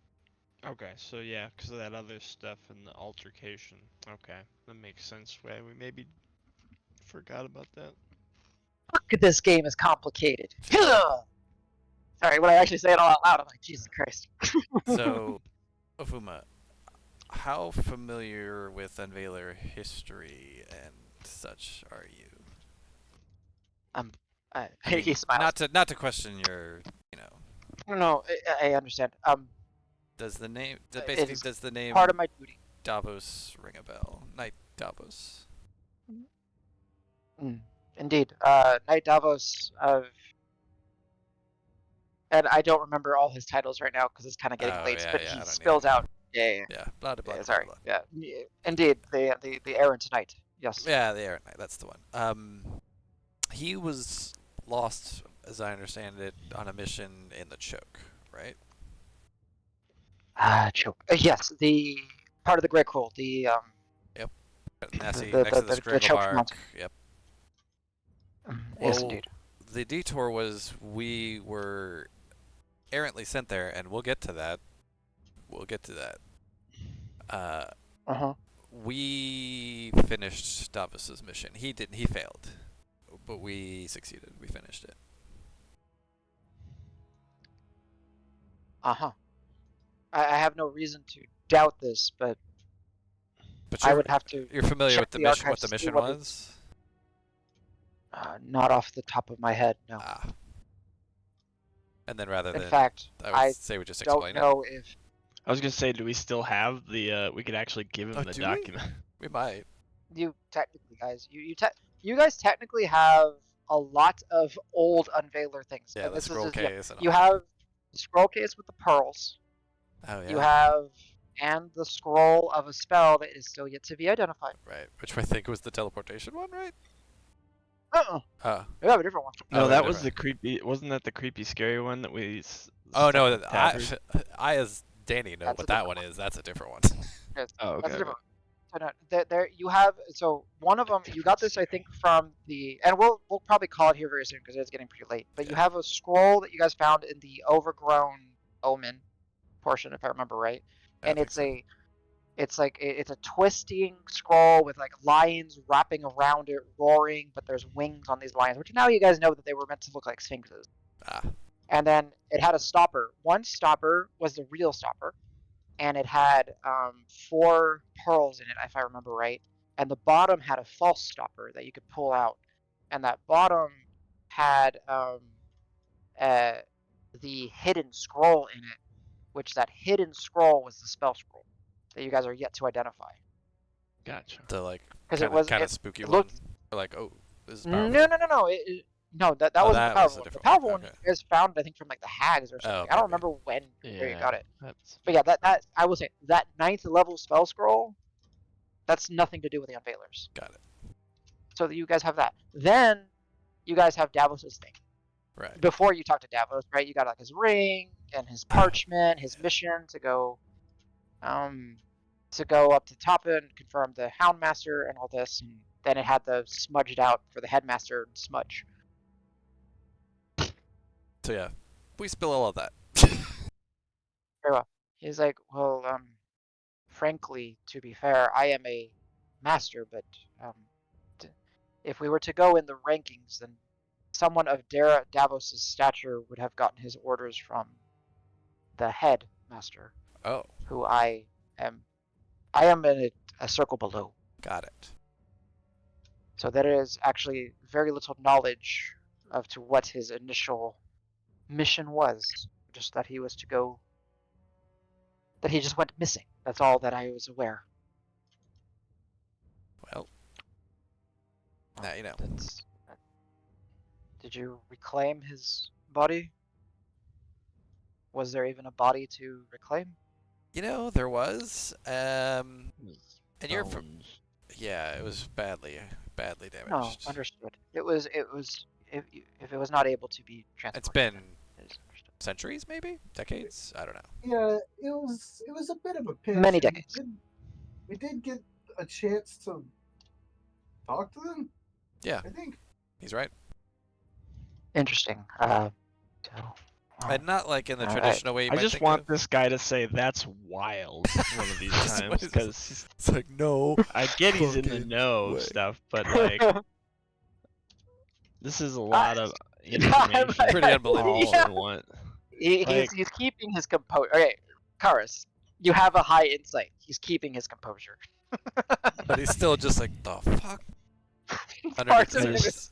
Okay, so yeah, because of that other stuff and the altercation. Okay, that makes sense. Why we maybe forgot about that. Fuck, this game is complicated. Sorry, when I actually say it all out loud, I'm like, Jesus Christ. So, Ofuma, how familiar with Unveiler history and such are you? I mean, He smiles. not to question your, No, I understand. does the name It's does the name part of my duty. Davos ring a bell? Knight Davos. Indeed. Knight Davos and I don't remember all his titles right now because it's kind of getting Oh, late, yeah, but yeah, I he don't spills either. out. Yeah. Yeah, blah blah blah. Yeah, blah, sorry. blah. Yeah. Indeed, the errant knight. Yes. Yeah, the Errant Knight. That's the one. He was lost, as I understand it, on a mission in the Choke, right? Choke. Yes, the part of the Great Crawl. The Nessie, the- next to the- the the Scriggle Choke Bark. Mountain. Yep. Yes, Well, indeed. the detour was we were errantly sent there, and we'll get to that. We finished Davos's mission. He didn't. He failed, but we succeeded. We finished it. I have no reason to doubt this, but But I would have to you're familiar check with the the mission. What archives the to see mission what was? not off the top of my head, no. Ah. And then rather In than, fact, I I would say we just don't explain know if I was gonna say, do we still have the? We could actually give him Oh, the do we? document. We might. you technically, guys, you guys technically have a lot of old Unveiler things. Yeah, and the this is scroll just, case and you all. have the scroll case with the pearls. Oh yeah. You have and the scroll of a spell that is still yet to be identified. Right, which I think was the teleportation one, right? You have a different one. No, Oh, that wait, was never the creepy. Wasn't that the creepy, scary one that we? Oh stuck no, with Tabard? I as Danny know That's what a that different one is. That's a different one. Yes, Oh, okay. that's a different one. So no, there you have. So one of them, you got this, I think, from the, and we'll probably call it here very soon because it's getting pretty late. But you Yeah. have a scroll that you guys found in the overgrown omen portion, if I remember right, I and think it's so. It's like it's a twisting scroll with like lions wrapping around it, roaring, but there's wings on these lions, which now you guys know that they were meant to look like sphinxes. Ah, And then it had a stopper. One stopper was the real stopper, and it had 4 pearls in it, if I remember right. And the bottom had a false stopper that you could pull out, and that bottom had the hidden scroll in it, which that hidden scroll was the spell scroll that you guys are yet to identify. Gotcha. the like Because it kind of spooky it one. looked Or like, oh, this is no powerful. no that Oh, wasn't the that was powerful a one. The different powerful one. one Okay. you guys found I think from like the hags or Oh, something. okay, I don't okay. remember where you Yeah, got it. that's But yeah, that I will say that 9th level spell scroll, that's nothing to do with the Unveilers. Got it. So that you guys have that. Then you guys have Davos's thing. Right. Before you talk to Davos, right? You got like his ring and his parchment, his mission to go up to top and confirm the Houndmaster and all this, and then it had the smudged out for the headmaster smudge. So yeah, we spill all of that. Very well. He's like, well, frankly, to be fair, I am a master, but if we were to go in the rankings, then someone of Davos's stature would have gotten his orders from the headmaster, Oh, who I am. I am in a circle below. got it. So there is actually very little knowledge of to what his initial mission was. Just that he was to go. That he just went missing. That's all that I was aware. Well, now you know. Did you reclaim his body? Was there even a body to reclaim? You know, there was. And you're bones. yeah, it was badly damaged. No, understood. It was if it was not able to be transported. It's been then it is understood. centuries, maybe decades. I don't know. Yeah, it was a bit of a pinch. Many and decades. We did get a chance to talk to them. Yeah, I think. he's right. Interesting. And not like in the traditional way you I might just think want of. this guy to say that's wild one of these That's what times it is. because It's like no. I get he's in the fucking know way. stuff, but like this is a lot of I'm information. Pretty unbelievable. all Yeah. at once. He's keeping his composure. Okay, Karis, you have a high insight. He's keeping his composure. But he's still just like the fuck. Parts Underneath of the it Just- surface.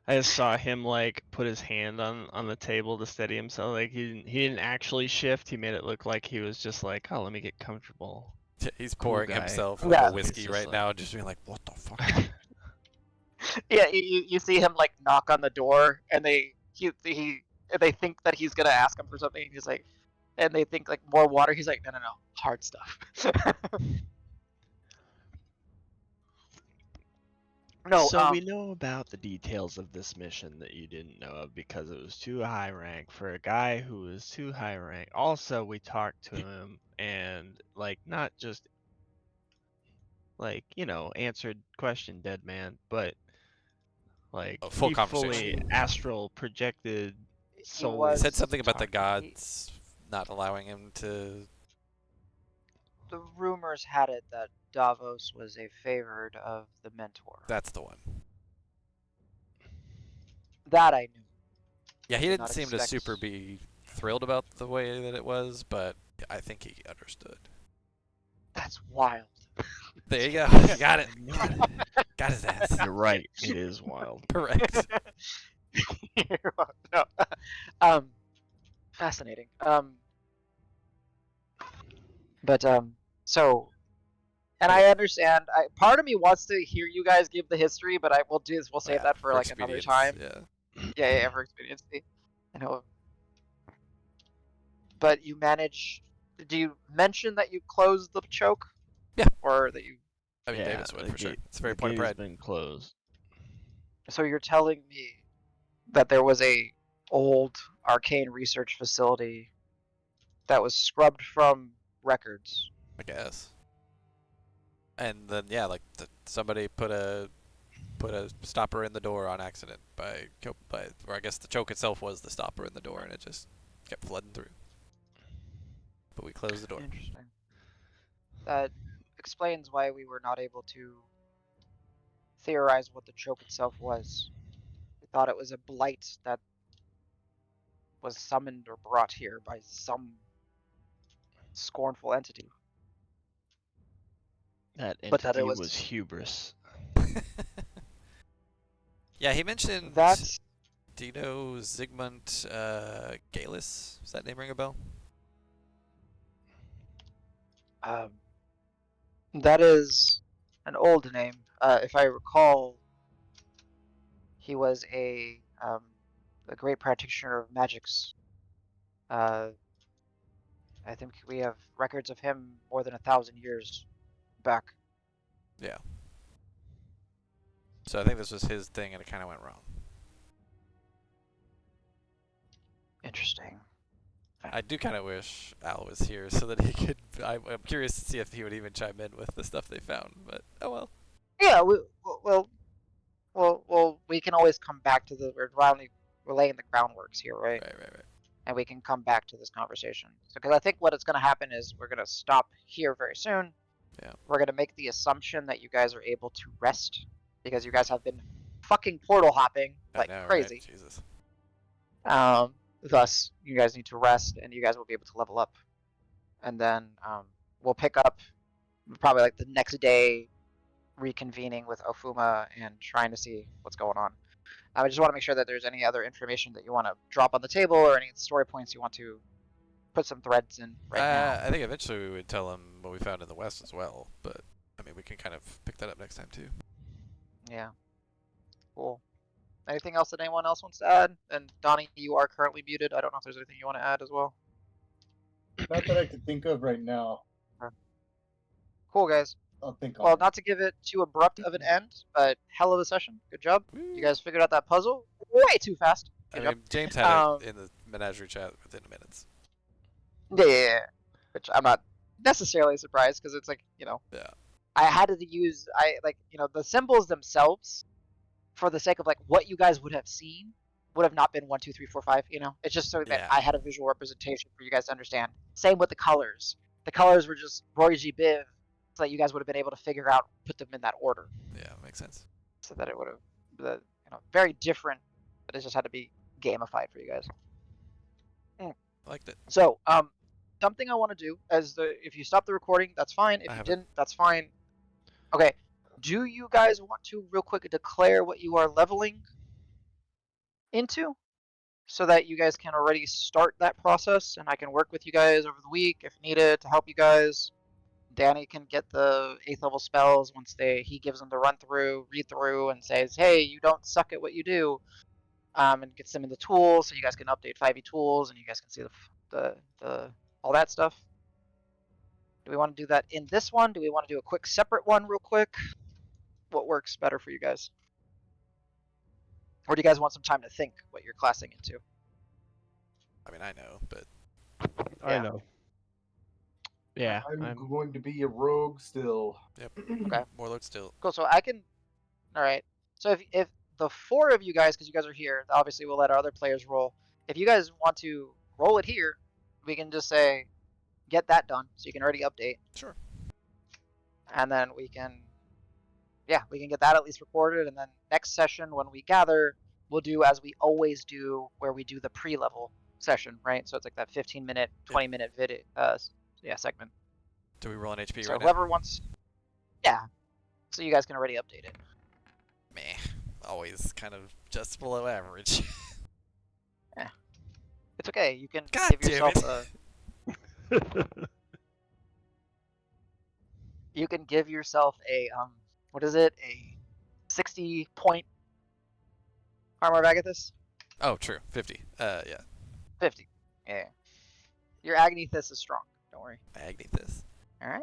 I just saw him like put his hand on the table to steady himself. Like he didn't actually shift. He made it look like he was just like, oh, let me get comfortable. He's Cool pouring guy. himself Yeah. a whiskey He's right just now and just being like, what the fuck? Yeah, you see him like knock on the door, and they think that he's gonna ask him for something. And he's like, and they think like more water. He's like, no, hard stuff. No, So we know about the details of this mission that you didn't know of because it was too high rank for a guy who was too high rank. Also, we talked to him and like not just like, answered question dead man, but like A full he conversation. fully astral projected he soul. He was said something about the talking. gods not allowing him to. The rumors had it that Davos was a favored of the mentor. That's the one. That I knew. Yeah, he Did didn't not seem to expect- super be thrilled about the way that it was, but I think he understood. That's wild. There you go. You got it. Got his ass. You're right. It is wild. Correct. No. Fascinating. But so, and I understand. Part of me wants to hear you guys give the history, but we'll save Yeah, that for like another expedience, time. Yeah. Yeah, for expediency. I know. But you manage. Do you mention that you closed the choke? Yeah. Or that you? I mean, Yeah, Davis would the for sure. gate- It's a very the point of gate has pride. been closed. So you're telling me that there was a old arcane research facility that was scrubbed from records. I guess. And then yeah, like somebody put a stopper in the door on accident or I guess the choke itself was the stopper in the door and it just kept flooding through. But we closed the door. Interesting. That explains why we were not able to theorize what the choke itself was. We thought it was a blight that was summoned or brought here by some scornful entity. That But that it entity was- was hubris. Yeah, he mentioned. That's Do you know Zygmunt Galus? Does that name ring a bell? that is an old name. If I recall, he was a great practitioner of magics. I think we have records of him more than 1,000 years back. Yeah. So I think this was his thing, and it kind of went wrong. Interesting. I do kind of wish Al was here so that he could. I'm curious to see if he would even chime in with the stuff they found, but oh well. Yeah, we can always come back to we're laying the groundworks here, right? Right. And we can come back to this conversation. So, because I think what is going to happen is we're going to stop here very soon. Yeah. We're going to make the assumption that you guys are able to rest because you guys have been fucking portal hopping like I know, crazy. Right? Jesus. Thus, you guys need to rest, and you guys will be able to level up. And then we'll pick up probably like the next day, reconvening with Ofuma and trying to see what's going on. I just want to make sure that there's any other information that you want to drop on the table or any story points you want to put some threads in right now. I think eventually we would tell him what we found in the West as well, but I mean we can kind of pick that up next time too. Yeah. Cool. Anything else that anyone else wants to add? And Donnie, you are currently muted. I don't know if there's anything you want to add as well. Not that I can think of right now. Cool, guys. I'll think on Well, it. not to give it too abrupt of an end, but hell of a session. Good job. You guys figured out that puzzle way too fast. I Good mean, job. James had it in the Menagerie chat within minutes. Yeah. Which I'm not necessarily surprised because it's like, Yeah. I had to use the symbols themselves for the sake of like what you guys would have seen would have not been 1, 2, 3, 4, 5. It's just so that Yeah. I had a visual representation for you guys to understand. Same with the colors. The colors were just Roy G. Biv, so that you guys would have been able to figure out, put them in that order, Yeah, makes sense. so that it would have, very different, but it just had to be gamified for you guys. Liked it. So, something I want to do if you stop the recording, that's fine. If I you haven't. didn't, that's fine. Okay. Do you guys want to real quick declare what you are leveling into, so that you guys can already start that process, and I can work with you guys over the week if needed to help you guys. Danny can get the 8th level spells once he gives them the read through, and says, hey, you don't suck at what you do, and gets them in the tools so you guys can update 5e tools and you guys can see the all that stuff. Do we want to do that in this one? Do we want to do a quick separate one real quick? What works better for you guys? Or do you guys want some time to think what you're classing into? I mean, I know, but I Yeah. know. Yeah, I'm going to be a rogue still. Okay. Warlord still. Cool. So I can. All right. So if the 4 of you guys, because you guys are here, obviously we'll let our other players roll. If you guys want to roll it here, we can just say, get that done, so you can already update, Sure. and then we can get that at least recorded, and then next session when we gather, we'll do as we always do, where we do the pre-level session, right? So it's like that 15-minute, 20-minute video, segment. Do we roll an HP So right whoever wants, so you guys can already update it. now? Meh. Always kind of just below average. It's okay. You can God give damn yourself it. you can give yourself a what is it? A 60-point armor of Agathis? Oh, true. 50. Yeah. 50. Yeah. Your Agnethus is strong. Don't worry. Agnethus. All right.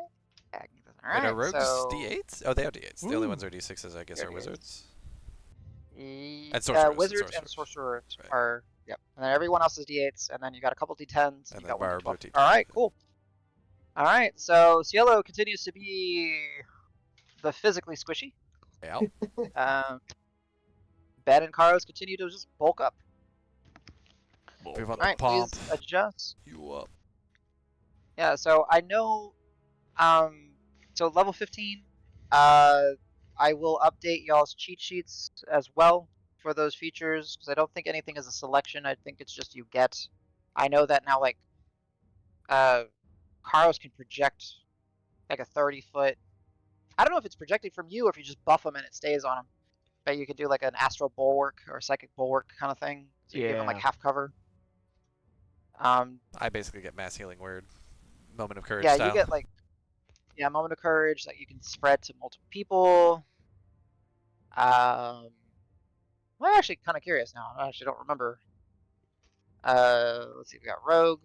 Agnethus. All Wait, right. are rogues so D8s? Oh, they are D8s. The only Ooh. ones are D6s, I guess, They're are D8s. wizards. And sorcerers, wizards and sorcerers. sorcerers Right. are yep. And then everyone else is D8s, and then you got a couple D10s, and And you then got 1 barbed D12. are D12s, All right, yeah. cool. All right, so Cielo continues to be the physically squishy. Yeah. Ben and Carlos continue to just bulk up. We want All the right, pomp. please adjust. You up. Yeah, so I know So level 15, I will update y'all's cheat sheets as well for those features because I don't think anything is a selection. I think it's just you get. I know that now, like, Karos can project like a 30-foot. I don't know if it's projected from you or if you just buff them and it stays on them. But you could do like an astral bulwark or a psychic bulwark kind of thing. So you give them like Yeah. half cover. I basically get mass healing word, moment of courage Yeah, style. you get like moment of courage that you can spread to multiple people. I'm actually kind of curious now. I actually don't remember. Let's see. We got Rogue.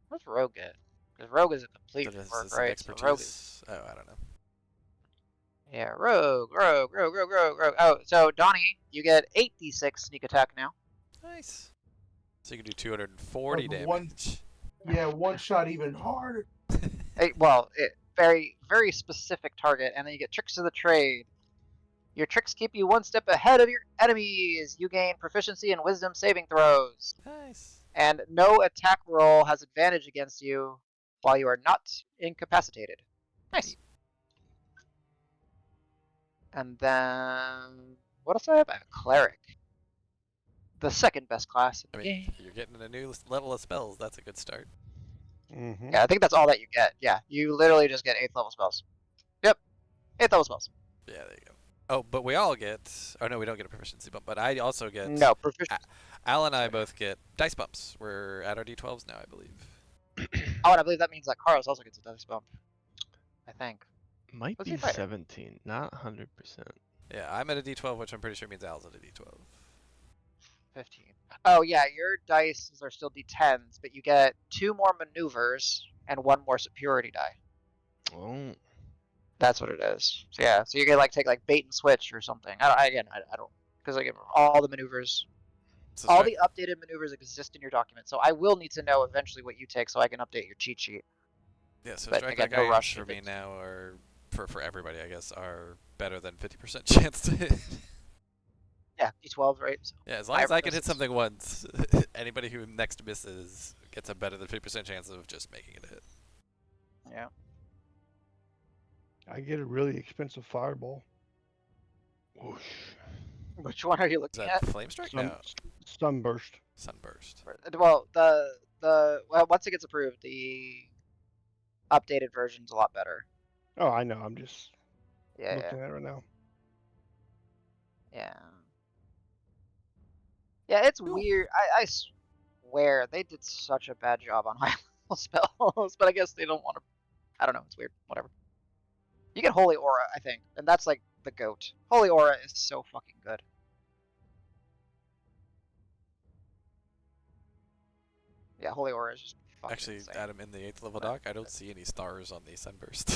What's Rogue get? Because Rogue is a complete That is work, this right? So Rogue is expertise. Oh, I don't know. Rogue. Oh, so Donnie, you get 8d6 sneak attack now. Nice. So you can do 240 Like one- damage. Yeah, one shot even harder. Very very specific target, and then you get tricks of the trade. Your tricks keep you one step ahead of your enemies. You gain proficiency in wisdom saving throws. Nice. And no attack roll has advantage against you while you are not incapacitated. Nice. And then what else do I have? I have a cleric. The second best class in I the mean, game. you're getting a new level of spells. That's a good start. Mm-hmm. Yeah, I think that's all that you get. Yeah, you literally just get 8th level spells. Yep, 8th level spells. Yeah, there you go. Oh, but we all get. Oh no, we don't get a proficiency bump. But I also get. No, proficiency. Al and I both get dice bumps. We're at our D12s now, I believe. Oh, and I believe that means that Carlos also gets a dice bump. I think. Might What's be he fighting? 17, not 100%. Yeah, I'm at a D12, which I'm pretty sure means Al's at a D12. 15. Oh yeah, your dice are still D10s, but you get 2 more maneuvers and 1 more superiority die. Oh, That's what it is. So yeah, so you can like take like bait and switch or something. I don't because like all the maneuvers, So all start- the updated maneuvers exist in your document. So I will need to know eventually what you take so I can update your cheat sheet. Yeah, so But strike again, that no guidance rush for if me it's- now, or for everybody, I guess, are better than 50% chance to hit. Yeah, D12, right? So Yeah, as long as I can hit misses. something once, anybody who next misses gets a better than 50% chance of just making it a hit. Yeah. I get a really expensive fireball. whoosh. Which one are you Is looking that at? flame strike? Sun, No, sunburst. sunburst. Well, well, once it gets approved, the updated version's a lot better. Oh, I know. I'm just Yeah, looking at it right now. yeah. Yeah, it's weird. I swear they did such a bad job on high level spells, but I guess they don't want to. I don't know. It's weird. Whatever. You get Holy Aura, I think, and that's like the goat. Holy Aura is so fucking good. Yeah, Holy Aura is just fucking Actually, insane. Adam, in the 8th level But- doc, I don't see any stars on the sunburst.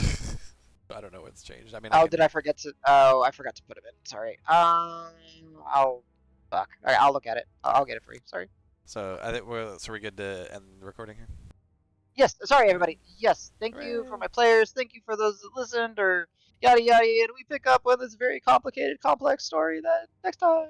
I don't know what's changed. I mean, Oh, did I forget to? Oh, I forgot to put them in. Sorry. I'll. Fuck. All right, I'll look at it. I'll get it for you. Sorry. So I think we're good to end the recording here. Yes. Sorry, everybody. Yes. Thank you for Hooray. my players. Thank you for those that listened, or yada yada. And we pick up on this very complicated, complex story that next time.